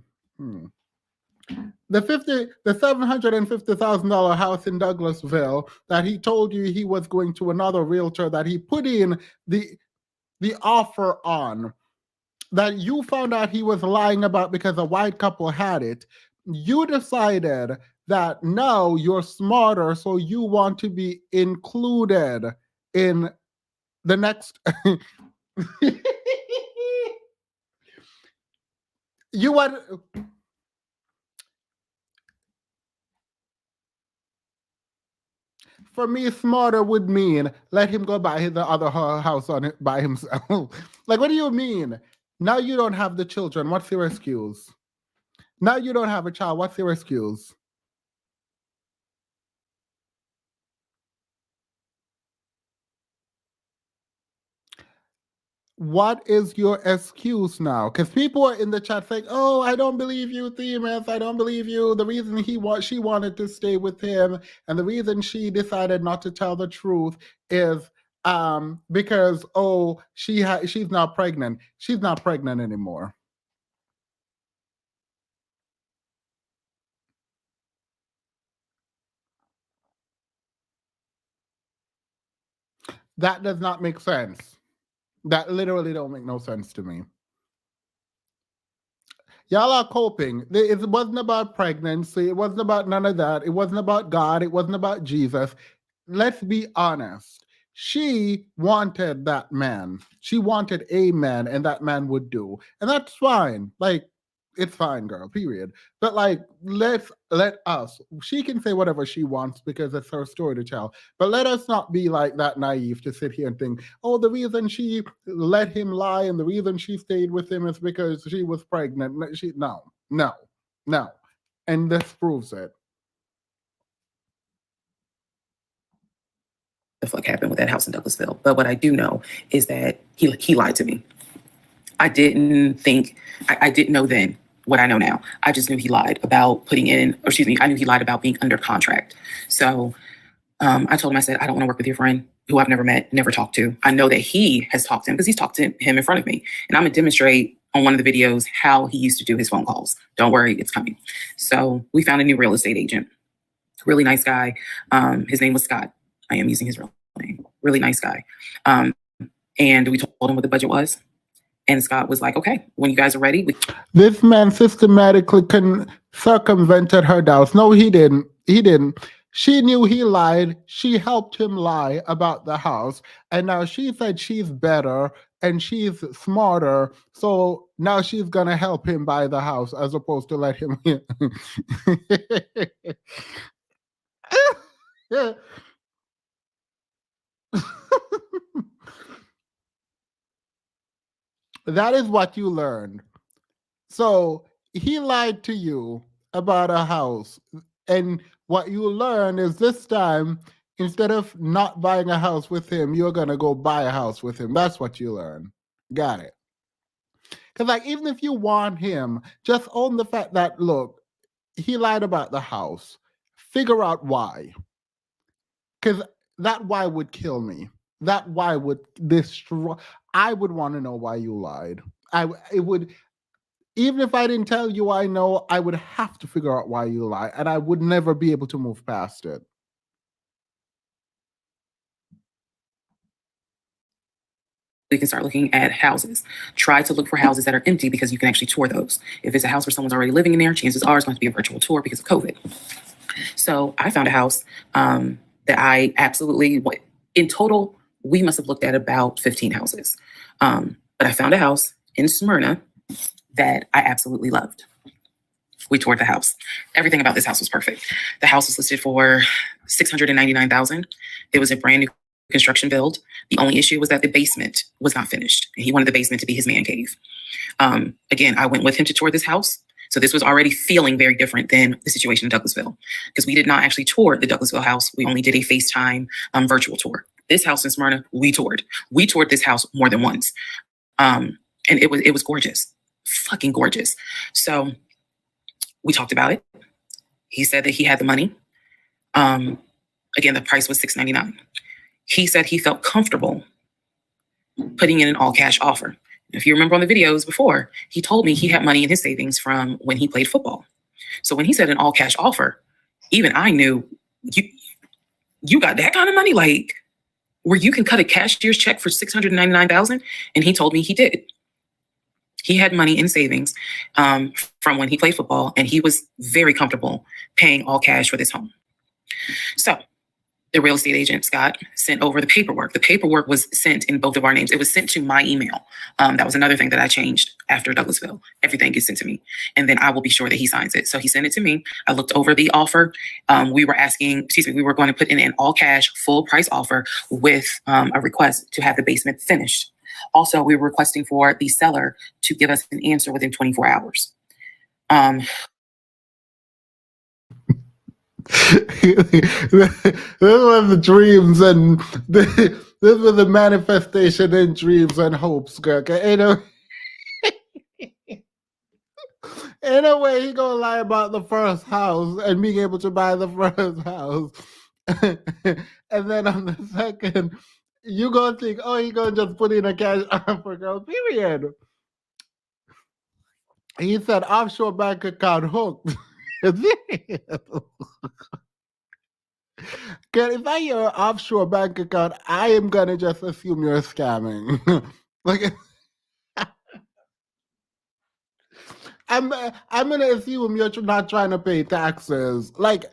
The $750,000 house in Douglasville that he told you he was going to another realtor that he put in the offer on, that you found out he was lying about because a white couple had it. You decided that no, you're smarter, so you want to be included in the next. You want. For me, smarter would mean let him go buy the other house on it by himself. Like, what do you mean? Now you don't have the children. What's your excuse? Now you don't have a child. What's your excuse? What is your excuse now? Because people are in the chat saying, "Oh, I don't believe you, Themis. I don't believe you. The reason she wanted to stay with him, and the reason she decided not to tell the truth is because she's not pregnant. She's not pregnant anymore." That does not make sense. That literally don't make no sense to me. Y'all are coping. It wasn't about pregnancy. It wasn't about none of that. It wasn't about God. It wasn't about Jesus. let's be honest. She wanted that man. She wanted a man, and that man would do. And that's fine. Like, it's fine, girl, period. But like, let us. She can say whatever she wants because it's her story to tell. But let us not be like that naive to sit here and think, oh, the reason she let him lie and the reason she stayed with him is because she was pregnant. No. And this proves it. The fuck happened with that house in Douglasville. But what I do know is that he lied to me. I didn't know then what I know now. I just knew he lied about I knew he lied about being under contract. So I told him, I said, I don't want to work with your friend who I've never met, never talked to. I know that he has talked to him because he's talked to him in front of me. And I'm going to demonstrate on one of the videos how he used to do his phone calls. Don't worry, it's coming. So we found a new real estate agent. Really nice guy. His name was Scott. I am using his real name. Really nice guy. And we told him what the budget was. And Scott was like, okay, when you guys are ready. This man systematically circumvented her doubts. No, he didn't. She knew he lied. She helped him lie about the house. And now she said she's better and she's smarter. So now she's going to help him buy the house as opposed to let him. That is what you learned. So he lied to you about a house. And what you learn is this time, instead of not buying a house with him, you're going to go buy a house with him. That's what you learn. Got it. Because, like, even if you want him, just own the fact that, look, he lied about the house. Figure out why. Because that why would kill me. That why would destroy. I would want to know why you lied. It would. Even if I didn't tell you I know, I would have to figure out why you lie, and I would never be able to move past it. We can start looking at houses. Try to look for houses that are empty because you can actually tour those. If it's a house where someone's already living in there, chances are it's going to be a virtual tour because of COVID. So I found a house that I absolutely, in total, we must have looked at about 15 houses. But I found a house in Smyrna that I absolutely loved. We toured the house. Everything about this house was perfect. The house was listed for $699,000. It was a brand new construction build. The only issue was that the basement was not finished. And he wanted the basement to be his man cave. Again, I went with him to tour this house. So this was already feeling very different than the situation in Douglasville because we did not actually tour the Douglasville house. We only did a FaceTime virtual tour. This house in Smyrna, we toured. We toured this house more than once. And it was gorgeous. Fucking gorgeous. So we talked about it. He said that he had the money. Again, the price was $699. He said he felt comfortable putting in an all cash offer. If you remember on the videos before, he told me he had money in his savings from when he played football. So when he said an all cash offer, even I knew you got that kind of money, like where you can cut a cashier's check for $699,000. And he told me he did. He had money in savings from when he played football, and he was very comfortable paying all cash for this home. So the real estate agent, Scott, sent over the paperwork. The paperwork was sent in both of our names. It was sent to my email. That was another thing that I changed after Douglasville. Everything gets sent to me. And then I will be sure that he signs it. So he sent it to me. I looked over the offer. We were going to put in an all cash, full price offer with a request to have the basement finished. Also, we were requesting for the seller to give us an answer within 24 hours. This was the dreams and this was the manifestation in dreams and hopes, girl. Ain't no way he gonna lie about the first house and being able to buy the first house. And then on the second, you gonna think, oh, he gonna just put in a cash offer, girl, period. He said offshore bank account hooked. Girl, if I hear offshore bank account, I am gonna just assume you're scamming. Like, I'm gonna assume you're not trying to pay taxes. Like,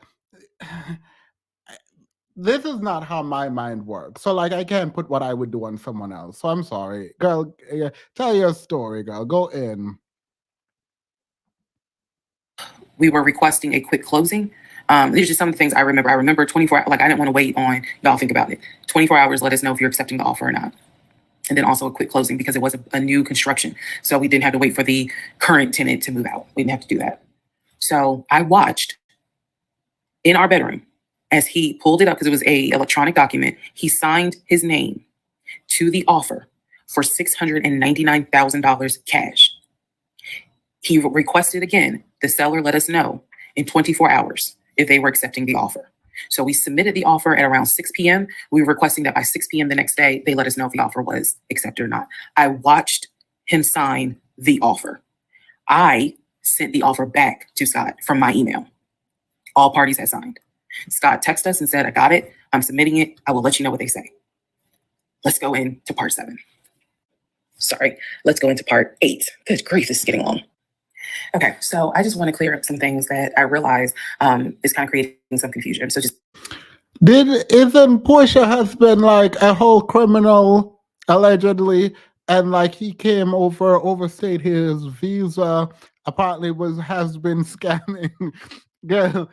this is not how my mind works. So like I can't put what I would do on someone else. So I'm sorry. Girl, tell your story, girl. Go in. We were requesting a quick closing. These are just some of the things I remember. I remember 24, like I didn't want to wait on, y'all think about it. 24 hours, let us know if you're accepting the offer or not. And then also a quick closing because it was a new construction. So we didn't have to wait for the current tenant to move out. We didn't have to do that. So I watched in our bedroom as he pulled it up because it was a electronic document. He signed his name to the offer for $699,000 cash. He requested again, the seller let us know in 24 hours if they were accepting the offer. So we submitted the offer at around 6 p.m. We were requesting that by 6 p.m. the next day, they let us know if the offer was accepted or not. I watched him sign the offer. I sent the offer back to Scott from my email. All parties had signed. Scott texted us and said, I got it. I'm submitting it. I will let you know what they say. Let's go into part 7. Sorry, let's go into part 8. Good grief, this is getting long. Okay, so I just want to clear up some things that I realize is kind of creating some confusion. So just Isn't Portia husband like a whole criminal allegedly? And like he came over, overstayed his visa, apparently has been scamming. Girl,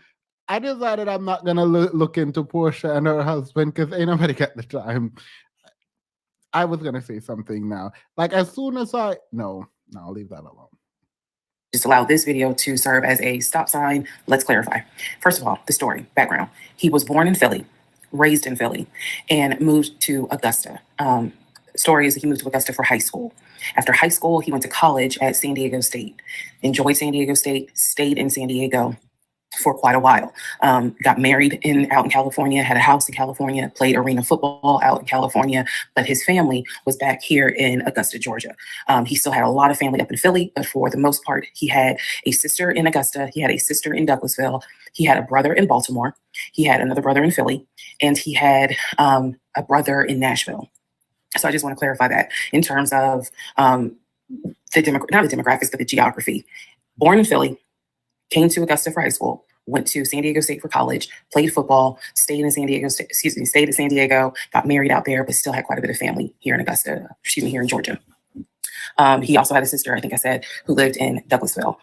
I decided I'm not gonna look into Portia and her husband because ain't nobody got the time. I was gonna say something now. Like as soon as no, leave that alone. just allow this video to serve as a stop sign. Let's clarify. First of all, the story, background. He was born in Philly, raised in Philly, and moved to Augusta. Story is that he moved to Augusta for high school. After high school, he went to college at San Diego State, enjoyed San Diego State, stayed in San Diego for quite a while. Got married out in California, had a house in California, played arena football out in California, but his family was back here in Augusta, Georgia. He still had a lot of family up in Philly, but for the most part, he had a sister in Augusta, he had a sister in Douglasville, he had a brother in Baltimore, he had another brother in Philly, and he had a brother in Nashville. So I just want to clarify that in terms of not the demographics, but the geography. Born in Philly, came to Augusta for high school, went to San Diego State for college, played football, stayed at San Diego, got married out there, but still had quite a bit of family here in Augusta, here in Georgia. He also had a sister, I think I said, who lived in Douglasville.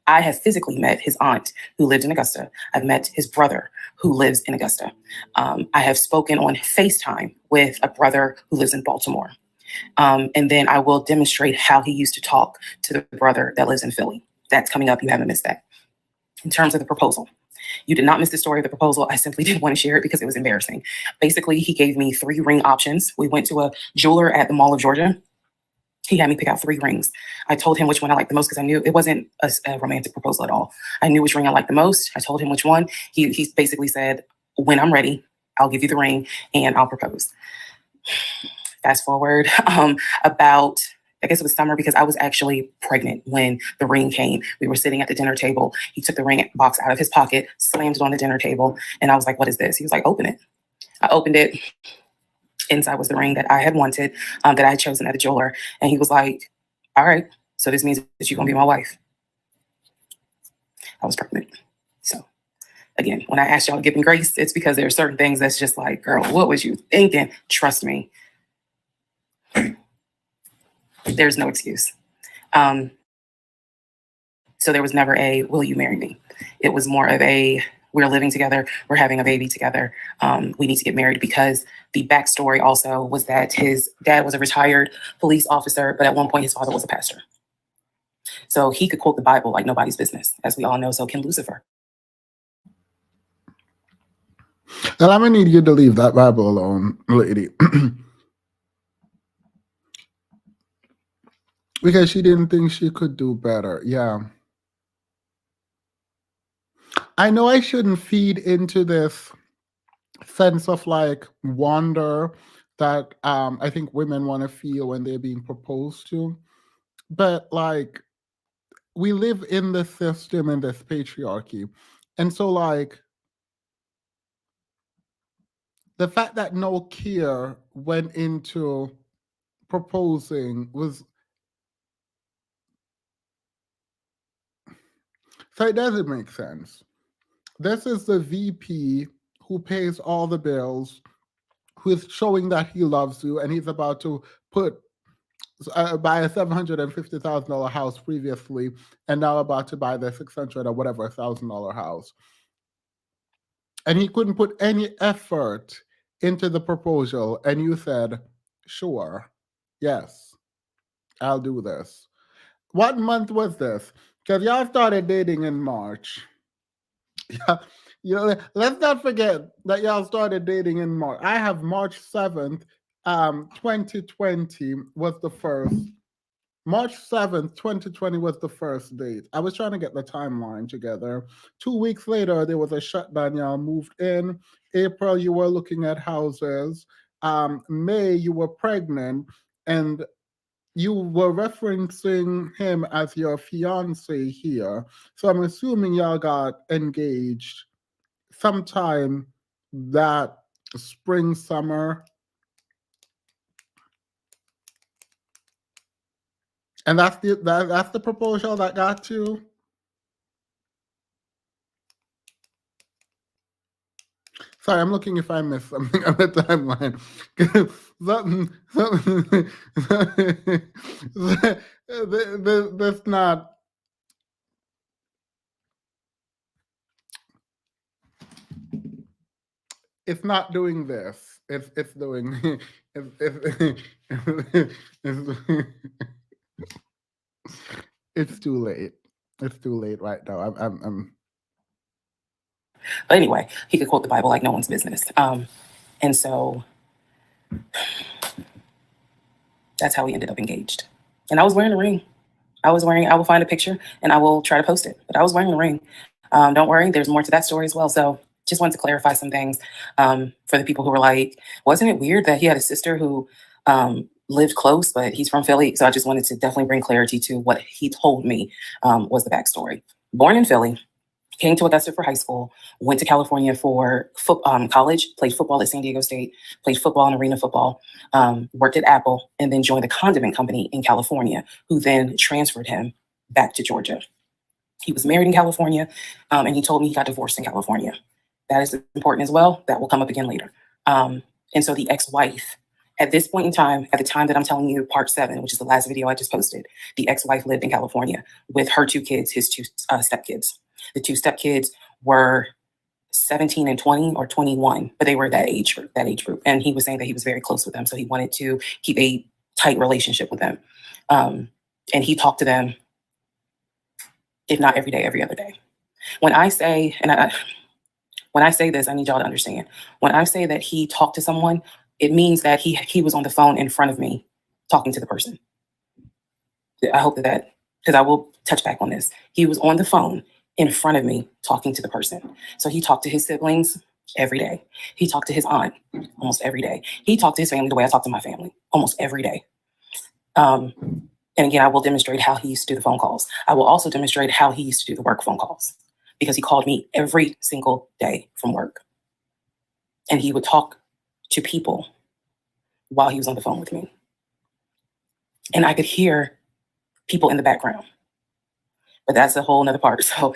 I have physically met his aunt who lived in Augusta. I've met his brother who lives in Augusta. I have spoken on FaceTime with a brother who lives in Baltimore. And then I will demonstrate how he used to talk to the brother that lives in Philly. That's coming up. You haven't missed that. In terms of the proposal, you did not miss the story of the proposal. I simply didn't want to share it because it was embarrassing. Basically, he gave me 3 ring options. We went to a jeweler at the Mall of Georgia. He had me pick out 3 rings. I told him which one I liked the most because I knew it wasn't a romantic proposal at all. I knew which ring I liked the most. I told him which one. He basically said, when I'm ready, I'll give you the ring and I'll propose. Fast forward about, I guess it was summer because I was actually pregnant when the ring came. We were sitting at the dinner table. He took the ring box out of his pocket, slammed it on the dinner table. And I was like, what is this? He was like, open it. I opened it. Inside was the ring that I had wanted, that I had chosen at a jeweler. And he was like, all right, so this means that you're going to be my wife. I was pregnant. So again, when I asked y'all to give me grace, it's because there are certain things that's just like, girl, what was you thinking? Trust me. There's no excuse. So there was never a, will you marry me? It was more of a, we're living together, we're having a baby together, we need to get married, because the backstory also was that his dad was a retired police officer, but at one point his father was a pastor. So he could quote the Bible like nobody's business, as we all know, so can Lucifer. Well, I'm gonna need you to leave that Bible alone, lady. Because she didn't think she could do better. Yeah. I know I shouldn't feed into this sense of like wonder that I think women want to feel when they're being proposed to. But like, we live in this system and this patriarchy. And so like, the fact that no care went into proposing was, so it doesn't make sense. This is the VP who pays all the bills, who is showing that he loves you, and he's about to buy a $750,000 house previously, and now about to buy the 600 or whatever $1,000 house. And he couldn't put any effort into the proposal, and you said, sure, yes, I'll do this. What month was this? Because y'all started dating in March. Yeah, let's not forget that y'all started dating in March. I have March 7th, 2020 was the first. March 7th, 2020 was the first date. I was trying to get the timeline together. 2 weeks later, there was a shutdown. Y'all moved in. April, you were looking at houses. May, you were pregnant. And you were referencing him as your fiance here. So I'm assuming y'all got engaged sometime that spring, summer. And that's the proposal that got you. Sorry, I'm looking if I missed something on the timeline. That's not. It's not doing this. It's doing. It's too late. It's too late right now. I'm. But anyway, he could quote the Bible like no one's business. And so that's how we ended up engaged. And I was wearing a ring. I will find a picture and I will try to post it. But I was wearing a ring. Don't worry, there's more to that story as well. So just wanted to clarify some things for the people who were like, wasn't it weird that he had a sister who lived close, but he's from Philly? So I just wanted to definitely bring clarity to what he told me was the backstory. Born in Philly, came to Augusta for high school, went to California for college, played football at San Diego State, played football and arena football, worked at Apple, and then joined a condiment company in California, who then transferred him back to Georgia. He was married in California, and he told me he got divorced in California. That is important as well. That will come up again later. And so the ex-wife, at this point in time, at the time that I'm telling you, part 7, which is the last video I just posted, the ex-wife lived in California with her 2 kids, his 2 stepkids. The 2 stepkids were 17 and 20 or 21, but they were that age group. And he was saying that he was very close with them. So he wanted to keep a tight relationship with them. And he talked to them, if not every day, every other day. When I say this, I need y'all to understand. When I say that he talked to someone, it means that he was on the phone in front of me talking to the person. I hope that, because I will touch back on this. He was on the phone in front of me talking to the person. So he talked to his siblings every day. He talked to his aunt almost every day. He talked to his family the way I talk to my family almost every day. And again, I will demonstrate how he used to do the phone calls. I will also demonstrate how he used to do the work phone calls, because he called me every single day from work. And he would talk to people while he was on the phone with me. And I could hear people in the background. But that's a whole nother part. So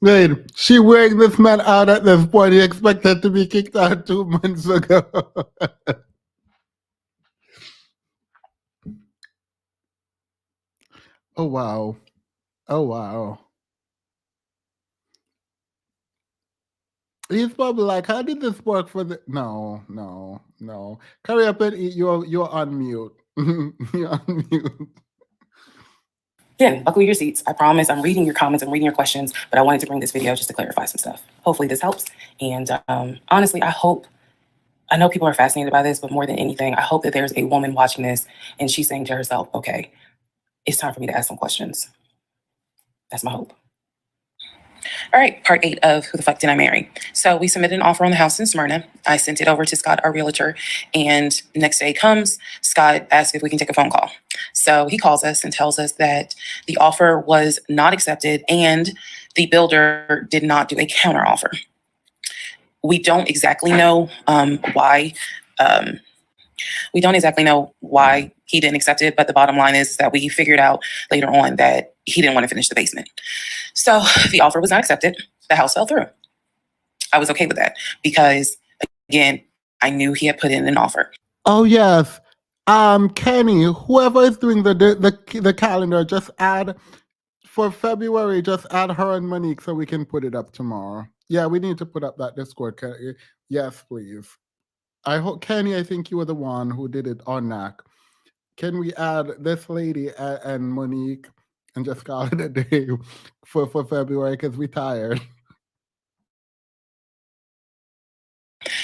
wait. She wearing this man out at this point. He expected to be kicked out 2 months ago. Oh wow. He's probably like, how did this work for the... No. Hurry up and eat. You're on mute. You're on mute. Again, buckle your seats. I promise I'm reading your comments, I'm reading your questions, but I wanted to bring this video just to clarify some stuff. Hopefully this helps. And honestly, I know people are fascinated by this, but more than anything, I hope that there's a woman watching this and she's saying to herself, okay, it's time for me to ask some questions. That's my hope. All right, part 8 of Who the Fuck Did I Marry? So we submitted an offer on the house in Smyrna. I sent it over to Scott, our realtor, and the next day comes, Scott asked if we can take a phone call. So he calls us and tells us that the offer was not accepted and the builder did not do a counter offer. We don't exactly know why We don't exactly know why he didn't accept it, but the bottom line is that we figured out later on that he didn't want to finish the basement. So the offer was not accepted. The house fell through. I was okay with that because, again, I knew he had put in an offer. Oh yes. Kenny, whoever is doing the calendar, just add for February, just add her and Monique so we can put it up tomorrow. Yeah, we need to put up that Discord. Yes, please. I hope, Kenny, I think you were the one who did it on NAC. Can we add this lady and Monique and just call it a day for February because we're tired?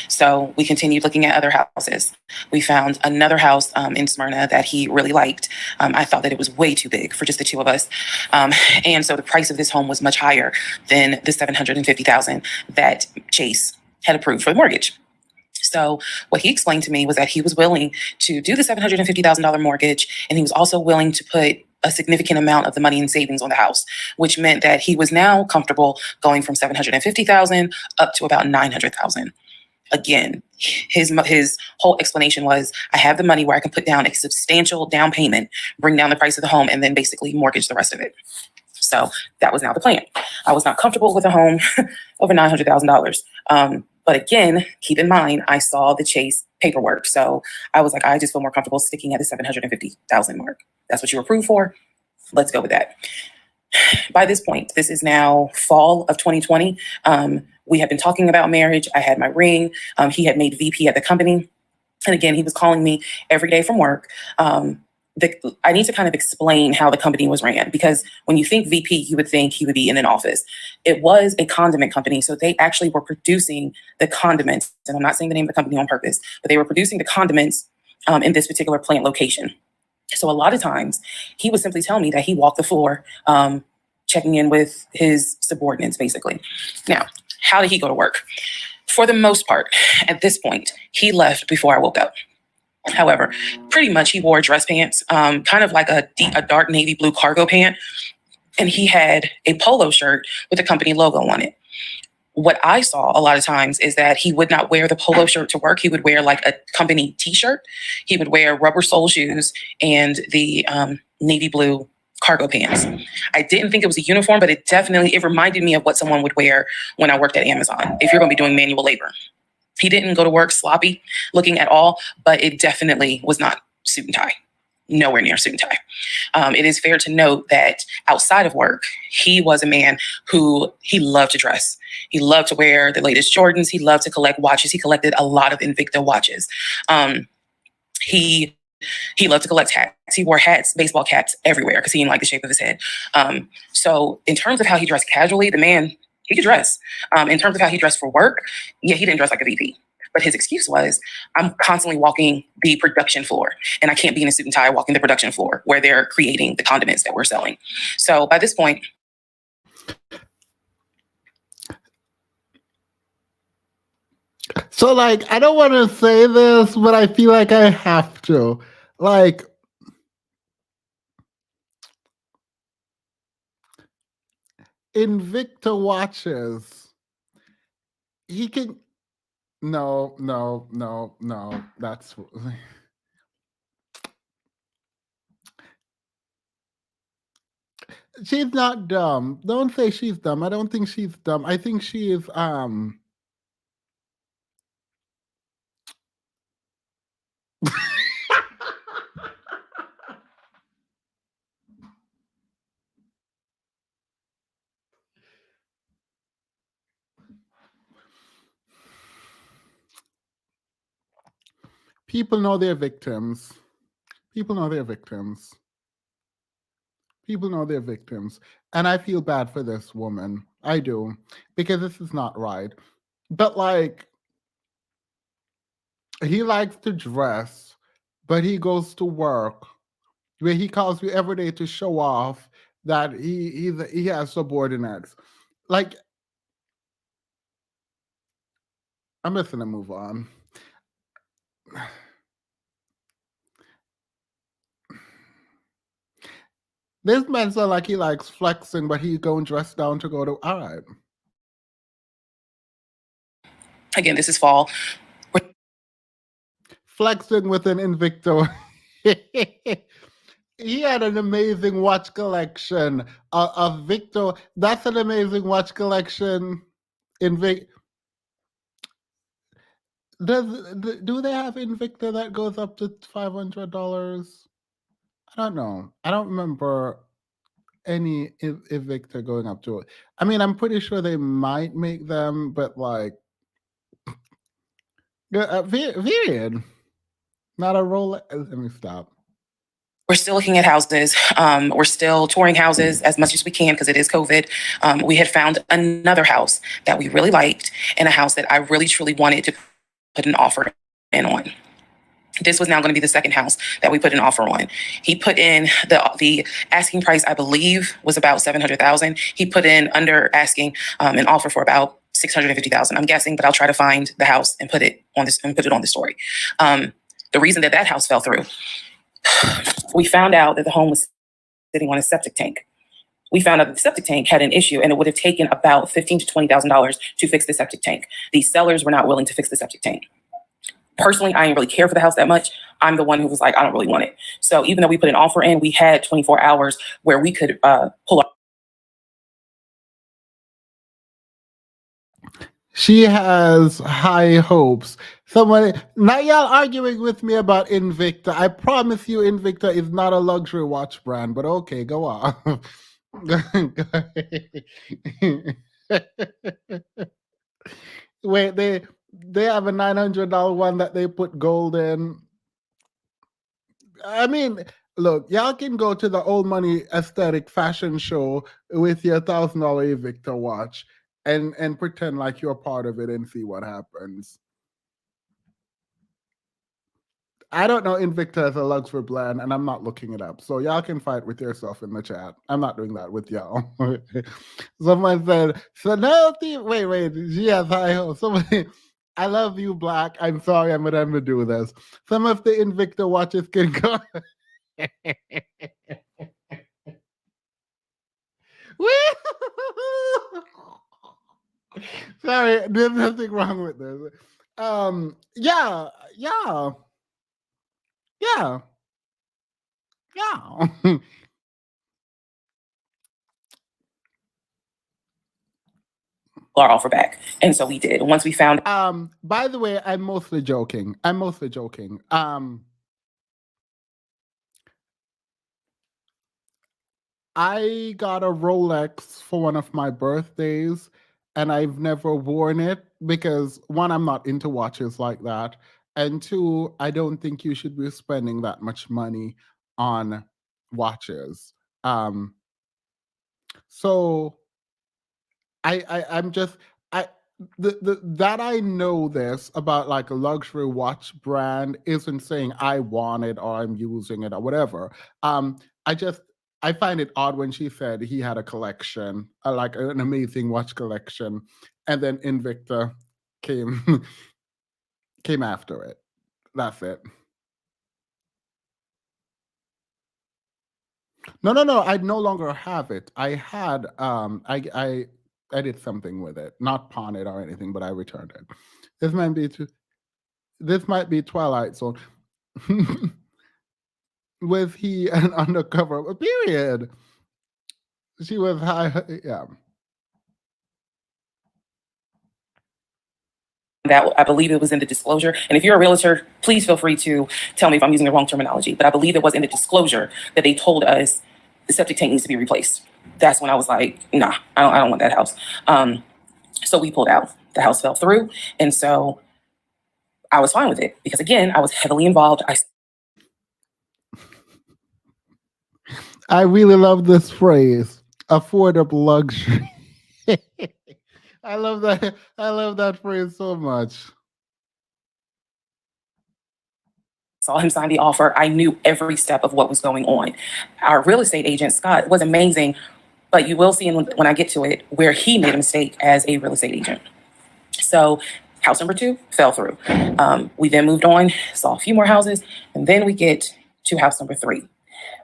So we continued looking at other houses. We found another house in Smyrna that he really liked. I thought that it was way too big for just the two of us. And so the price of this home was much higher than the $750,000 that Chase had approved for the mortgage. So what he explained to me was that he was willing to do the $750,000 mortgage, and he was also willing to put a significant amount of the money in savings on the house, which meant that he was now comfortable going from $750,000 up to about $900,000. Again, his whole explanation was, I have the money where I can put down a substantial down payment, bring down the price of the home, and then basically mortgage the rest of it. So that was now the plan. I was not comfortable with a home over $900,000. But again, keep in mind, I saw the Chase paperwork. So I was like, I just feel more comfortable sticking at the $750,000 mark. That's what you approved for. Let's go with that. By this point, this is now fall of 2020. We had been talking about marriage. I had my ring. He had made VP at the company. And again, he was calling me every day from work. I need to kind of explain how the company was ran, because when you think VP, you would think he would be in an office. It was a condiment company. So they actually were producing the condiments. And I'm not saying the name of the company on purpose, but they were producing the condiments in this particular plant location. So a lot of times he would simply tell me that he walked the floor, checking in with his subordinates, basically. Now, how did he go to work? For the most part, at this point, he left before I woke up. However, pretty much he wore dress pants, kind of like a dark navy blue cargo pant. And he had a polo shirt with a company logo on it. What I saw a lot of times is that he would not wear the polo shirt to work. He would wear like a company t-shirt. He would wear rubber sole shoes and the navy blue cargo pants. I didn't think it was a uniform, but it reminded me of what someone would wear when I worked at Amazon, if you're going to be doing manual labor. He didn't go to work sloppy looking at all, but it definitely was not suit and tie. Nowhere near suit and tie. It is fair to note that outside of work, he was a man who he loved to dress. He loved to wear the latest Jordans. He loved to collect watches. He collected a lot of Invicta watches. He loved to collect hats. He wore hats, baseball caps everywhere because he didn't like the shape of his head. So in terms of how he dressed casually, the man, he could dress. In terms of how he dressed for work, yeah, he didn't dress like a VP. But his excuse was, I'm constantly walking the production floor, and I can't be in a suit and tie walking the production floor where they're creating the condiments that we're selling. So by this point, so like, I don't want to say this, but I feel like I have to. Like, Invicta watches, he can. No. That's. She's not dumb. Don't say she's dumb. I don't think she's dumb. I think she is. People know they're victims. People know they're victims. People know they're victims. And I feel bad for this woman. I do. Because this is not right. But like, he likes to dress, but he goes to work where he calls you every day to show off that he has subordinates. Like, I'm just gonna move on. This man sounds like he likes flexing, but he's going dressed down to go to. All right. Again, this is fall. flexing with an Invicto. He had an amazing watch collection of Victor. That's an amazing watch collection. Do they have Invicta that goes up to $500? I don't know. I don't remember any Invicta going up to it. I mean, I'm pretty sure they might make them, but like, period. Not a Rolex. Let me stop. We're still looking at houses. We're still touring houses as much as we can because it is COVID. We had found another house that we really liked and a house that I really, truly wanted to put an offer in on. This was now going to be the second house that we put an offer on. He put in the asking price, I believe, was about $700,000. He put in under asking an offer for about $650,000. I'm guessing, but I'll try to find the house and put it on the story. The reason that house fell through, we found out that the home was sitting on a septic tank. We found out that the septic tank had an issue and it would have taken about $15,000 to $20,000 to fix the septic tank. The sellers were not willing to fix the septic tank. Personally, I didn't really care for the house that much. I'm the one who was like, I don't really want it. So even though we put an offer in, we had 24 hours where we could pull up. She has high hopes. Now y'all arguing with me about Invicta. I promise you Invicta is not a luxury watch brand, but okay, go on. Wait, they have a $900 one that they put gold in. I mean, look, y'all can go to the old money aesthetic fashion show with your $1,000 Invicta watch and pretend like you're part of it and see what happens. I don't know Invicta as a luxury brand, and I'm not looking it up. So y'all can fight with yourself in the chat. I'm not doing that with y'all. Someone said, wait, she has high hopes. Somebody, I love you, Black. I'm sorry I'm going to do this. Some of the Invicta watches can go. Sorry, there's nothing wrong with this. Yeah. Our offer back. And so we did. Once we found by the way, I'm mostly joking. I got a Rolex for one of my birthdays and I've never worn it because one, I'm not into watches like that. And two, I don't think you should be spending that much money on watches. So I'm just that I know this about like a luxury watch brand isn't saying I want it or I'm using it or whatever. I find it odd when she said he had a collection, like an amazing watch collection, and then Invicta came after it. That's it. No. I no longer have it. I had I did something with it, not pawn it or anything, but I returned it. This might be Twilight Zone. Was he an undercover? Period. She was high. Yeah. That I believe it was in the disclosure. And if you're a realtor, please feel free to tell me if I'm using the wrong terminology. But I believe it was in the disclosure that they told us the septic tank needs to be replaced. That's when I was like, nah, I don't want that house. So we pulled out. The house fell through. And so I was fine with it because, again, I was heavily involved. I really love this phrase, affordable luxury. I love that phrase so much. Saw him sign the offer. I knew every step of what was going on. Our real estate agent, Scott, was amazing, but you will see when I get to it where he made a mistake as a real estate agent. So house number 2 fell through. We then moved on, saw a few more houses, and then we get to house number 3.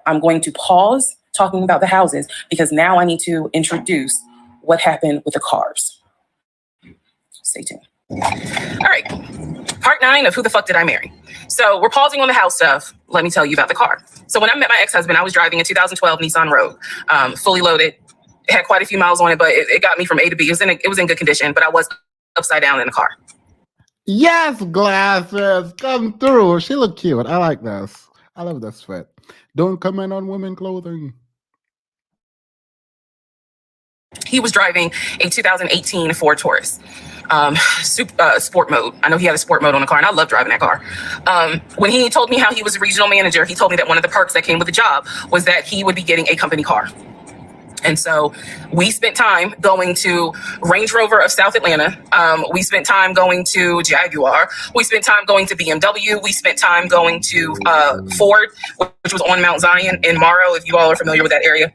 I'm going to pause talking about the houses because now I need to introduce what happened with the cars. Stay tuned. All right. Part 9 of Who the Fuck Did I Marry? So we're pausing on the house stuff. Let me tell you about the car. So when I met my ex-husband, I was driving a 2012 Nissan Rogue, fully loaded. It had quite a few miles on it, but it got me from A to B. It was in good condition, but I was upside down in the car. Yes, glasses, come through. She look cute. I like this. I love this fit. Don't comment on women clothing. He was driving a 2018 Ford Taurus, sport mode. I know he had a sport mode on the car, and I love driving that car. When he told me how he was a regional manager, he told me that one of the perks that came with the job was that he would be getting a company car. And so we spent time going to Range Rover of South Atlanta. We spent time going to Jaguar. We spent time going to BMW. We spent time going to Ford, which was on Mount Zion in Morrow, if you all are familiar with that area.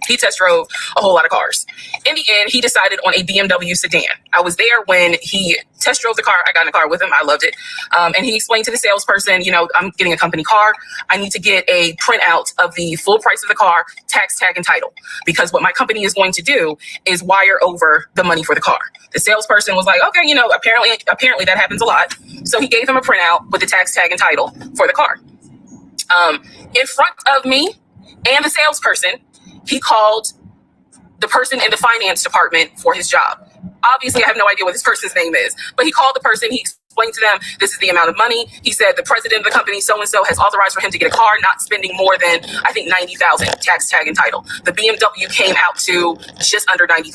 He test drove a whole lot of cars. In the end, he decided on a BMW sedan. I was there when he test drove the car. I got in the car with him. I loved it. And he explained to the salesperson, I'm getting a company car. I need to get a printout of the full price of the car, tax, tag, and title. Because what my company is going to do is wire over the money for the car. The salesperson was like, okay, apparently that happens a lot. So he gave him a printout with the tax, tag, and title for the car. In front of me and the salesperson, he called the person in the finance department for his job. Obviously, I have no idea what this person's name is, but he called the person. He explained to them, this is the amount of money. He said the president of the company, so-and-so, has authorized for him to get a car, not spending more than, I think, $90,000, tax, tag, and title. The BMW came out to just under $90,000.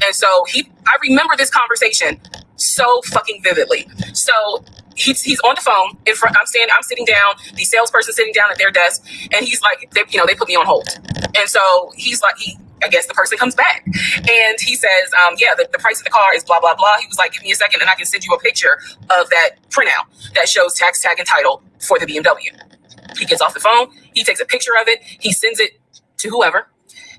And so I remember this conversation so fucking vividly. So he's on the phone in front. I'm sitting down. The salesperson sitting down at their desk, and he's like, they put me on hold. And so he's like, I guess the person comes back, and he says, the price of the car is blah blah blah. He was like, give me a second, and I can send you a picture of that printout that shows tax, tag, and title for the BMW. He gets off the phone. He takes a picture of it. He sends it to whoever.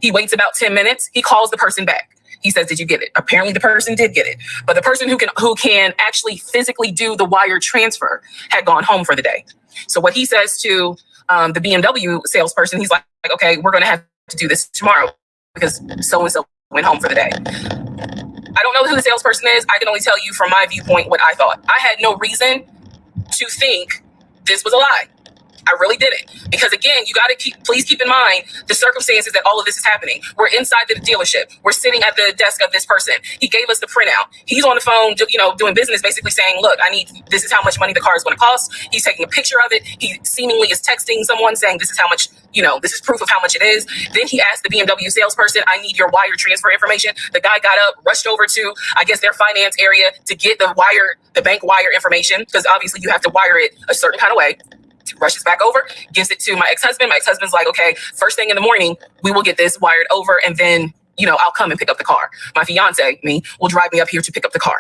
He waits about 10 minutes. He calls the person back. He says, did you get it? Apparently the person did get it. But the person who can actually physically do the wire transfer had gone home for the day. So what he says to the BMW salesperson, he's like, okay, we're going to have to do this tomorrow because so-and-so went home for the day. I don't know who the salesperson is. I can only tell you from my viewpoint what I thought. I had no reason to think this was a lie. I really didn't. Because again, you got to please keep in mind the circumstances that all of this is happening. We're inside the dealership. We're sitting at the desk of this person. He gave us the printout. He's on the phone, doing business, basically saying, look, this is how much money the car is going to cost. He's taking a picture of it. He seemingly is texting someone saying, this is how much, this is proof of how much it is. Then he asked the BMW salesperson, I need your wire transfer information. The guy got up, rushed over to, I guess, their finance area to get the bank wire information, because obviously you have to wire it a certain kind of way. Rushes back over, gives it to my ex-husband. My ex-husband's like, okay, first thing in the morning, we will get this wired over, and then, I'll come and pick up the car. My fiance, me, will drive me up here to pick up the car.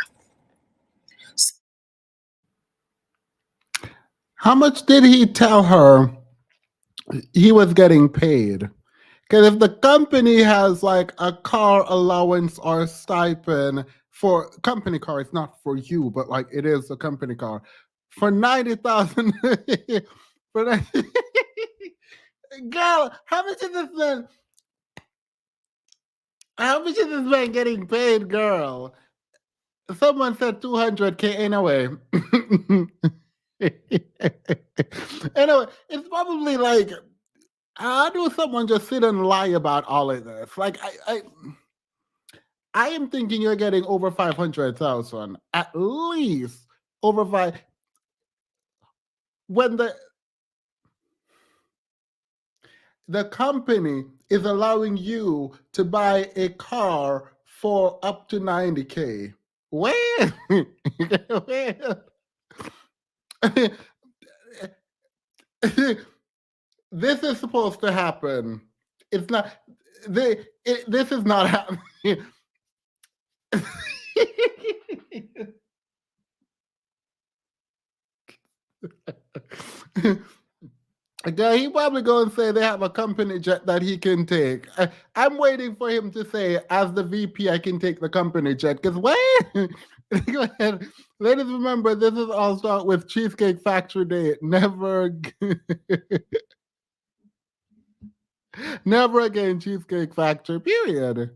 How much did he tell her he was getting paid? Because if the company has like a car allowance or stipend for company car, it's not for you, but like it is a company car. For 90,000, for that, girl, how much is this man? How much is this man getting paid, girl? Someone said 200K anyway. Anyway, it's probably like, how do someone just sit and lie about all of this? Like, I am thinking you're getting over 500,000, at least over 5. When the company is allowing you to buy a car for up to 90K. Where? This is supposed to happen. It's not. This is not happening. Girl, he probably going to say they have a company jet that he can take. I'm waiting for him to say, as the VP, I can take the company jet. Because wait, go ahead. Ladies, remember, this is all start with Cheesecake Factory Day. Never again Cheesecake Factory, period.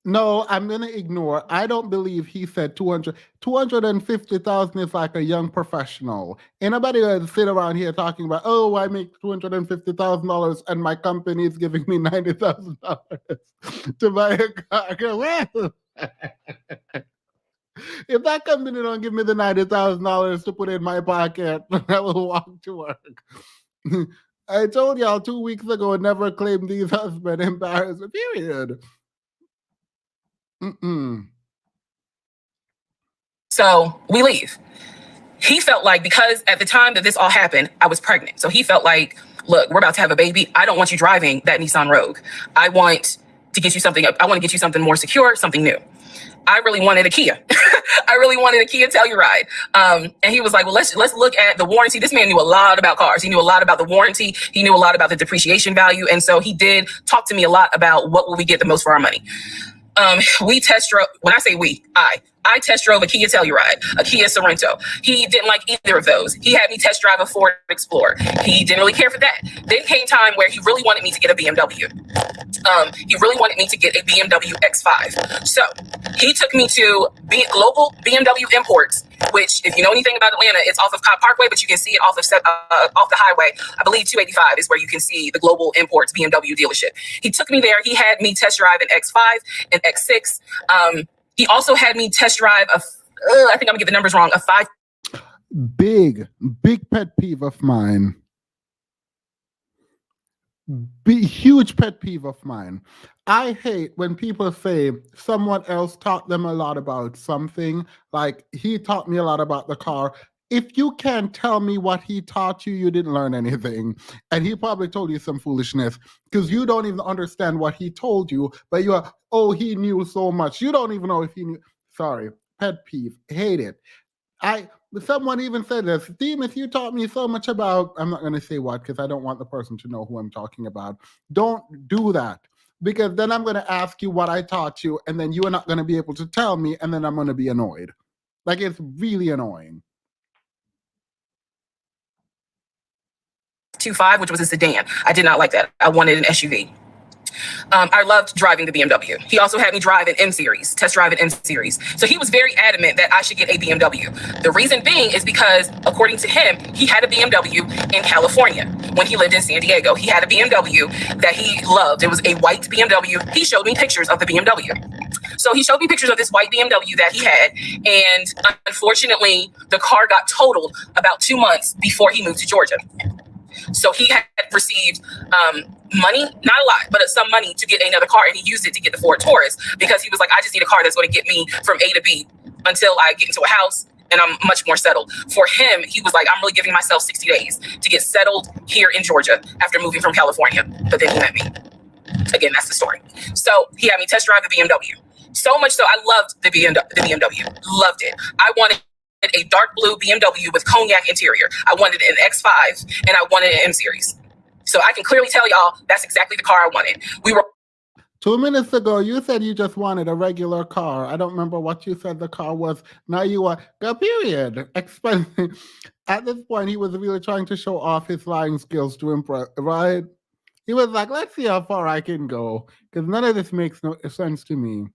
No, I'm gonna ignore. I don't believe he said 250,000 is like a young professional. Ain't nobody gonna sit around here talking about, oh, I make $250,000 and my company is giving me $90,000 to buy a car. Well, if that company don't give me the $90,000 to put in my pocket, I will walk to work. I told y'all 2 weeks ago, never claim these husband embarrassment. Period. Mm-mm. So we leave. He felt like, because at the time that this all happened, I was pregnant. So he felt like, look, we're about to have a baby. I don't want you driving that Nissan Rogue. I want to get you something. I want to get you something more secure, something new. I really wanted a Kia. I really wanted a Kia Telluride. And he was like, well, let's look at the warranty. This man knew a lot about cars. He knew a lot about the warranty. He knew a lot about the depreciation value. And so he did talk to me a lot about what will we get the most for our money. We test drove, when I say we, I test drove a Kia Telluride, a Kia Sorento. He didn't like either of those. He had me test drive a Ford Explorer. He didn't really care for that. Then came time where he really wanted me to get a BMW. He really wanted me to get a BMW X5. So he took me to Global BMW Imports, which, if you know anything about Atlanta, it's off of Cobb Parkway, but you can see it off the highway. I believe 285 is where you can see the Global Imports BMW dealership. He took me there. He had me test drive an X5, an X6. He also had me test drive I think I'm gonna get the numbers wrong, a 5. Big pet peeve of mine. Huge pet peeve of mine. I hate when people say someone else taught them a lot about something, like he taught me a lot about the car. If you can't tell me what he taught you, you didn't learn anything. And he probably told you some foolishness because you don't even understand what he told you, but you are, oh, he knew so much. You don't even know if he knew. Sorry, pet peeve, hate it. Someone even said this, Demas, you taught me so much about, I'm not going to say what because I don't want the person to know who I'm talking about. Don't do that, because then I'm going to ask you what I taught you and then you are not going to be able to tell me, and then I'm going to be annoyed. Like, it's really annoying. 2.5, which was a sedan. I did not like that. I wanted an SUV. I loved driving the BMW. He also had me drive an M Series, test drive an M Series. So he was very adamant that I should get a BMW. The reason being is because, according to him, he had a BMW in California when he lived in San Diego. He had a BMW that he loved. It was a white BMW. He showed me pictures of the BMW. So he showed me pictures of this white BMW that he had. And unfortunately, the car got totaled about 2 months before he moved to Georgia. So he had received money, not a lot, but some money to get another car, and he used it to get the Ford Taurus because he was like, I just need a car that's going to get me from A to B until I get into a house and I'm much more settled. For him, he was like, I'm really giving myself 60 days to get settled here in Georgia after moving from California. But then he met me. Again, that's the story. So he had me test drive the BMW. So much so, I loved the BMW. Loved it. I wanted a dark blue BMW with cognac interior. I wanted an X5 and I wanted an M Series. So I can clearly tell y'all that's exactly the car I wanted. We were 2 minutes ago, you said you just wanted a regular car. I don't remember what you said the car was. Now you want a period. Expensive. At this point, he was really trying to show off his lying skills to impress, right? He was like, let's see how far I can go, because none of this makes no sense to me.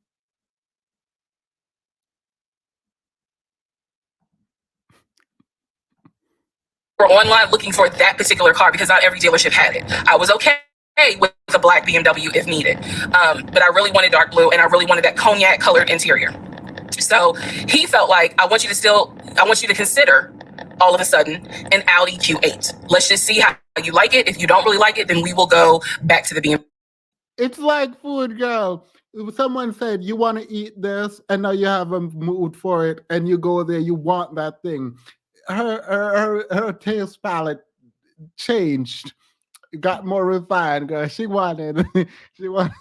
were online looking for that particular car because not every dealership had it. I was okay with a black BMW if needed, but I really wanted dark blue and I really wanted that cognac colored interior. So he felt like, I want you to consider all of a sudden an Audi Q8. Let's just see how you like it. If you don't really like it, then we will go back to the BMW. It's like food, girl. Someone said you want to eat this, and now you have a mood for it, and you go there, you want that thing. Her taste palette changed, got more refined, girl. She wanted she wanted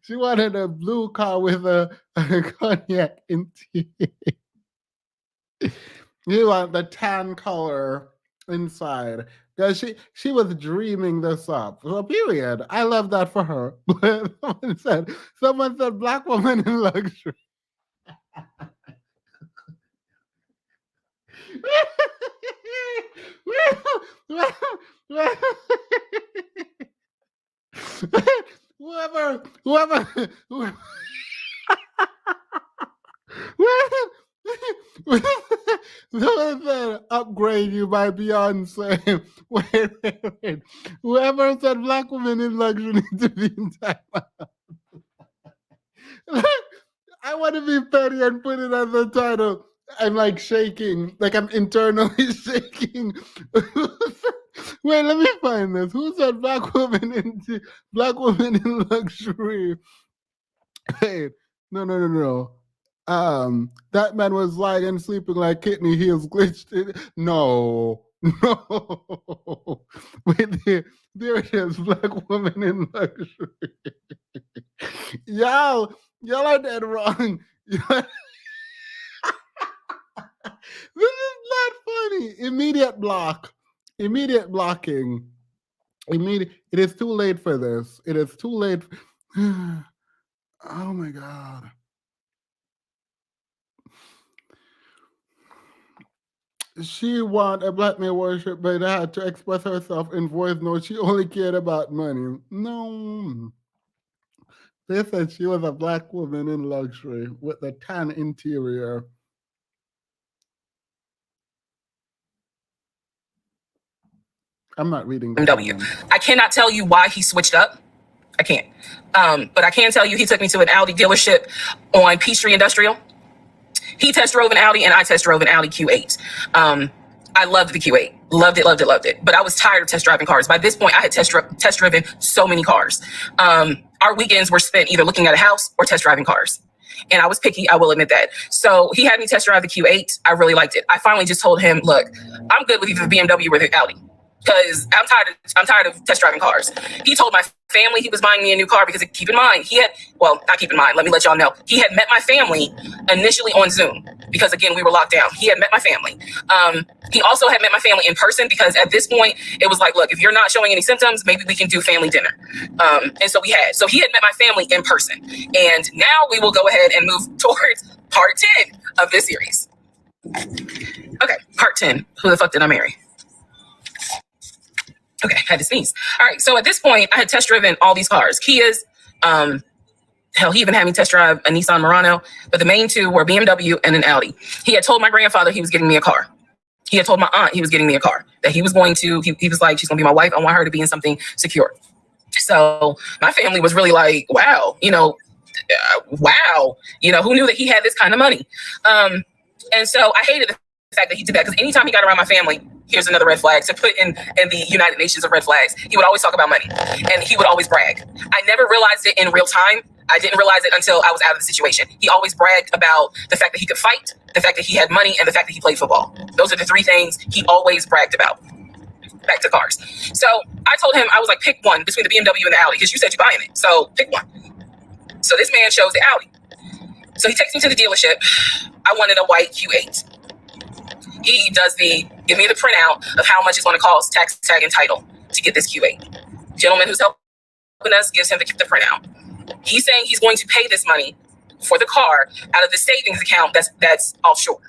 she wanted a blue car with a cognac interior. You want the tan color inside. Because she was dreaming this up. So period. I love that for her. Someone said black woman in luxury. whoever, whoever Someone said, upgrade you by Beyonce. Wait. Whoever said black women in luxury need to be in time. I want to be petty and put it as a title. I'm like shaking, like I'm internally shaking. Wait, let me find this. Who said black women in luxury? Wait, no. That man was lying and sleeping like kidney heels glitched in. No. Wait, there it is. Black woman in luxury. Y'all are dead wrong. This is not funny. Immediate blocking. It is too late for this. It is too late. Oh my God. She want a black man worship, but had to express herself in voice note. She only cared about money. No. They said she was a black woman in luxury with a tan interior. I'm not reading the BMW. I cannot tell you why he switched up. I can't. But I can tell you he took me to an Audi dealership on Peachtree Industrial. He test drove an Audi and I test drove an Audi Q8. I loved the Q8. Loved it. But I was tired of test driving cars. By this point, I had test driven so many cars. Our weekends were spent either looking at a house or test driving cars. And I was picky, I will admit that. So he had me test drive the Q8. I really liked it. I finally just told him, look, I'm good with either the BMW or the Audi, because I'm tired of test driving cars. He told my family he was buying me a new car because, keep in mind, let me let y'all know. He had met my family initially on Zoom because, again, we were locked down. He had met my family. He also had met my family in person because at this point, it was like, look, if you're not showing any symptoms, maybe we can do family dinner. And so so he had met my family in person. And now we will go ahead and move towards part 10 of this series. Okay, part 10. Who the fuck did I marry? Okay, had to sneeze. All right, so at this point, I had test driven all these cars. Kias, hell, he even had me test drive a Nissan Murano, but the main two were BMW and an Audi. He had told my grandfather he was getting me a car. He had told my aunt he was getting me a car, that he was going to, he was like, she's going to be my wife. I want her to be in something secure. So my family was really like, wow, who knew that he had this kind of money? And so I hated the fact that he did that, because anytime he got around my family, here's another red flag to put in the United Nations of red flags, he would always talk about money and he would always brag. I never realized it in real time. I didn't realize it until I was out of the situation. He always bragged about the fact that he could fight, the fact that he had money, and the fact that he played football. Those are the three things he always bragged about. Back to cars. So I told him, I was like, pick one between the BMW and the Audi, because you said you're buying it. So pick one. So this man chose the Audi. So he takes me to the dealership. I wanted a white Q8. He does give me the printout of how much it's going to cost, tax, tag, and title to get this Q8. Gentleman who's helping us gives him the printout. He's saying he's going to pay this money for the car out of the savings account that's offshore.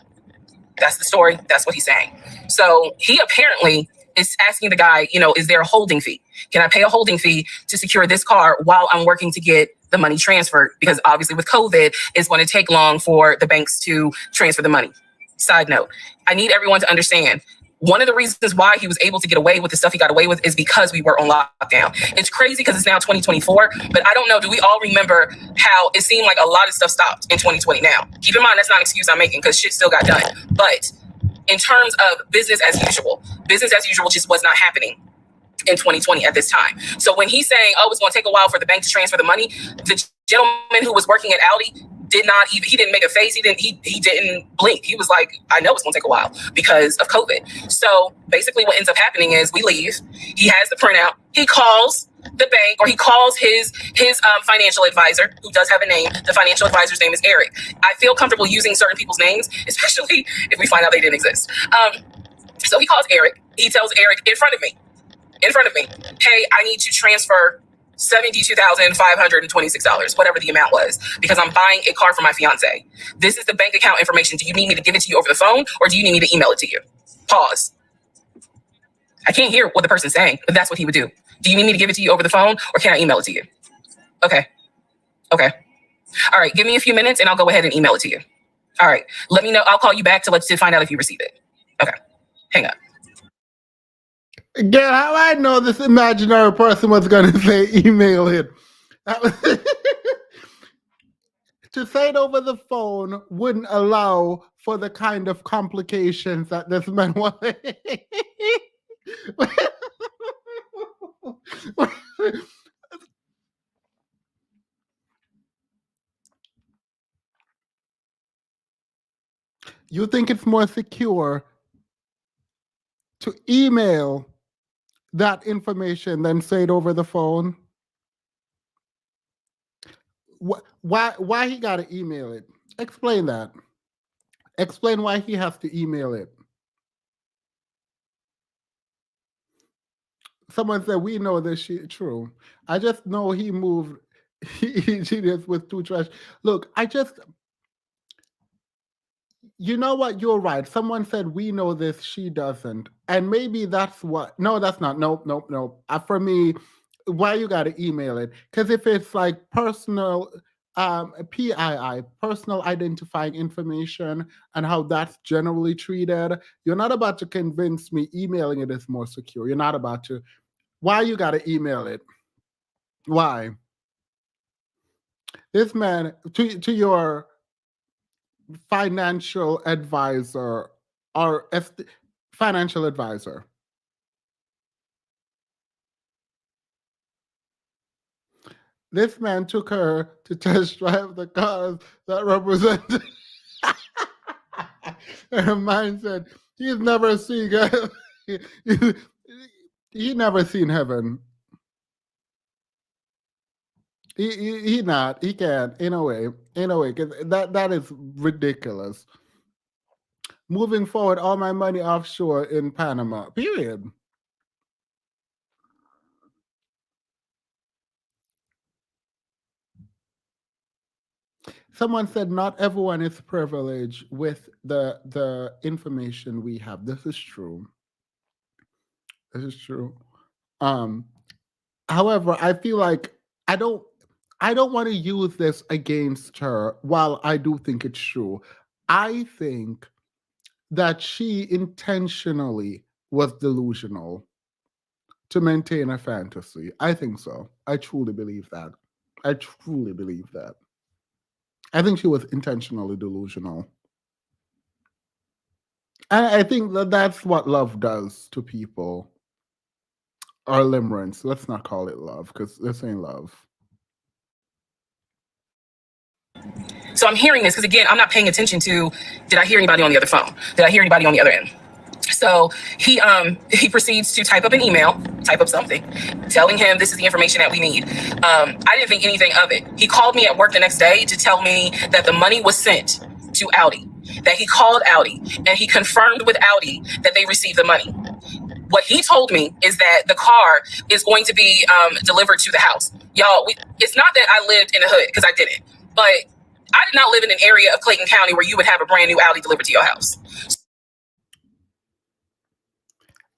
That's the story. That's what he's saying. So he apparently is asking the guy, is there a holding fee? Can I pay a holding fee to secure this car while I'm working to get the money transferred? Because obviously with COVID, it's going to take long for the banks to transfer the money. Side note, I need everyone to understand, one of the reasons why he was able to get away with the stuff he got away with is because we were on lockdown. It's crazy because it's now 2024, but I don't know, do we all remember how it seemed like a lot of stuff stopped in 2020 now? Keep in mind, that's not an excuse I'm making because shit still got done. But in terms of business as usual just was not happening in 2020 at this time. So when he's saying, it's going to take a while for the bank to transfer the money, the gentleman who was working at Audi he didn't make a face. He didn't blink. He was like, I know it's going to take a while because of COVID. So basically what ends up happening is we leave. He has the printout. He calls the bank, or he calls his financial advisor, who does have a name. The financial advisor's name is Eric. I feel comfortable using certain people's names, especially if we find out they didn't exist. So he calls Eric. He tells Eric in front of me, hey, I need to transfer $72,526, whatever the amount was, because I'm buying a car for my fiance. This is the bank account information. Do you need me to give it to you over the phone, or do you need me to email it to you? Pause. I can't hear what the person's saying, but that's what he would do. Do you need me to give it to you over the phone, or can I email it to you? Okay. Okay. All right. Give me a few minutes and I'll go ahead and email it to you. All right. Let me know. I'll call you back to find out if you receive it. Okay. Hang up. Girl, how I know this imaginary person was going to say email it? To say it over the phone wouldn't allow for the kind of complications that this man was. You think it's more secure to email that information than say it over the phone? Why he got to email it? Explain that. Explain why he has to email it. Someone said, we know this shit true. I just know he moved. He just with too trash. Look, you know what? You're right. Someone said, we know this, she doesn't. And maybe that's what. No, that's not. Nope. For me, why you got to email it? Because if it's like personal, PII, personal identifying information, and how that's generally treated, you're not about to convince me emailing it is more secure. You're not about to. Why you got to email it? Why? This man, to your financial advisor or financial advisor. This man took her to test drive the cars that represented her mindset. He's never seen he never seen heaven. He not. He can't. In a way, because that is ridiculous. Moving forward, all my money offshore in Panama. Period. Someone said not everyone is privileged with the information we have. This is true. This is true. However, I feel like I don't want to use this against her. While I do think it's true, I think that she intentionally was delusional to maintain a fantasy. I think so. I truly believe that. I think she was intentionally delusional. And I think that that's what love does to people. Or limerence. Let's not call it love, because this ain't love. So I'm hearing this because, again, I'm not paying attention to, did I hear anybody on the other phone? Did I hear anybody on the other end? So he proceeds to type up an email, type up something, telling him this is the information that we need. I didn't think anything of it. He called me at work the next day to tell me that the money was sent to Audi, that he called Audi, and he confirmed with Audi that they received the money. What he told me is that the car is going to be delivered to the house. Y'all, it's not that I lived in the hood, because I didn't, but I did not live in an area of Clayton County where you would have a brand new Audi delivered to your house.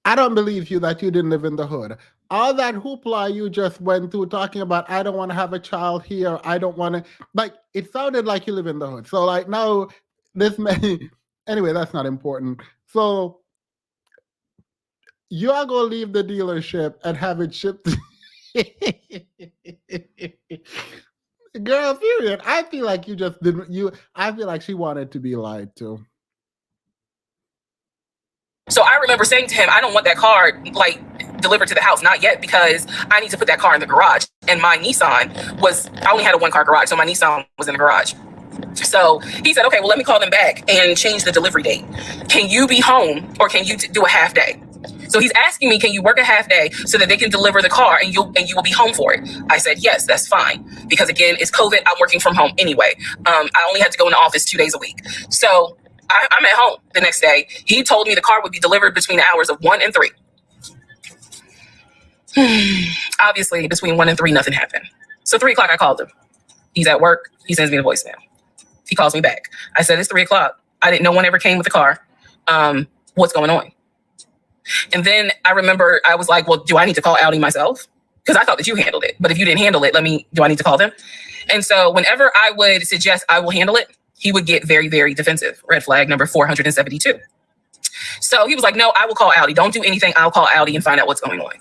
I don't believe you that you didn't live in the hood. All that hoopla you just went through talking about, I don't want to have a child here. I don't want to, like, it sounded like you live in the hood. So, like, no, this may, anyway, that's not important. So, you are going to leave the dealership and have it shipped. Girl, period. I feel like you just didn't, I feel like she wanted to be lied to. So I remember saying to him, I don't want that car like delivered to the house, not yet, because I need to put that car in the garage. And my Nissan I only had a 1-car garage, so my Nissan was in the garage. So he said, okay, well, let me call them back and change the delivery date. Can you be home, or can you do a half day? So he's asking me, can you work a half day so that they can deliver the car and you will be home for it? I said, yes, that's fine. Because again, it's COVID. I'm working from home anyway. I only had to go in the office 2 days a week. So I'm at home the next day. He told me the car would be delivered between the hours of 1 and 3. Obviously, between 1 and 3, nothing happened. So 3 o'clock, I called him. He's at work. He sends me a voicemail. He calls me back. I said, it's 3 o'clock. No one ever came with the car. What's going on? And then I remember I was like, well, do I need to call Audi myself? because I thought that you handled it. But if you didn't handle it, do I need to call them? And so whenever I would suggest I will handle it, he would get very, very defensive. Red flag number 472. So he was like, no, I will call Audi. Don't do anything. I'll call Audi and find out what's going on.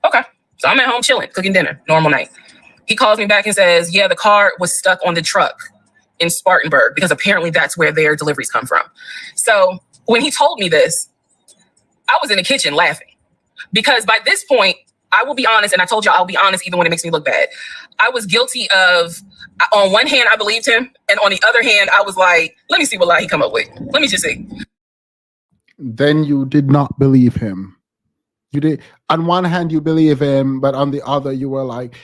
Okay. So I'm at home chilling, cooking dinner, normal night. He calls me back and says, yeah, the car was stuck on the truck in Spartanburg because apparently that's where their deliveries come from. So when he told me this, I was in the kitchen laughing because by this point, I will be honest, and I told you I'll be honest even when it makes me look bad. I was guilty of, on one hand, I believed him, and on the other hand, I was like, let me see what lie he come up with. Let me just see. Then you did not believe him. You did. On one hand, you believe him, but on the other, you were like,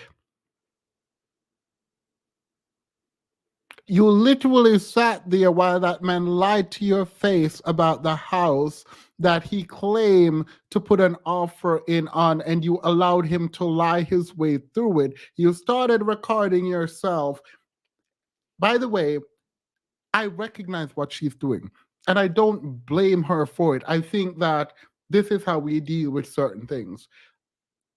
you literally sat there while that man lied to your face about the house that he claimed to put an offer in on, and you allowed him to lie his way through it. You started recording yourself. By the way, I recognize what she's doing, and I don't blame her for it. I think that this is how we deal with certain things.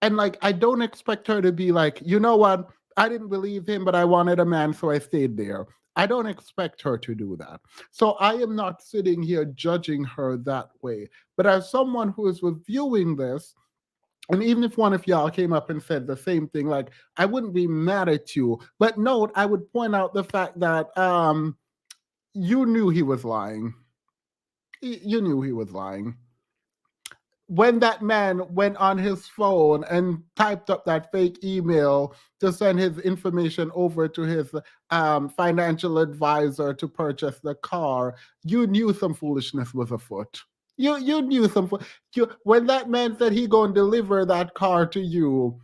And like, I don't expect her to be like, you know what? I didn't believe him, but I wanted a man, so I stayed there. I don't expect her to do that. So I am not sitting here judging her that way. But as someone who is reviewing this, and even if one of y'all came up and said the same thing, like, I wouldn't be mad at you. But note, I would point out the fact that you knew he was lying. You knew he was lying. When that man went on his phone and typed up that fake email to send his information over to his financial advisor to purchase the car, you knew some foolishness was afoot. You knew some. When that man said he gonna deliver that car to you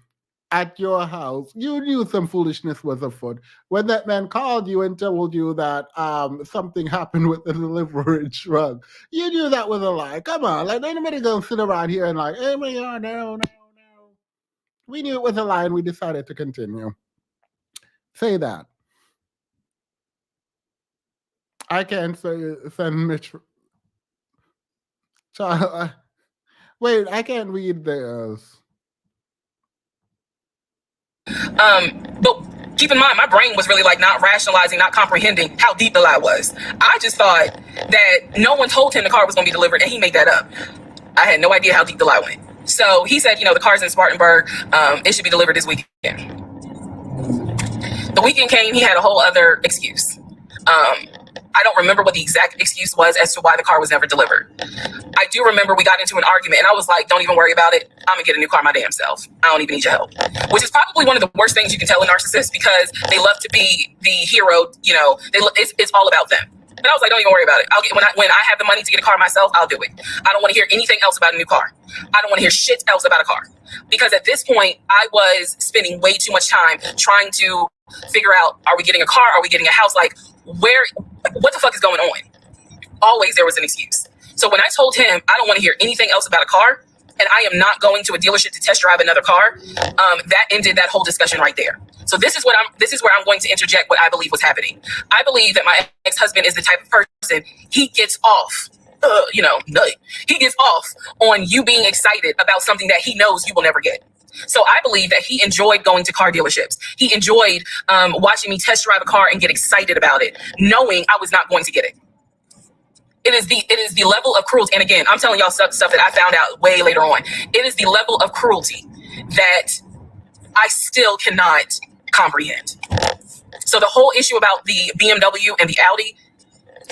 at your house, you knew some foolishness was afoot. When that man called you and told you that something happened with the delivery truck, you knew that was a lie. Come on, like, anybody gonna sit around here and like, hey, no. We knew it was a lie and we decided to continue. Say that. I can't send Mitch. Wait, I can't read this. But keep in mind, my brain was really like not rationalizing, not comprehending how deep the lie was. I just thought that no one told him the car was going to be delivered, and he made that up. I had no idea how deep the lie went. So he said, the car's in Spartanburg. It should be delivered this weekend. The weekend came. He had a whole other excuse. I don't remember what the exact excuse was as to why the car was never delivered. I do remember we got into an argument and I was like, don't even worry about it. I'm gonna get a new car my damn self. I don't even need your help. Which is probably one of the worst things you can tell a narcissist because they love to be the hero, it's all about them. But I was like, don't even worry about it. When I have the money to get a car myself, I'll do it. I don't want to hear anything else about a new car. I don't want to hear shit else about a car. Because at this point, I was spending way too much time trying to figure out, are we getting a car? Are we getting a house? Like, what the fuck is going on? Always there was an excuse. So when I told him I don't want to hear anything else about a car, and I am not going to a dealership to test drive another car, that ended that whole discussion right there. So this is where I'm going to interject what I believe was happening. I believe that my ex-husband is the type of person, he gets off, he gets off on you being excited about something that he knows you will never get. So I believe that he enjoyed going to car dealerships. He enjoyed watching me test drive a car and get excited about it, knowing I was not going to get it. It is the level of cruelty. And again, I'm telling y'all stuff that I found out way later on. It is the level of cruelty that I still cannot comprehend. So the whole issue about the BMW and the Audi,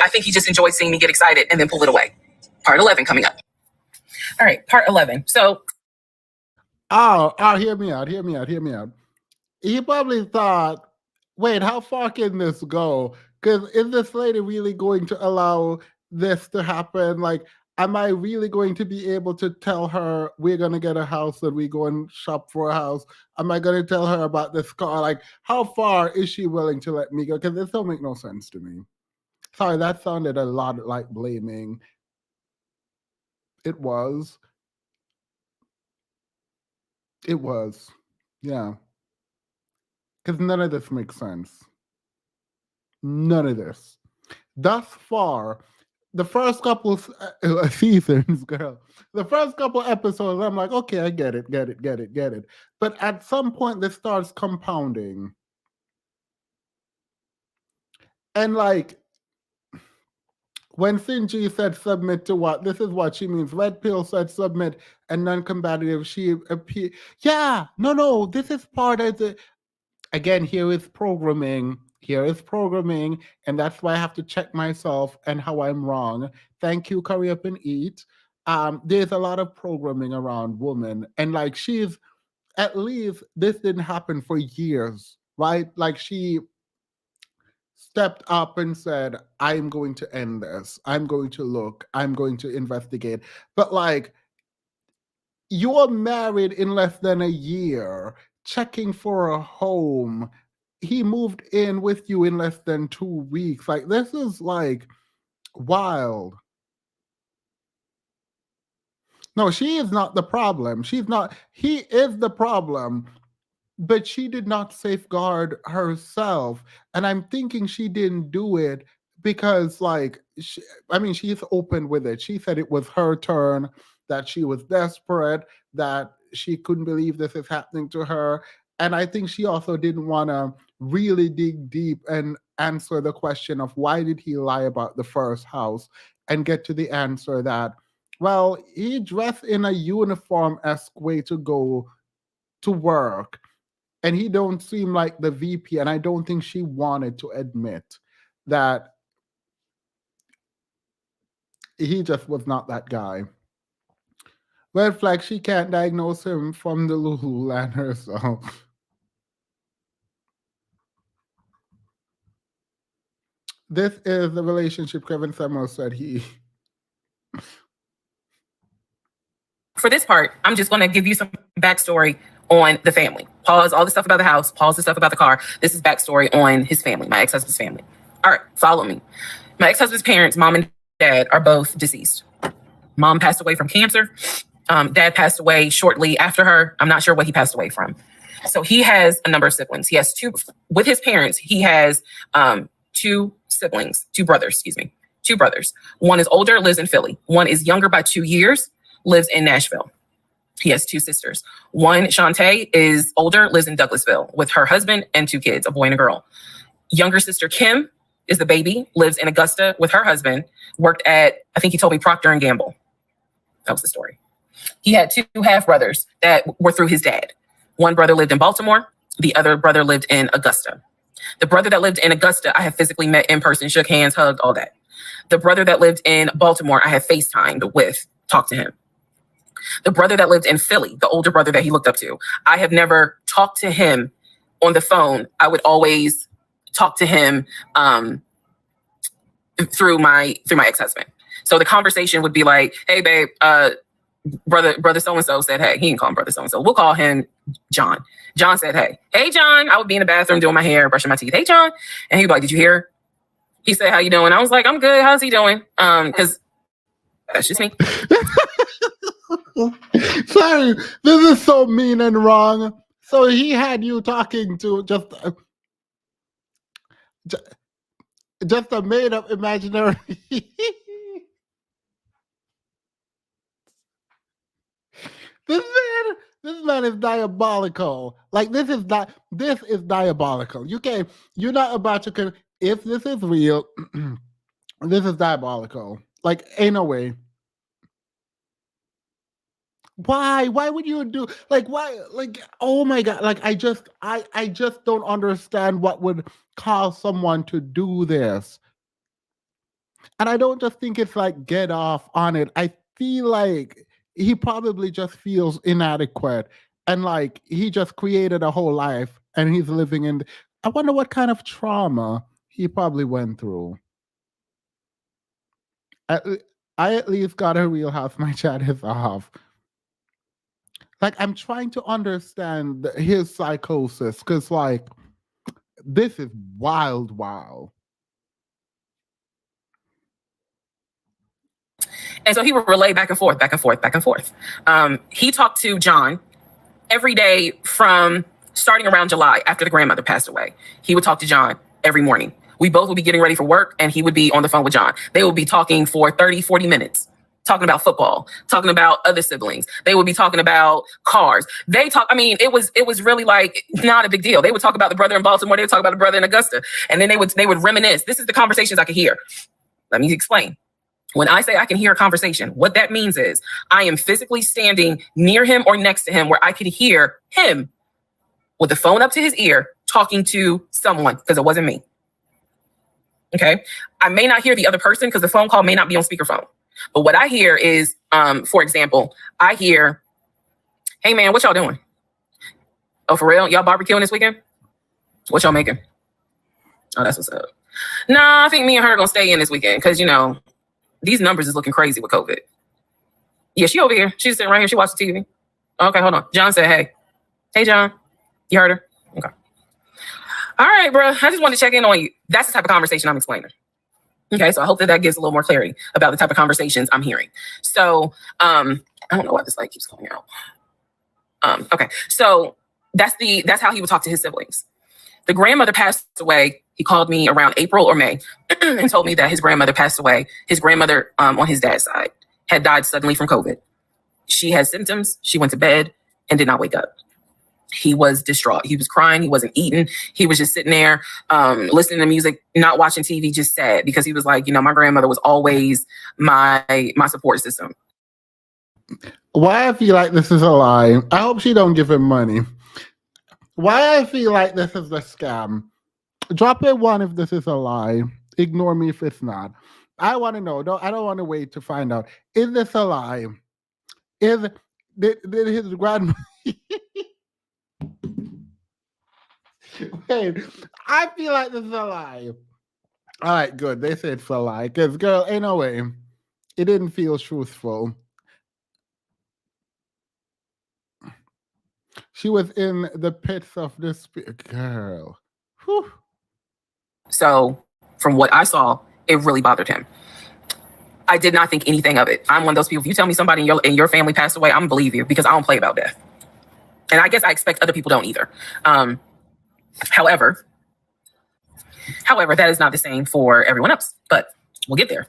I think he just enjoyed seeing me get excited and then pull it away. Part 11 coming up. All right, part 11. So. Oh, hear me out. He probably thought, wait, how far can this go? Because is this lady really going to allow this to happen? Like, am I really going to be able to tell her we're going to get a house and we go and shop for a house? Am I going to tell her about this car? Like, how far is she willing to let me go? Because this don't make no sense to me. Sorry, that sounded a lot like blaming. It was. Yeah. Because none of this makes sense. None of this. Thus far, the first couple seasons, girl, the first couple episodes, I'm like, okay, I get it, get it, get it, get it. But at some point, this starts compounding. And like, when Sinji said submit to what, this is what she means. Red Pill said submit and non-combative. She appeared. Yeah, no, this is part of the. Again, here is programming. Here is programming, and that's why I have to check myself and how I'm wrong. Thank you, Curry Up and Eat. There's a lot of programming around women, and like she's at least this didn't happen for years, right? Like she stepped up and said, I'm going to end this. I'm going to look. I'm going to investigate. But like, you're married in less than a year, checking for a home. He moved in with you in less than 2 weeks. Like, this is like wild. No, she is not the problem. She's not, he is the problem. But she did not safeguard herself. And I'm thinking she didn't do it because, like, she's open with it. She said it was her turn, that she was desperate, that she couldn't believe this is happening to her. And I think she also didn't want to really dig deep and answer the question of why did he lie about the first house and get to the answer that, well, he dressed in a uniform-esque way to go to work, and he don't seem like the VP, and I don't think she wanted to admit that he just was not that guy. Red flag, she can't diagnose him from the Lululand herself. This is the relationship Kevin Samuels said he... For this part, I'm just going to give you some backstory on the family. Pause all the stuff about the house. Pause the stuff about the car. This is backstory on his family, my ex-husband's family. All right, follow me. My ex-husband's parents, mom and dad, are both deceased. Mom passed away from cancer. Dad passed away shortly after her. I'm not sure what he passed away from. So he has a number of siblings. He has two, with his parents, he has two brothers. One is older, lives in Philly. One is younger by 2 years, lives in Nashville. He has two sisters. One, Shantae, is older, lives in Douglasville with her husband and 2 kids, a boy and a girl. Younger sister Kim is the baby, lives in Augusta with her husband, worked at, I think he told me, Procter & Gamble. That was the story. He had 2 half-brothers that were through his dad. One brother lived in Baltimore. The other brother lived in Augusta. The brother that lived in Augusta, I have physically met in person, shook hands, hugged, all that. The brother that lived in Baltimore, I have FaceTimed with, talked to him. The brother that lived in Philly, the older brother that he looked up to, I have never talked to him on the phone. I would always talk to him through my ex-husband. So the conversation would be like, hey, babe, brother so-and-so said, hey. He didn't call him brother so-and-so. We'll call him John. John said, hey. Hey, John. I would be in the bathroom doing my hair, brushing my teeth. Hey, John. And he'd be like, did you hear? He said, how you doing? I was like, I'm good. How's he doing? Because that's just me. Sorry, this is so mean and wrong. So he had you talking to just a made-up imaginary... This man is diabolical. Like, this is diabolical. You're not about to... If this is real, this is diabolical. Like, ain't no way. Why would you do, like, why, like, oh my God, like, I just don't understand what would cause someone to do this. And I don't just think it's like get off on it. I feel like he probably just feels inadequate, and like he just created a whole life and he's living in, I wonder what kind of trauma he probably went through. I at least got a Real House. My chat is off. Like, I'm trying to understand his psychosis, because, like, this is wild. And so he would relay back and forth. He talked to John every day from starting around July after the grandmother passed away. He would talk to John every morning. We both would be getting ready for work and he would be on the phone with John. They would be talking for 30, 40 minutes, talking about football, talking about other siblings. They would be talking about cars. It was really like not a big deal. They would talk about the brother in Baltimore. They would talk about the brother in Augusta. And then they would reminisce. This is the conversations I could hear. Let me explain. When I say I can hear a conversation, what that means is I am physically standing near him or next to him where I could hear him with the phone up to his ear talking to someone, because it wasn't me. Okay. I may not hear the other person because the phone call may not be on speakerphone. But what I hear is, for example, I hear, "Hey man, what y'all doing? Oh, for real? Y'all barbecuing this weekend? What y'all making? Oh, that's what's up. Nah, I think me and her are gonna stay in this weekend because, these numbers is looking crazy with COVID. Yeah, she over here. She's sitting right here. She watched the TV. Okay, hold on. John said, hey. Hey, John. You heard her? Okay. All right, bro. I just wanted to check in on you." That's the type of conversation I'm explaining. Okay, so I hope that gives a little more clarity about the type of conversations I'm hearing. So, I don't know why this light keeps going out. Okay, so that's how he would talk to his siblings. The grandmother passed away. He called me around April or May and told me that his grandmother passed away. His grandmother, on his dad's side, had died suddenly from COVID. She had symptoms. She went to bed and did not wake up. He was distraught. He was crying. He wasn't eating. He was just sitting there, listening to music, not watching TV, just sad because he was like, my grandmother was always my support system. Why I feel like this is a lie. I hope she don't give him money. Why I feel like this is a scam. Drop a 1 if this is a lie. Ignore me if it's not. I want to know. I don't want to wait to find out. Is this a lie? Did his grandma... Wait, I feel like this is a lie. All right, good. They said it's a lie. Because, girl, ain't no way. It didn't feel truthful. She was in the pits of despair. Girl. Whew. So from what I saw, it really bothered him. I did not think anything of it. I'm one of those people. If you tell me somebody in your family passed away, I'm gonna believe you because I don't play about death. And I guess I expect other people don't either. However, that is not the same for everyone else, but we'll get there.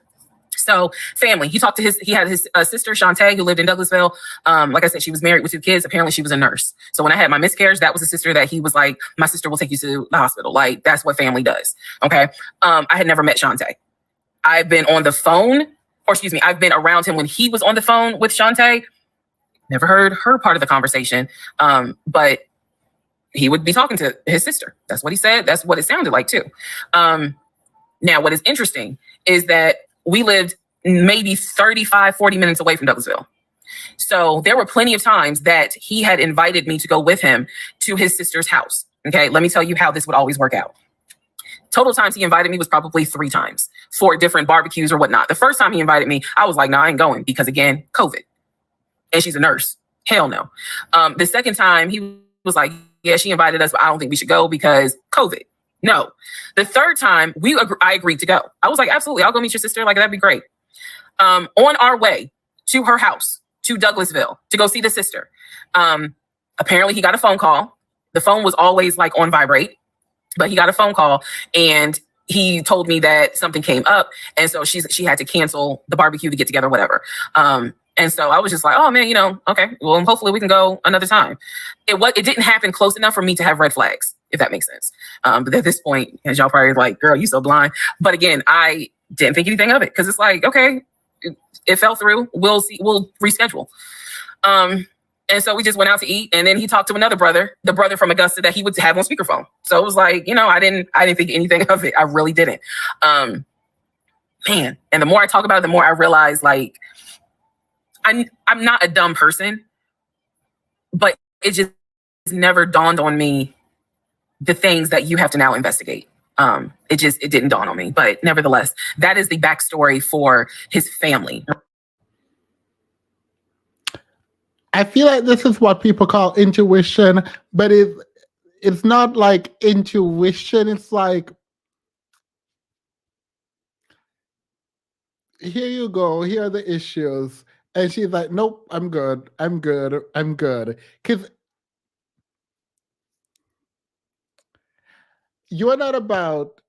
So family, he had his sister, Shantae, who lived in Douglasville. Like I said, she was married with 2 kids. Apparently she was a nurse. So when I had my miscarriage, that was the sister that he was like, my sister will take you to the hospital. Like, that's what family does. Okay. I had never met Shantae. I've been on the phone, I've been around him when he was on the phone with Shantae. Never heard her part of the conversation. But he would be talking to his sister. That's what he said. That's what it sounded like too. Now, what is interesting is that we lived maybe 35, 40 minutes away from Douglasville. So there were plenty of times that he had invited me to go with him to his sister's house. Okay, let me tell you how this would always work out. Total times he invited me was probably 3 times for different barbecues or whatnot. The first time he invited me, I was like, no, I ain't going because, again, COVID. And she's a nurse. Hell no. The second time he was like, yeah, she invited us, but I don't think we should go because COVID. No. The third time I agreed to go. I was like, absolutely, I'll go meet your sister. Like, that'd be great. On our way to her house, to Douglasville, to go see the sister. Apparently he got a phone call. The phone was always like on vibrate, but he got a phone call and he told me that something came up. And so she had to cancel the barbecue to get together, whatever. And so I was just like, oh man, okay, well, hopefully we can go another time. It didn't happen close enough for me to have red flags, if that makes sense. But at this point, as y'all probably like, girl, you so blind. But again, I didn't think anything of it because it's like, okay, it fell through. We'll see. We'll reschedule. And so we just went out to eat. And then he talked to another brother, the brother from Augusta that he would have on speakerphone. So it was like, I didn't think anything of it. I really didn't. Man. And the more I talk about it, the more I realize like, I'm not a dumb person, but it just never dawned on me the things that you have to now investigate. It didn't dawn on me, but nevertheless, that is the backstory for his family. I feel like this is what people call intuition, but it's not like intuition. It's like, here you go. Here are the issues. And she's like, nope, I'm good. I'm good. I'm good. Because you're not about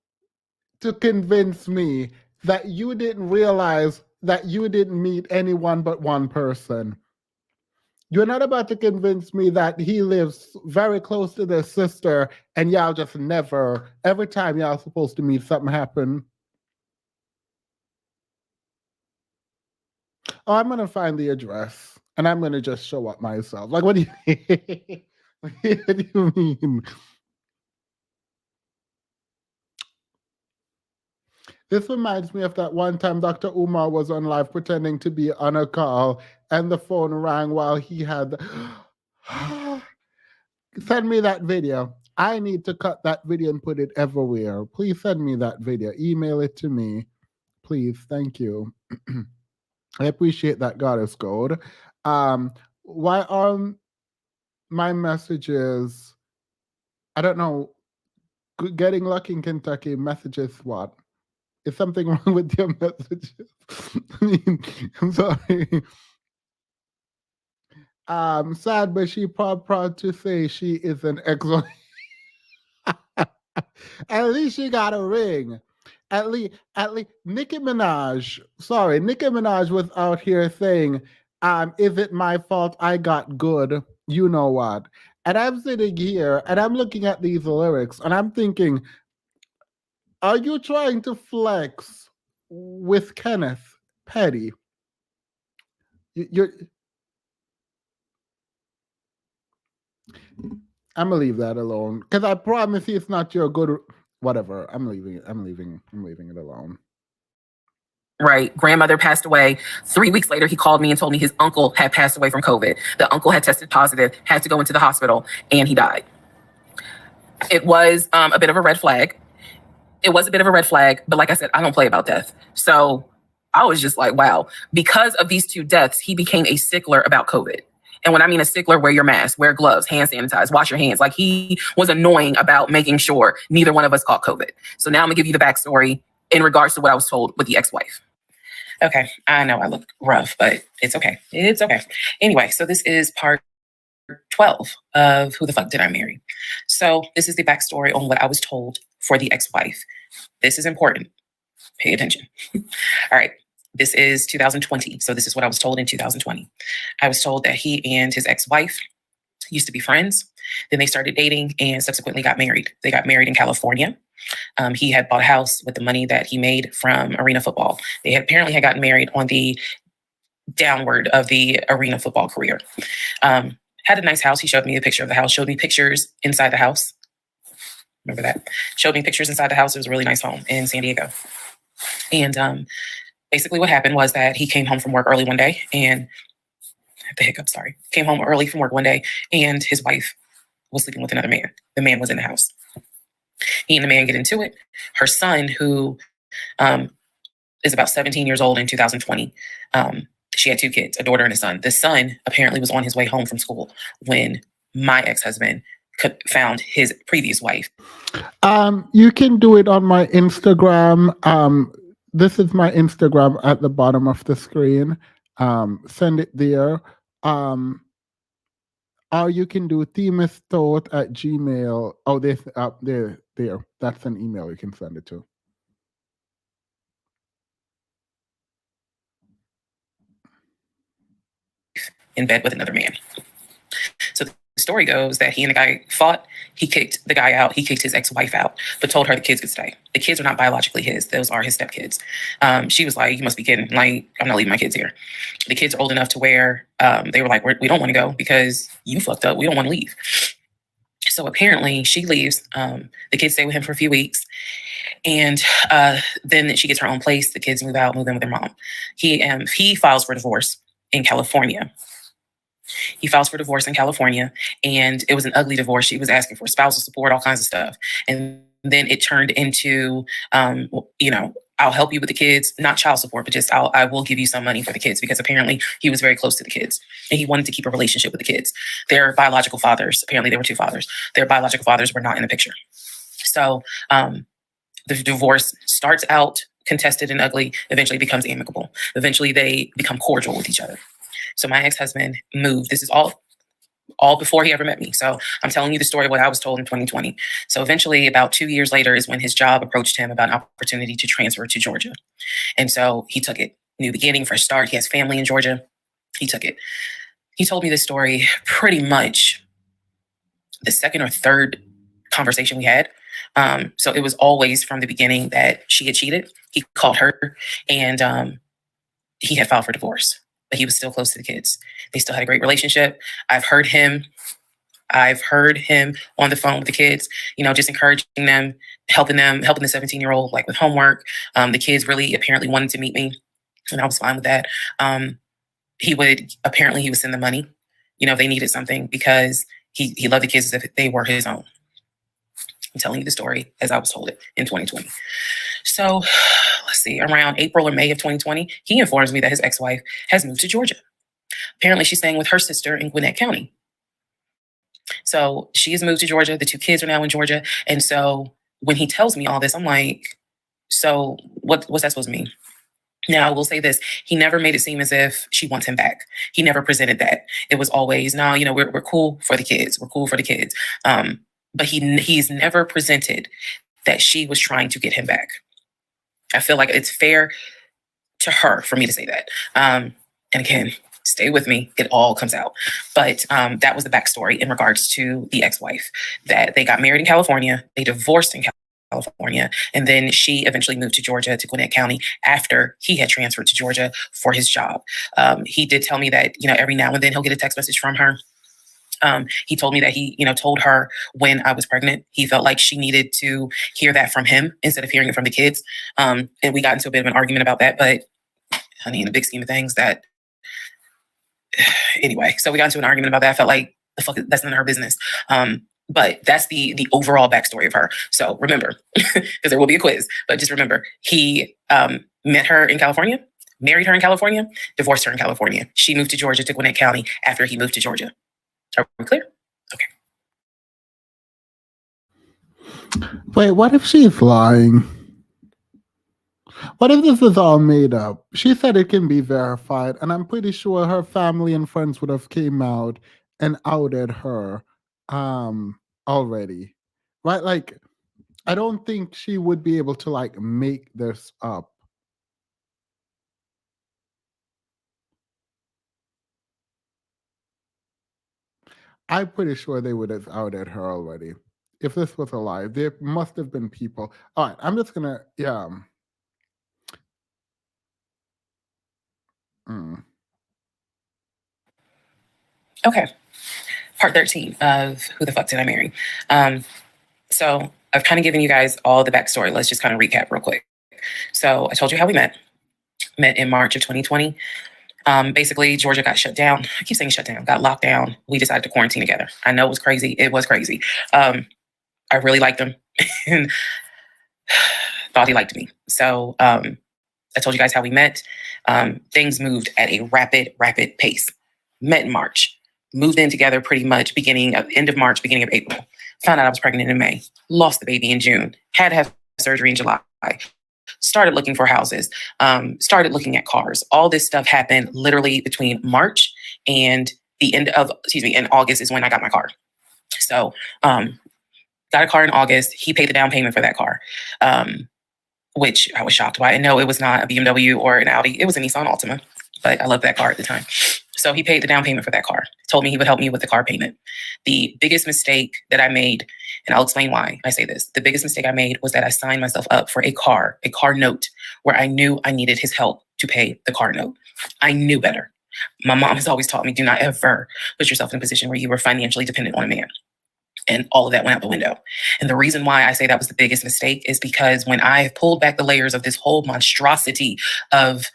to convince me that you didn't realize that you didn't meet anyone but one person. You're not about to convince me that he lives very close to their sister and y'all just never, every time y'all supposed to meet, something happen. Oh, I'm going to find the address and I'm going to just show up myself. Like, what do you, what do you mean? This reminds me of that one time Dr. Umar was on live pretending to be on a call and the phone rang while he had. Send me that video. I need to cut that video and put it everywhere. Please send me that video. Email it to me. Please. Thank you. I appreciate that, Goddess Code. Why are my messages, I don't know, getting lucky in Kentucky messages what? Is something wrong with your messages? I mean, I'm sorry. Sad, but she proud to say she is an excellent. At least she got a ring. At least Nicki Minaj. Sorry, Nicki Minaj was out here saying, is it my fault I got good? You know what? And I'm sitting here and I'm looking at these lyrics and I'm thinking, are you trying to flex with Kenneth Petty? You're. I'm gonna leave that alone because I promise you, it's not your good. Whatever. I'm leaving it. I'm leaving it alone. Right. Grandmother passed away. 3 weeks later, he called me and told me his uncle had passed away from COVID. The uncle had tested positive, had to go into the hospital, and he died. It was a bit of a red flag. But like I said, I don't play about death. So I was just like, wow. Because of these two deaths, he became a stickler about COVID. And when I mean a stickler, wear your mask, wear gloves, hand sanitize, wash your hands. Like, he was annoying about making sure neither one of us caught COVID. So now I'm gonna give you the backstory in regards to what I was told with the ex-wife. Okay, I know I look rough, but it's okay. It's okay. Anyway, so this is part 12 of Who the Fuck Did I Marry? So this is the backstory on what I was told for the ex-wife. This is important. Pay attention. All right. This is 2020. So this is what I was told in 2020. I was told that he and his ex-wife used to be friends. Then they started dating and subsequently got married. They got married in California. He had bought a house with the money that he made from arena football. They had apparently had gotten married on the downward of the arena football career. Had a nice house. He showed me a picture of the house, showed me pictures inside the house. Remember that? Showed me pictures inside the house. It was a really nice home in San Diego. And basically what happened was that he came home from work early one day and came home early from work one day and his wife was sleeping with another man. The man was in the house. He and the man get into it. Her son, who is about 17 years old in 2020, she had 2 kids, a daughter and a son. The son apparently was on his way home from school when my ex-husband found his previous wife. You can do it on my Instagram. This is my Instagram at the bottom of the screen. Send it there. Or you can do themisthought@gmail. Oh, this up there. That's an email you can send it to. In bed with another man. So the story goes that he and the guy fought. He kicked the guy out. He kicked his ex-wife out, but told her the kids could stay. The kids are not biologically his. Those are his stepkids. She was like, you must be kidding. Like, I'm not leaving my kids here. The kids are old enough to where they were like, we don't want to go because you fucked up. We don't want to leave. So apparently she leaves. The kids stay with him for a few weeks. And then she gets her own place. The kids move out, move in with their mom. He files for divorce in California. He files for divorce in California, and it was an ugly divorce. She was asking for spousal support, all kinds of stuff. And then it turned into, I'll help you with the kids, not child support, but just I will give you some money for the kids, because apparently he was very close to the kids and he wanted to keep a relationship with the kids. Their biological fathers, apparently there were 2 fathers. Their biological fathers were not in the picture. So the divorce starts out contested and ugly, eventually becomes amicable. Eventually they become cordial with each other. So my ex-husband moved. This is all all before he ever met me. So I'm telling you the story of what I was told in 2020. So eventually, about 2 years later, is when his job approached him about an opportunity to transfer to Georgia. And so he took it. New beginning, fresh start. He has family in Georgia. He took it. He told me this story pretty much the second or third conversation we had. So it was always from the beginning that she had cheated. He called her, and he had filed for divorce, but he was still close to the kids. They still had a great relationship. I've heard him on the phone with the kids, just encouraging them, helping the 17-year-old like with homework. The kids really apparently wanted to meet me, and I was fine with that. He would send the money, if they needed something, because he loved the kids as if they were his own. I'm telling you the story as I was told it in 2020. So let's see, around April or May of 2020, he informs me that his ex-wife has moved to Georgia. Apparently she's staying with her sister in Gwinnett County. So she has moved to Georgia. The 2 kids are now in Georgia. And so when he tells me all this, I'm like, so what's that supposed to mean? Now, I will say this. He never made it seem as if she wants him back. He never presented that. It was always, no, we're cool for the kids. We're cool for the kids. But he's never presented that she was trying to get him back. I feel like it's fair to her for me to say that. And again, stay with me. It all comes out. But that was the backstory in regards to the ex-wife, that they got married in California. They divorced in California. And then she eventually moved to Georgia, to Gwinnett County, after he had transferred to Georgia for his job. He did tell me that, every now and then he'll get a text message from her. He told me that he, told her when I was pregnant. He felt like she needed to hear that from him instead of hearing it from the kids. And we got into a bit of an argument about that. But honey, in the big scheme of things, anyway, so we got into an argument about that. I felt like the fuck, that's none of her business. But that's the overall backstory of her. So remember, because there will be a quiz, but just remember, he met her in California, married her in California, divorced her in California. She moved to Georgia, to Gwinnett County, after he moved to Georgia. Are we clear? Okay. Wait, what if she's lying? What if this is all made up? She said it can be verified, and I'm pretty sure her family and friends would have came out and outed her already. Right? Like, I don't think she would be able to like make this up. I'm pretty sure they would have outed her already. If this was a lie, there must have been people. All right, I'm just gonna, yeah. Okay. Part 13 of Who the Fuck Did I Marry? So I've kind of given you guys all the backstory. Let's just kind of recap real quick. So I told you how we met in March of 2020. Basically, Georgia got shut down. I keep saying shut down, got locked down. We decided to quarantine together. I know it was crazy. It was crazy. I really liked him and thought he liked me. So I told you guys how we met. Things moved at a rapid pace. Met in March. Moved in together pretty much end of March, beginning of April. Found out I was pregnant in May. Lost the baby in June. Had to have surgery in July. Started looking for houses, started looking at cars. All this stuff happened literally between March and in August is when I got my car. So got a car in August. He paid the down payment for that car, which I was shocked by. And no, it was not a BMW or an Audi. It was a Nissan Altima, but I loved that car at the time. So he paid the down payment for that car, told me he would help me with the car payment. The biggest mistake that I made, and I'll explain why I say this. The biggest mistake I made was that I signed myself up for a car note where I knew I needed his help to pay the car note. I knew better. My mom has always taught me, do not ever put yourself in a position where you were financially dependent on a man. And all of that went out the window. And the reason why I say that was the biggest mistake is because when I pulled back the layers of this whole monstrosity of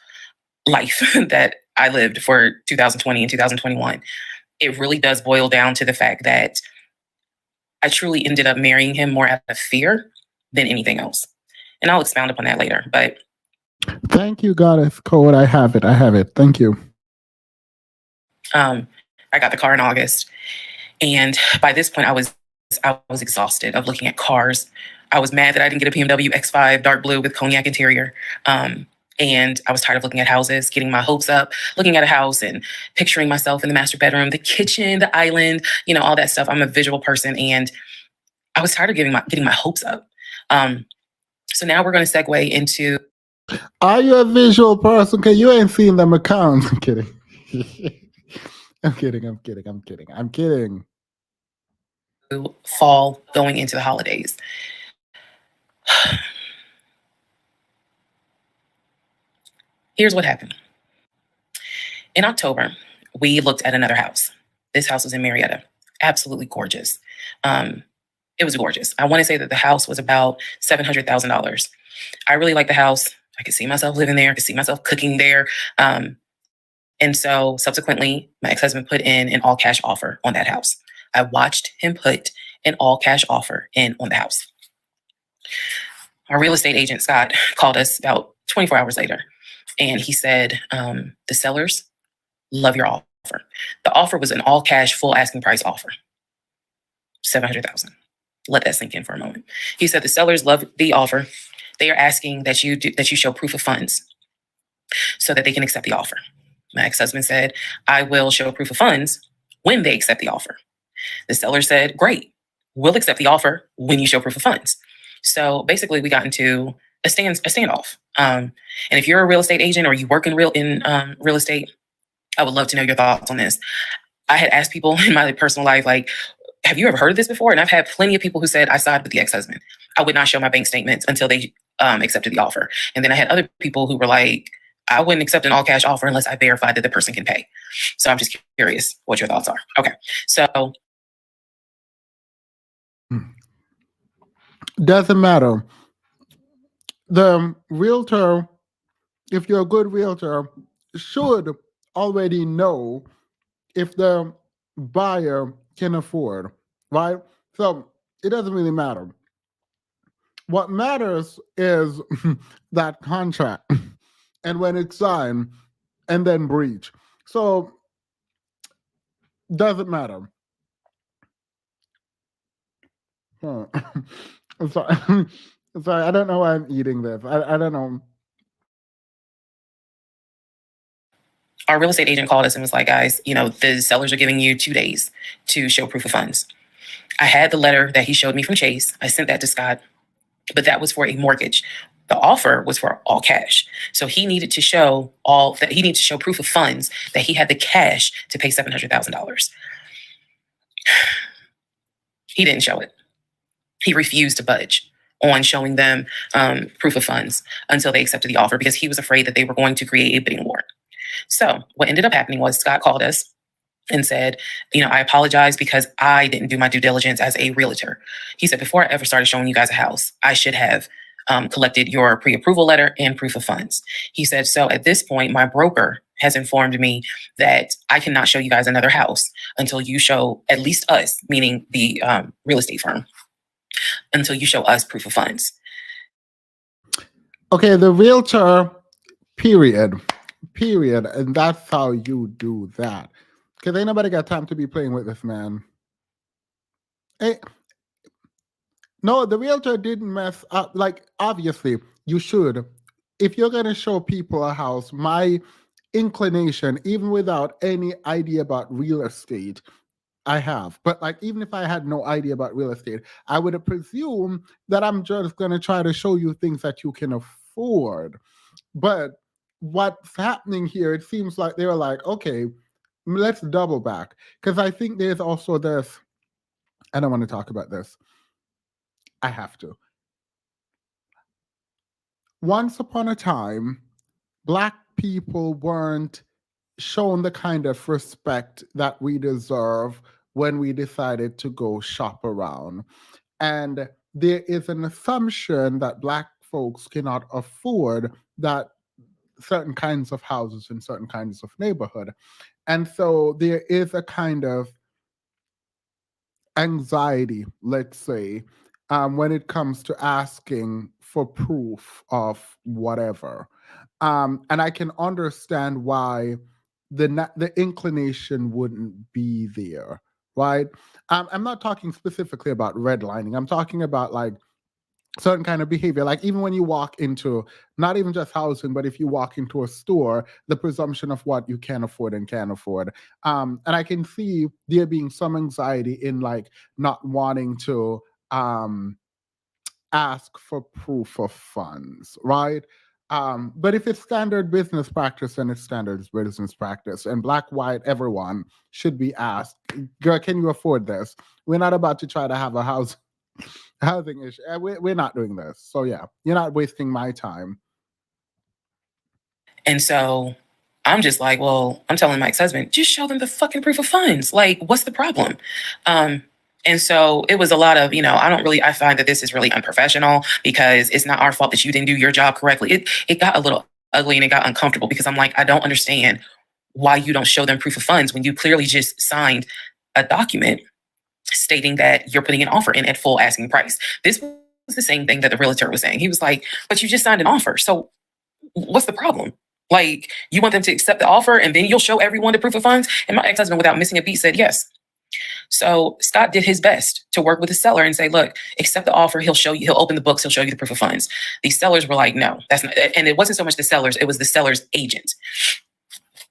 life that I lived for 2020 and 2021, it really does boil down to the fact that I truly ended up marrying him more out of fear than anything else. And I'll expound upon that later. But thank you, Goddess Code. I have it. Thank you. I got the car in August. And by this point, I was exhausted of looking at cars. I was mad that I didn't get a BMW X5 dark blue with cognac interior. And I was tired of looking at houses, getting my hopes up, looking at a house and picturing myself in the master bedroom, the kitchen, the island, all that stuff. I'm a visual person, and I was tired of getting my hopes up. So now we're going to segue into. Are you a visual person? Because you ain't seen them accounts. I'm kidding. I'm kidding. Fall going into the holidays. Here's what happened. In October, we looked at another house. This house was in Marietta. Absolutely gorgeous. It was gorgeous. I want to say that the house was about $700,000. I really liked the house. I could see myself living there. I could see myself cooking there. And so subsequently, my ex-husband put in an all-cash offer on that house. I watched him put an all-cash offer in on the house. Our real estate agent, Scott, called us about 24 hours later. And he said, the sellers love your offer. The offer was an all-cash, full asking price offer. $700,000. Let that sink in for a moment. He said the sellers love the offer. They are asking that you show proof of funds so that they can accept the offer. My ex-husband said, I will show proof of funds when they accept the offer. The seller said, great, we'll accept the offer when you show proof of funds. So basically we got into a standoff. And if you're a real estate agent or you work in real estate, I would love to know your thoughts on this. I had asked people in my personal life, like, have you ever heard of this before? And I've had plenty of people who said I sided with the ex-husband. I would not show my bank statements until they accepted the offer. And then I had other people who were like, I wouldn't accept an all-cash offer unless I verified that the person can pay. So I'm just curious what your thoughts are. Okay, so. Doesn't matter. The realtor, if you're a good realtor, should already know if the buyer can afford, right? So it doesn't really matter. What matters is that contract and when it's signed and then breach. So doesn't matter. I'm sorry. I'm sorry. I don't know why I'm eating this. I don't know. Our real estate agent called us and was like, guys, the sellers are giving you 2 days to show proof of funds. I had the letter that he showed me from Chase. I sent that to Scott, but that was for a mortgage. The offer was for all cash. So he needed to show proof of funds that he had the cash to pay $700,000. He didn't show it. He refused to budge on showing them proof of funds until they accepted the offer because he was afraid that they were going to create a bidding war. So what ended up happening was Scott called us and said, I apologize because I didn't do my due diligence as a realtor. He said, before I ever started showing you guys a house, I should have collected your pre-approval letter and proof of funds. He said, so at this point, my broker has informed me that I cannot show you guys another house until you show at least us, meaning the real estate firm, until you show us proof of funds. Okay, the realtor, period. And that's how you do that. Because ain't nobody got time to be playing with this man. No, the realtor didn't mess up. Like, obviously, you should. If you're going to show people a house, my inclination, even without any idea about real estate, I have. But like, even if I had no idea about real estate, I would presume that I'm just going to try to show you things that you can afford. But what's happening here, it seems like they were like, okay, let's double back. Because I think there's also this, I don't want to talk about this. I have to. Once upon a time, Black people weren't shown the kind of respect that we deserve when we decided to go shop around. And there is an assumption that Black folks cannot afford that certain kinds of houses in certain kinds of neighborhood. And so there is a kind of anxiety, let's say, when it comes to asking for proof of whatever. And I can understand why the inclination wouldn't be there, right? I'm not talking specifically about redlining. I'm talking about like certain kind of behavior. Like even when you walk into not even just housing, but if you walk into a store, the presumption of what you can afford and can't afford. And I can see there being some anxiety in like not wanting to ask for proof of funds, right? But if it's standard business practice, then it's standard business practice. And black, white, everyone should be asked, girl, can you afford this? We're not about to try to have a housing issue. We're not doing this. So yeah, you're not wasting my time. And so I'm just like, well, I'm telling my ex-husband, just show them the fucking proof of funds. Like, what's the problem? And so it was a lot of, I find that this is really unprofessional because it's not our fault that you didn't do your job correctly. It got a little ugly and it got uncomfortable because I'm like, I don't understand why you don't show them proof of funds when you clearly just signed a document stating that you're putting an offer in at full asking price. This was the same thing that the realtor was saying. He was like, but you just signed an offer. So what's the problem? Like, you want them to accept the offer and then you'll show everyone the proof of funds? And my ex-husband, without missing a beat, said yes. So Scott did his best to work with the seller and say, look, accept the offer. He'll open the books. He'll show you the proof of funds. These sellers were like, no, that's not. And it wasn't so much the sellers. It was the seller's agent.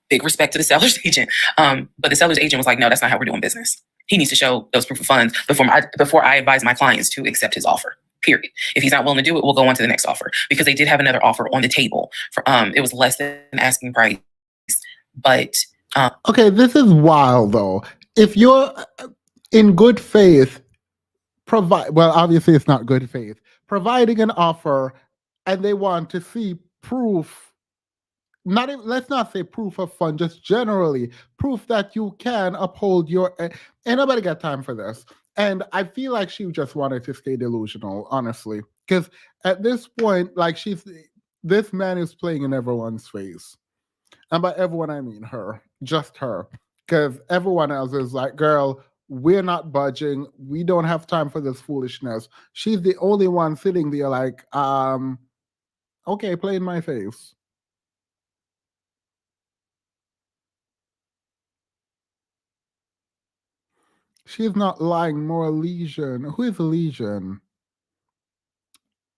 Big respect to the seller's agent. But the seller's agent was like, no, that's not how we're doing business. He needs to show those proof of funds before I advise my clients to accept his offer. Period. If he's not willing to do it, we'll go on to the next offer because they did have another offer on the table. For it was less than asking price, but okay, this is wild though. If you're in good faith, obviously it's not good faith, providing an offer, and they want to see proof. Let's not say proof of fund, just generally proof that you can uphold your. Ain't nobody got time for this. And I feel like she just wanted to stay delusional, honestly, because at this point, like this man is playing in everyone's face, and by everyone I mean her, just her, because everyone else is like, girl, we're not budging. We don't have time for this foolishness. She's the only one sitting there like, okay, play in my face. She's not lying. More Legion. Who is Legion?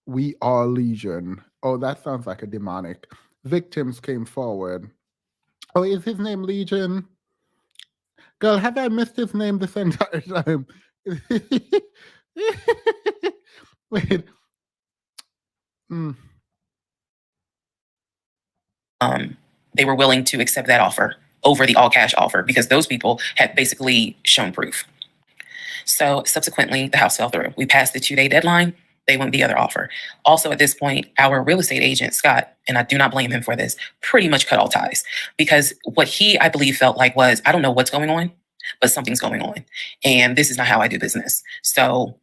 We are Legion. Oh, that sounds like a demonic. Victims came forward. Oh, is his name Legion? Girl, have I missed his name this entire time? Wait. They were willing to accept that offer over the all cash offer because those people had basically shown proof. So subsequently, the house fell through. We passed the 2-day deadline. They went the other offer. Also, at this point, our real estate agent, Scott, and I do not blame him for this, pretty much cut all ties because what he, I believe, felt like was, I don't know what's going on, but something's going on. And this is not how I do business. So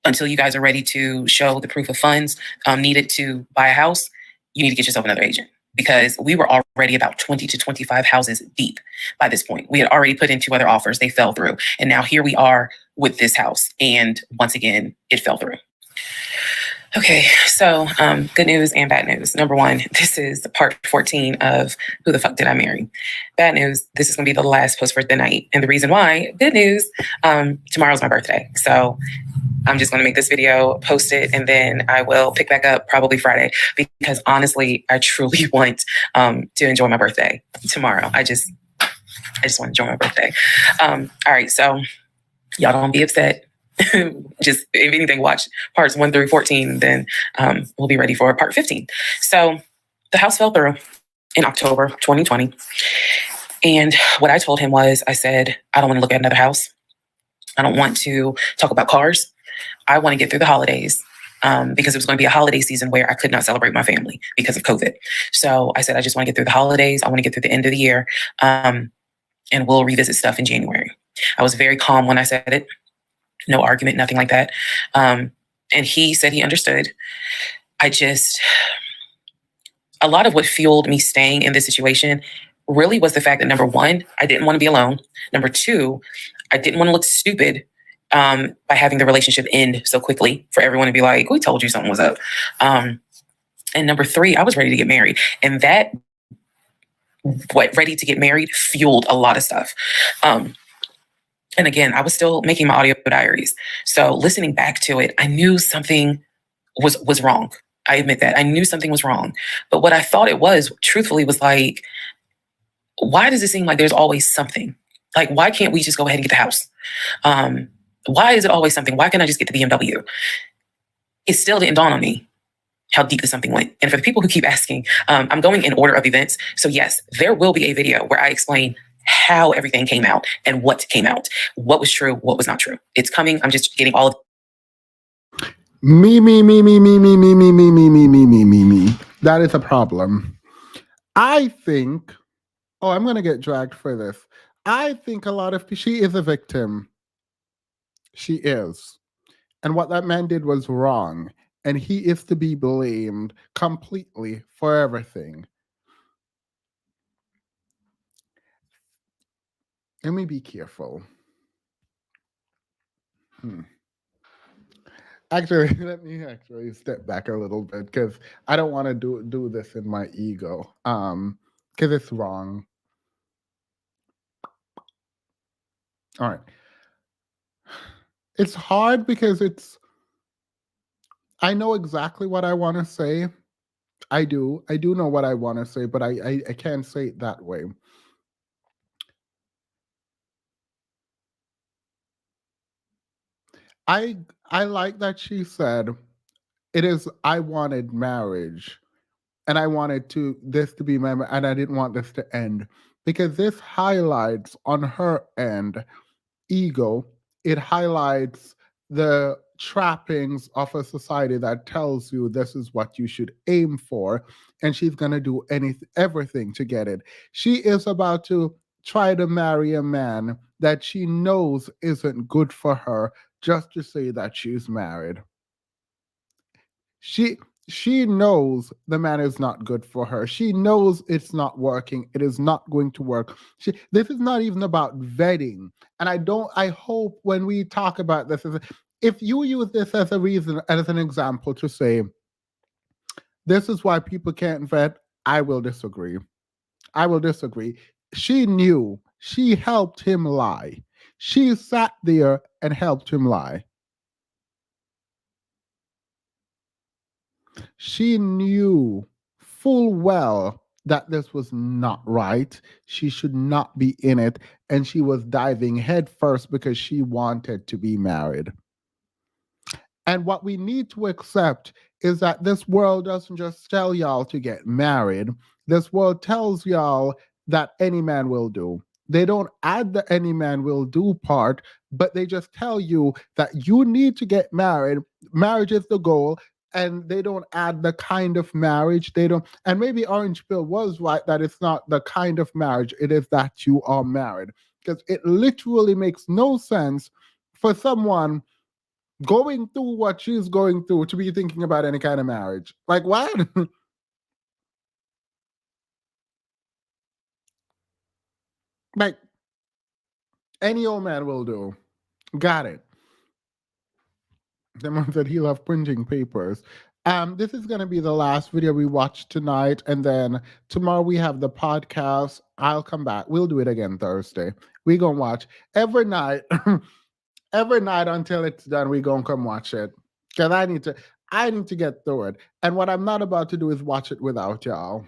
until you guys are ready to show the proof of funds needed to buy a house, you need to get yourself another agent. Because we were already about 20 to 25 houses deep by this point. We had already put in 2 other offers. They fell through. And now here we are with this house. And once again, it fell through. Okay, so good news and bad news. Number 1, this is part 14 of Who the Fuck Did I Marry? Bad news, this is going to be the last post for the night. And the reason why, good news, tomorrow's my birthday. So I'm just going to make this video, post it, and then I will pick back up probably Friday because honestly, I truly want to enjoy my birthday tomorrow. I just want to enjoy my birthday. All right, so y'all don't be upset. Just if anything, watch parts 1 through 14, then we'll be ready for part 15. So the house fell through in October 2020. And what I told him was, I said, I don't want to look at another house. I don't want to talk about cars. I want to get through the holidays because it was going to be a holiday season where I could not celebrate my family because of COVID. So I said, I just want to get through the holidays. I want to get through the end of the year and we'll revisit stuff in January. I was very calm when I said it. No argument, nothing like that. And he said he understood. A lot of what fueled me staying in this situation really was the fact that number 1, I didn't want to be alone. Number 2, I didn't want to look stupid by having the relationship end so quickly for everyone to be like, we told you something was up. And number 3, I was ready to get married. And that, ready to get married fueled a lot of stuff. And again, I was still making my audio diaries. So listening back to it, I knew something was wrong. I admit that. I knew something was wrong. But what I thought it was, truthfully, was like, why does it seem like there's always something? Like, why can't we just go ahead and get the house? Why is it always something? Why can't I just get the BMW? It still didn't dawn on me how deep this something went. And for the people who keep asking, I'm going in order of events. So yes, there will be a video where I explain how everything came out and what came out, what was true, what was not true. It's coming. I'm just getting all of Me, me, me, me, me, me, me, me, me, me, me, me, me, me, me. That is a problem. I think, I'm going to get dragged for this. I think a lot of, she is a victim. She is. And what that man did was wrong. And he is to be blamed completely for everything. Let me be careful. Actually, let me actually step back a little bit because I don't want to do this in my ego. Because it's wrong. All right. It's hard because I know exactly what I want to say. I do know what I want to say, but I can't say it that way. I like that she said I wanted marriage and I wanted this to be my, and I didn't want this to end because this highlights on her end ego. It highlights the trappings of a society that tells you this is what you should aim for, and she's going to do everything to get it. She is about to try to marry a man that she knows isn't good for her just to say that she's married. She knows the man is not good for her. She knows it's not working. It is not going to work. This is not even about vetting. And I hope when we talk about this, if you use this as a reason, as an example to say, this is why people can't vet, I will disagree. I will disagree. She knew. She helped him lie. She sat there and helped him lie. She knew full well that this was not right. She should not be in it. And she was diving headfirst because she wanted to be married. And what we need to accept is that this world doesn't just tell y'all to get married. This world tells y'all that any man will do. They don't add the any man will do part, but they just tell you that you need to get married. Marriage is the goal. And they don't add the kind of marriage. They don't. And maybe Orange Pill was right that it's not the kind of marriage. It is that you are married. Because it literally makes no sense for someone going through what she's going through to be thinking about any kind of marriage. Like, what? Like, any old man will do. Got it. Someone said he loved printing papers. This is going to be the last video we watch tonight. And then tomorrow we have the podcast. I'll come back. We'll do it again Thursday. We're going to watch every night. Every night until it's done, we're going to come watch it. Because I need to get through it. And what I'm not about to do is watch it without y'all.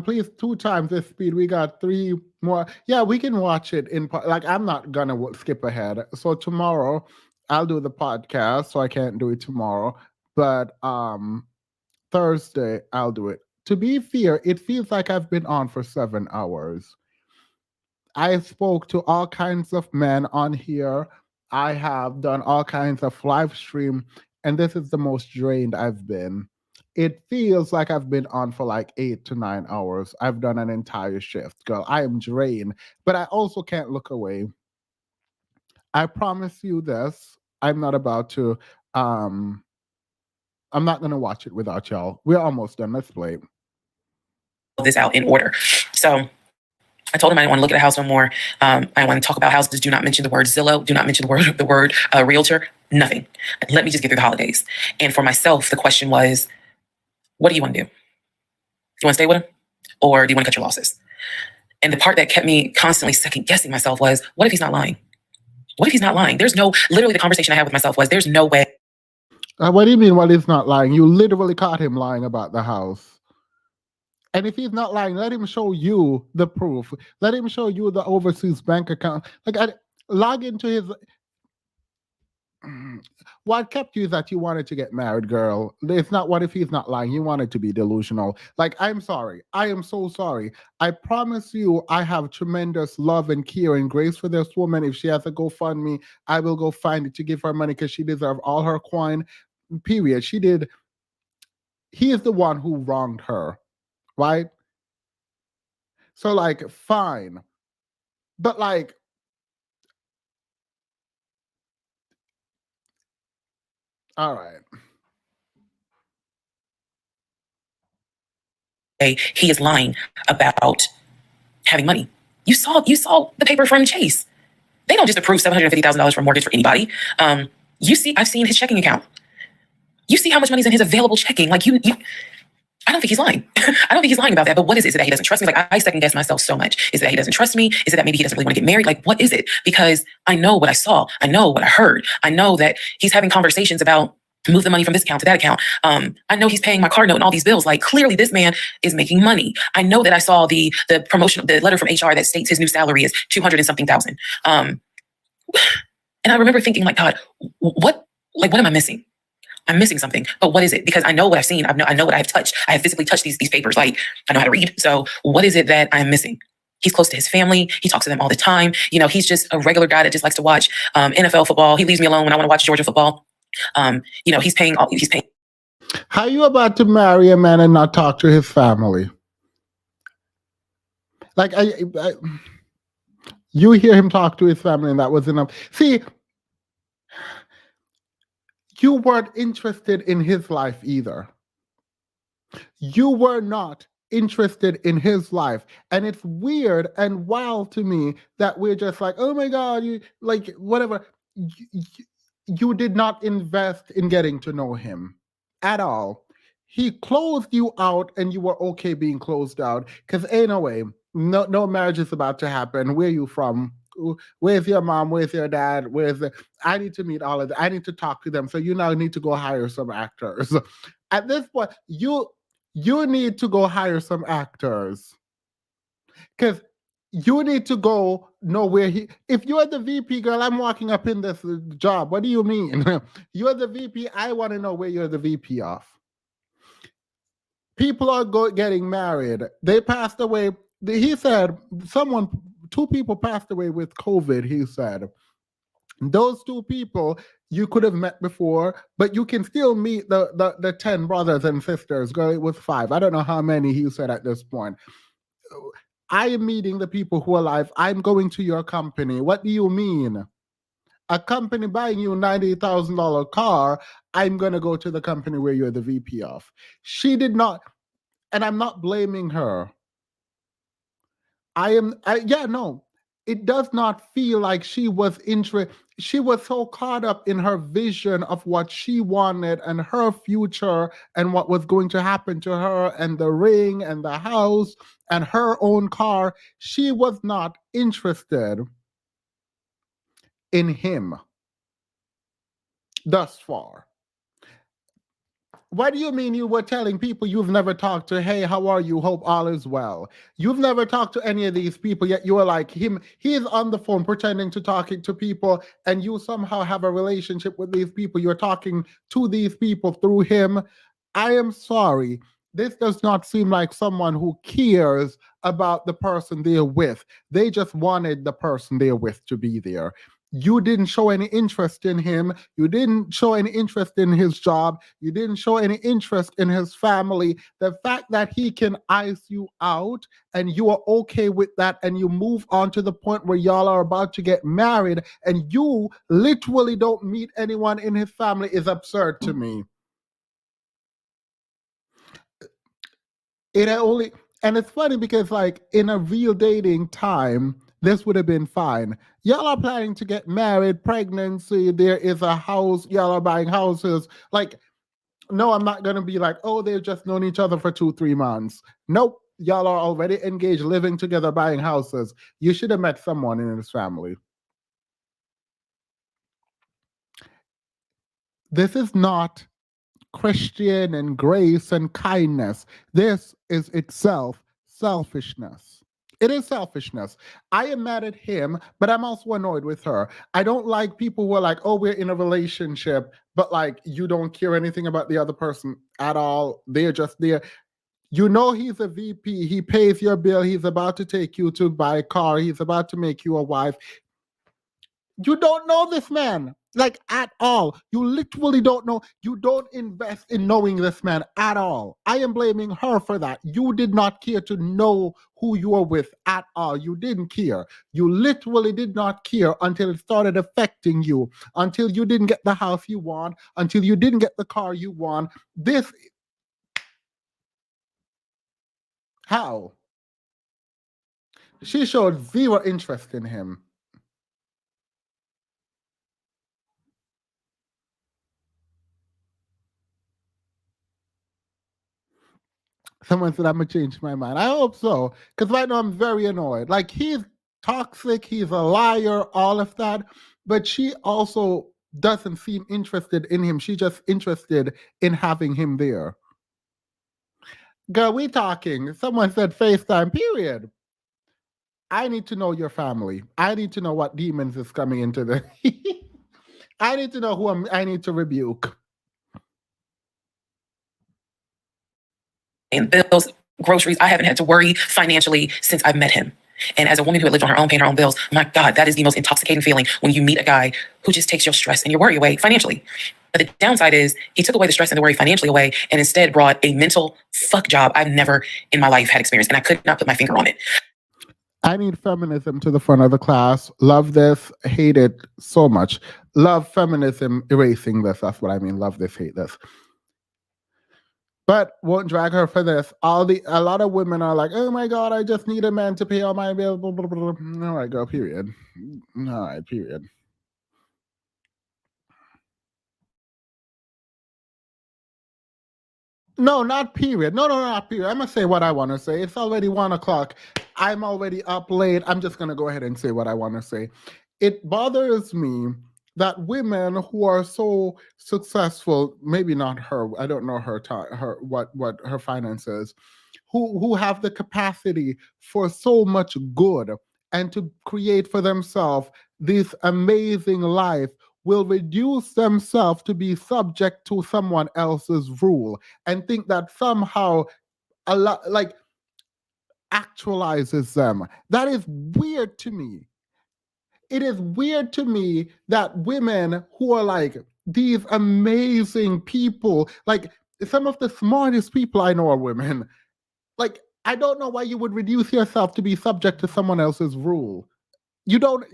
Please, 2 times the speed. We got 3 more. Yeah, we can watch it in like I'm not gonna skip ahead. So tomorrow I'll do the podcast, so I can't do it tomorrow. But Thursday I'll do it. To be fair, it feels like I've been on for 7 hours. I spoke to all kinds of men on here. I have done all kinds of live stream, and this is the most drained I've been. It feels like I've been on for like 8 to 9 hours. I've done an entire shift, girl. I am drained, but I also can't look away. I promise you this. I'm not about to, I'm not going to watch it without y'all. We're almost done. Let's play. this out in order. So I told him I didn't want to look at a house no more. I want to talk about houses. Do not mention the word Zillow. Do not mention the word realtor. Nothing. Let me just get through the holidays. And for myself, the question was, what do you want to do? Do you want to stay with him? Or do you want to cut your losses? And the part that kept me constantly second guessing myself was, what if he's not lying? What if he's not lying? There's no, literally the conversation I had with myself was, there's no way. What do you mean, well, he's not lying? You literally caught him lying about the house. And if he's not lying, let him show you the proof. Let him show you the overseas bank account. Log into his. What kept you is that you wanted to get married, girl. It's not what if he's not lying. You wanted to be delusional. I'm sorry. I am so sorry. I promise you, I have tremendous love and care and grace for this woman. If she has a GoFundMe, I will go find it to give her money because she deserves all her coin. Period. She did. He is the one who wronged her, right? So, fine. But, all right. He is lying about having money. You saw the paper from Chase. They don't just approve $750,000 for a mortgage for anybody. I've seen his checking account. You see how much money's in his available checking. I don't think he's lying. I don't think he's lying about that. But what is it? Is it that he doesn't trust me? I second guess myself so much. Is it that he doesn't trust me? Is it that maybe he doesn't really want to get married? What is it? Because I know what I saw. I know what I heard. I know that he's having conversations about move the money from this account to that account. I know he's paying my car note and all these bills. Clearly this man is making money. I know that I saw the promotion, the letter from HR that states his new salary is 200 and something thousand. And I remember thinking, God, what am I missing? I'm missing something, but what is it? Because I know what I've seen. I know what I've touched. I have physically touched these papers. I know how to read. So what is it that I'm missing? He's close to his family. He talks to them all the time. He's just a regular guy that just likes to watch NFL football. He leaves me alone when I want to watch Georgia football. He's paying. How you about to marry a man and not talk to his family? You hear him talk to his family and that was enough. See, you weren't interested in his life either. You were not interested in his life. And it's weird and wild to me that we're just oh my God, you whatever. You did not invest in getting to know him at all. He closed you out and you were okay being closed out because ain't no way. No marriage is about to happen. Where are you from? Where's your mom? Where's your dad? I need to meet all of them. I need to talk to them. So you now need to go hire some actors. At this point, you need to go hire some actors. Because you need to go know where if you're the VP, girl, I'm walking up in this job. What do you mean? You're the VP. I want to know where you're the VP of. People are getting married. They passed away. He said 2 people passed away with COVID, he said. Those 2 people you could have met before, but you can still meet the 10 brothers and sisters. Girl, it was 5. I don't know how many he said at this point. I am meeting the people who are alive. I'm going to your company. What do you mean? A company buying you a $90,000 car, I'm going to go to the company where you're the VP of. She did not, and I'm not blaming her. It does not feel like she was interested. She was so caught up in her vision of what she wanted and her future and what was going to happen to her and the ring and the house and her own car. She was not interested in him thus far. What do you mean you were telling people you've never talked to, hey, how are you? Hope all is well. You've never talked to any of these people, yet you were like him. He's on the phone pretending to talking to people, and you somehow have a relationship with these people. You're talking to these people through him. I am sorry. This does not seem like someone who cares about the person they're with. They just wanted the person they're with to be there. You didn't show any interest in him. You didn't show any interest in his job. You didn't show any interest in his family. The fact that he can ice you out and you are okay with that and you move on to the point where y'all are about to get married and you literally don't meet anyone in his family is absurd to me. And it's funny because in a real dating time, this would have been fine. Y'all are planning to get married, pregnancy, there is a house, y'all are buying houses. No, I'm not going to be oh, they've just known each other for 2-3 months. Nope. Y'all are already engaged, living together, buying houses. You should have met someone in his family. This is not Christian and grace and kindness. This is itself selfishness. It is selfishness. I am mad at him, but I'm also annoyed with her. I don't like people who are like, oh, we're in a relationship, but like you don't care anything about the other person at all. They're just there. You know he's a VP. He pays your bill. He's about to take you to buy a car. He's about to make you a wife. You don't know this man, like at all. You literally don't know. You don't invest in knowing this man at all. I am blaming her for that. You did not care to know who you are with at all. You didn't care. You literally did not care until it started affecting you, until you didn't get the house you want, until you didn't get the car you want. This, how? She showed zero interest in him. Someone said I'm gonna change my mind. I hope so, because right now I'm very annoyed. Like he's toxic, he's a liar, all of that. But she also doesn't seem interested in him. She's just interested in having him there. Girl, we talking. Someone said FaceTime, period. I need to know your family. I need to know what demons is coming into the I need to know who I need to rebuke. And bills, groceries. I haven't had to worry financially since I've met him. And as a woman who had lived on her own, paying her own bills, my God, that is the most intoxicating feeling when you meet a guy who just takes your stress and your worry away financially. But the downside is he took away the stress and the worry financially away and instead brought a mental fuck job I've never in my life had experienced. And I could not put my finger on it. I need feminism to the front of the class. Love this, hate it so much. Love feminism erasing this. That's what I mean. Love this, hate this. But won't drag her for this. A lot of women are like, oh my God, I just need a man to pay all my bills. Blah, blah, blah, blah. All right, girl, period. All right, period. No, not period. No, not period. I'm going to say what I want to say. It's already 1 o'clock. I'm already up late. I'm just going to go ahead and say what I want to say. It bothers me that women who are so successful, maybe not her, I don't know what her finances, who have the capacity for so much good and to create for themselves this amazing life, will reduce themselves to be subject to someone else's rule and think that somehow a lot like actualizes them. That is weird to me. It is weird to me that women who are like these amazing people, like some of the smartest people I know are women. Like, I don't know why you would reduce yourself to be subject to someone else's rule. You don't,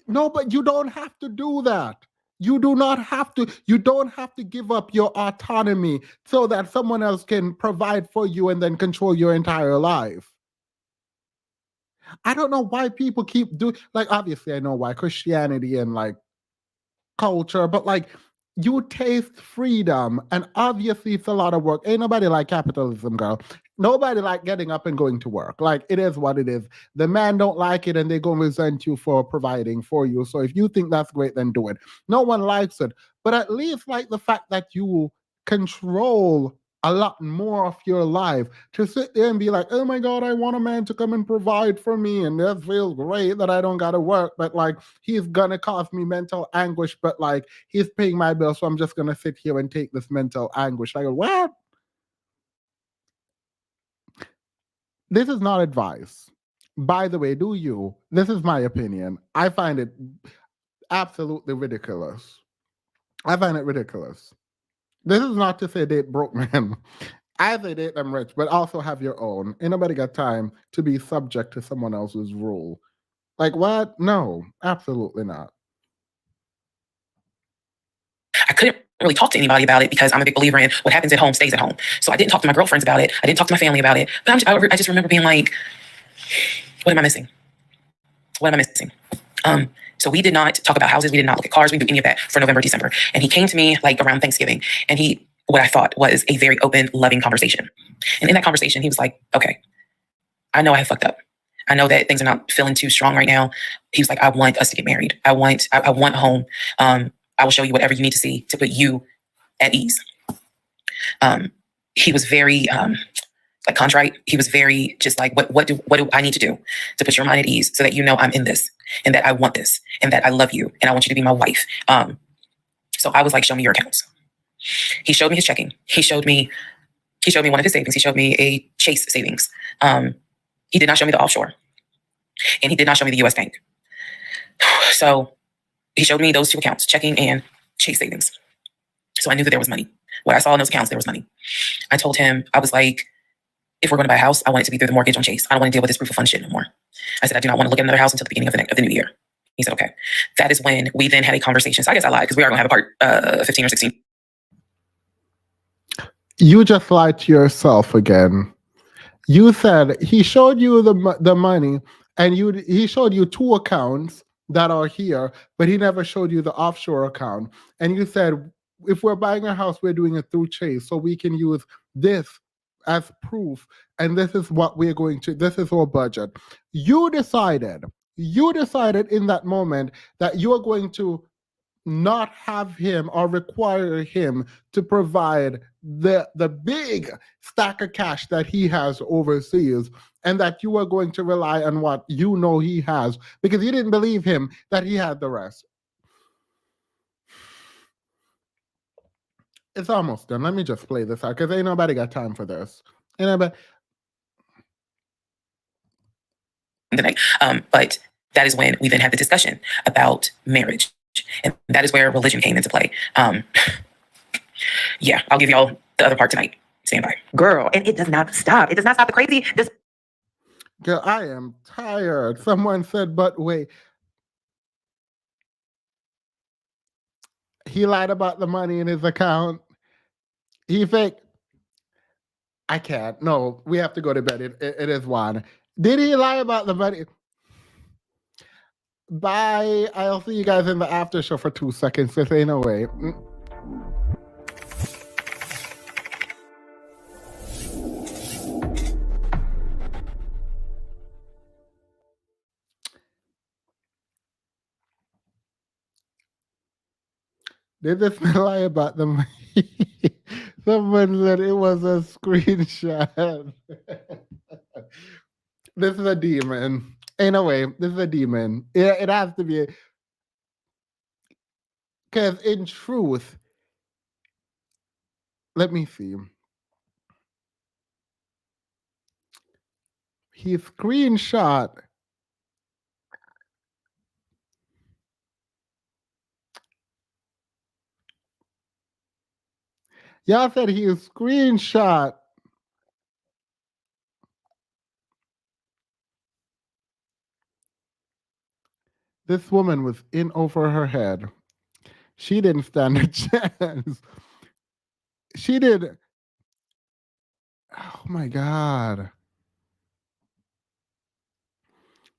no, but you don't have to do that. You do not have to, you don't have to give up your autonomy so that someone else can provide for you and then control your entire life. I don't know why people keep doing, like, obviously I know why, Christianity and like culture, but like you taste freedom, and obviously it's a lot of work. Ain't nobody like capitalism, girl. Nobody like getting up and going to work. Like it is what it is. The man don't like it and they gonna resent you for providing for you. So if you think that's great, then do it. No one likes it. But at least like the fact that you control a lot more of your life, to sit there and be like, oh my God, I want a man to come and provide for me. And that feels great that I don't got to work, but like he's going to cause me mental anguish, but like he's paying my bill. So I'm just going to sit here and take this mental anguish. Like, what? This is not advice. By the way, do you? This is my opinion. I find it absolutely ridiculous. I find it ridiculous. This is not to say date broke men. I say date them rich, but also have your own. Ain't nobody got time to be subject to someone else's rule. Like what? No, absolutely not. I couldn't really talk to anybody about it because I'm a big believer in what happens at home stays at home. So I didn't talk to my girlfriends about it. I didn't talk to my family about it. But I just remember being like, what am I missing? What am I missing? So we did not talk about houses. We did not look at cars. We didn't do any of that for November, December. And he came to me like around Thanksgiving, and what I thought was a very open, loving conversation. And in that conversation, he was like, okay, I know I have fucked up. I know that things are not feeling too strong right now. He was like, I want us to get married. I want a home. I will show you whatever you need to see to put you at ease. He was very like contrite. He was very just like, what do I need to do to put your mind at ease so that you know I'm in this and that I want this and that I love you and I want you to be my wife. So I was like, show me your accounts. He showed me his checking. He showed me one of his savings. He showed me a Chase savings. He did not show me the offshore, and he did not show me the US bank. So he showed me those two accounts, checking and Chase savings. So I knew that there was money. What I saw in those accounts, there was money. I told him, I was like, if we're going to buy a house, I want it to be through the mortgage on Chase. I don't want to deal with this proof of funds shit no more. I said, I do not want to look at another house until the beginning of the new year. He said, okay. That is when we then had a conversation. So I guess I lied because we are going to have a part 15 or 16. You just lied to yourself again. You said he showed you the money, and he showed you two accounts that are here, but he never showed you the offshore account. And you said, if we're buying a house, we're doing it through Chase, so we can use this as proof, and this is what we're going to, this is our budget. You decided in that moment that you are going to not have him or require him to provide the big stack of cash that he has overseas, and that you are going to rely on what you know he has, because you didn't believe him that he had the rest. It's almost done. Let me just play this out because ain't nobody got time for this. Ain't nobody. But that is when we then had the discussion about marriage. And that is where religion came into play. Yeah, I'll give y'all the other part tonight. Stand by. Girl, and it does not stop. It does not stop. The crazy. Girl, I am tired. Someone said, but wait. He lied about the money in his account. He faked. I can't. No, we have to go to bed. It is 1. Did he lie about the money? Bye. I'll see you guys in the after show for 2 seconds. This ain't no way. Did this man lie about the money? Someone said it was a screenshot. This is a demon. Ain't no way. This is a demon. It has to be. Because in truth, let me see. He screenshot. Y'all said he screenshot. This woman was in over her head. She didn't stand a chance. She did. Oh my God.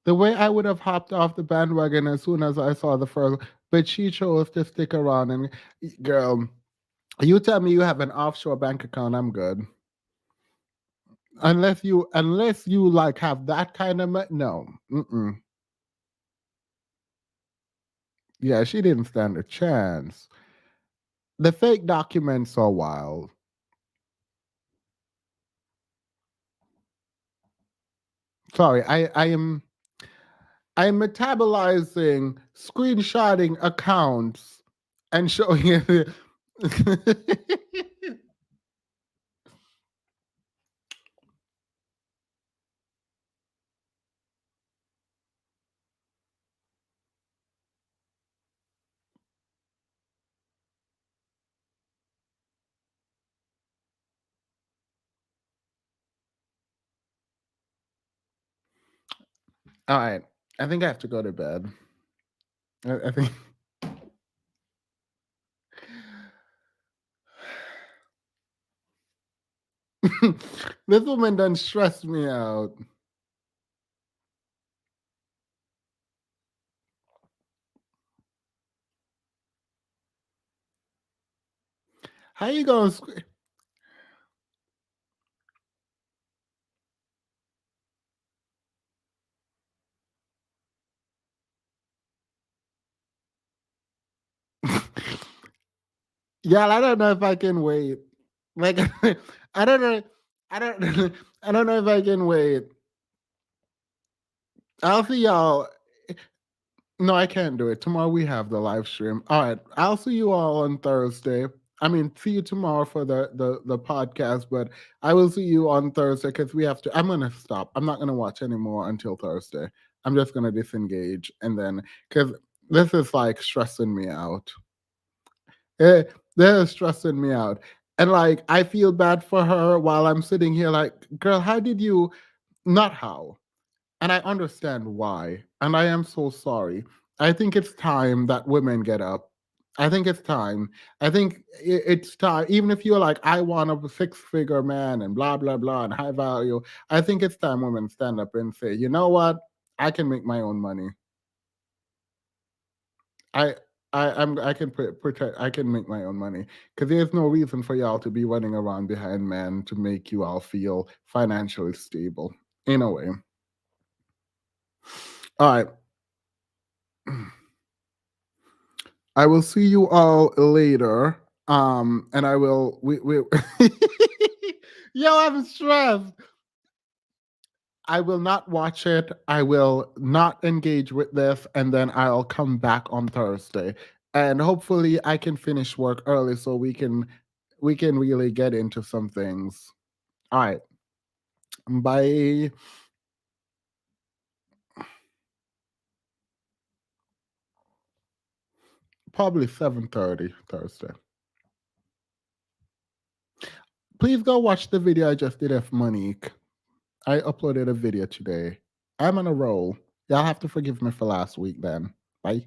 The way I would have hopped off the bandwagon as soon as I saw the first, but she chose to stick around. And girl, you tell me you have an offshore bank account, I'm good. Unless you like have that kind of no. Yeah, she didn't stand a chance. The fake documents are wild. Sorry, I'm metabolizing screenshotting accounts and showing it. All right. I think I have to go to bed. I think this woman done stressed me out. How you gonna Yeah, I don't know if I can wait. Like, I don't know. I don't. I don't know if I can wait. I'll see y'all. No, I can't do it. Tomorrow we have the live stream. All right. I'll see you all on Thursday. I mean, see you tomorrow for the podcast, but I will see you on Thursday because we have to. I'm gonna stop. I'm not gonna watch anymore until Thursday. I'm just gonna disengage and then because this is like stressing me out. Eh, this is stressing me out, and like I feel bad for her while I'm sitting here. Like, girl, how did you? Not how. And I understand why. And I am so sorry. I think it's time that women get up. I think it's time. I think it's time. Even if you're like, I want a six-figure man and blah, blah, blah, and high value, I think it's time women stand up and say, you know what? I can make my own money. I. I can protect. I can make my own money because there's no reason for y'all to be running around behind men to make you all feel financially stable. In a way, all right. I will see you all later. And I will we Yo, I'm stressed. I will not watch it. I will not engage with this, and then I'll come back on Thursday. And hopefully I can finish work early so we can really get into some things. All right. Bye. Probably 7:30 Thursday. Please go watch the video I just did of Monique. I uploaded a video today. I'm on a roll. Y'all have to forgive me for last week then. Bye.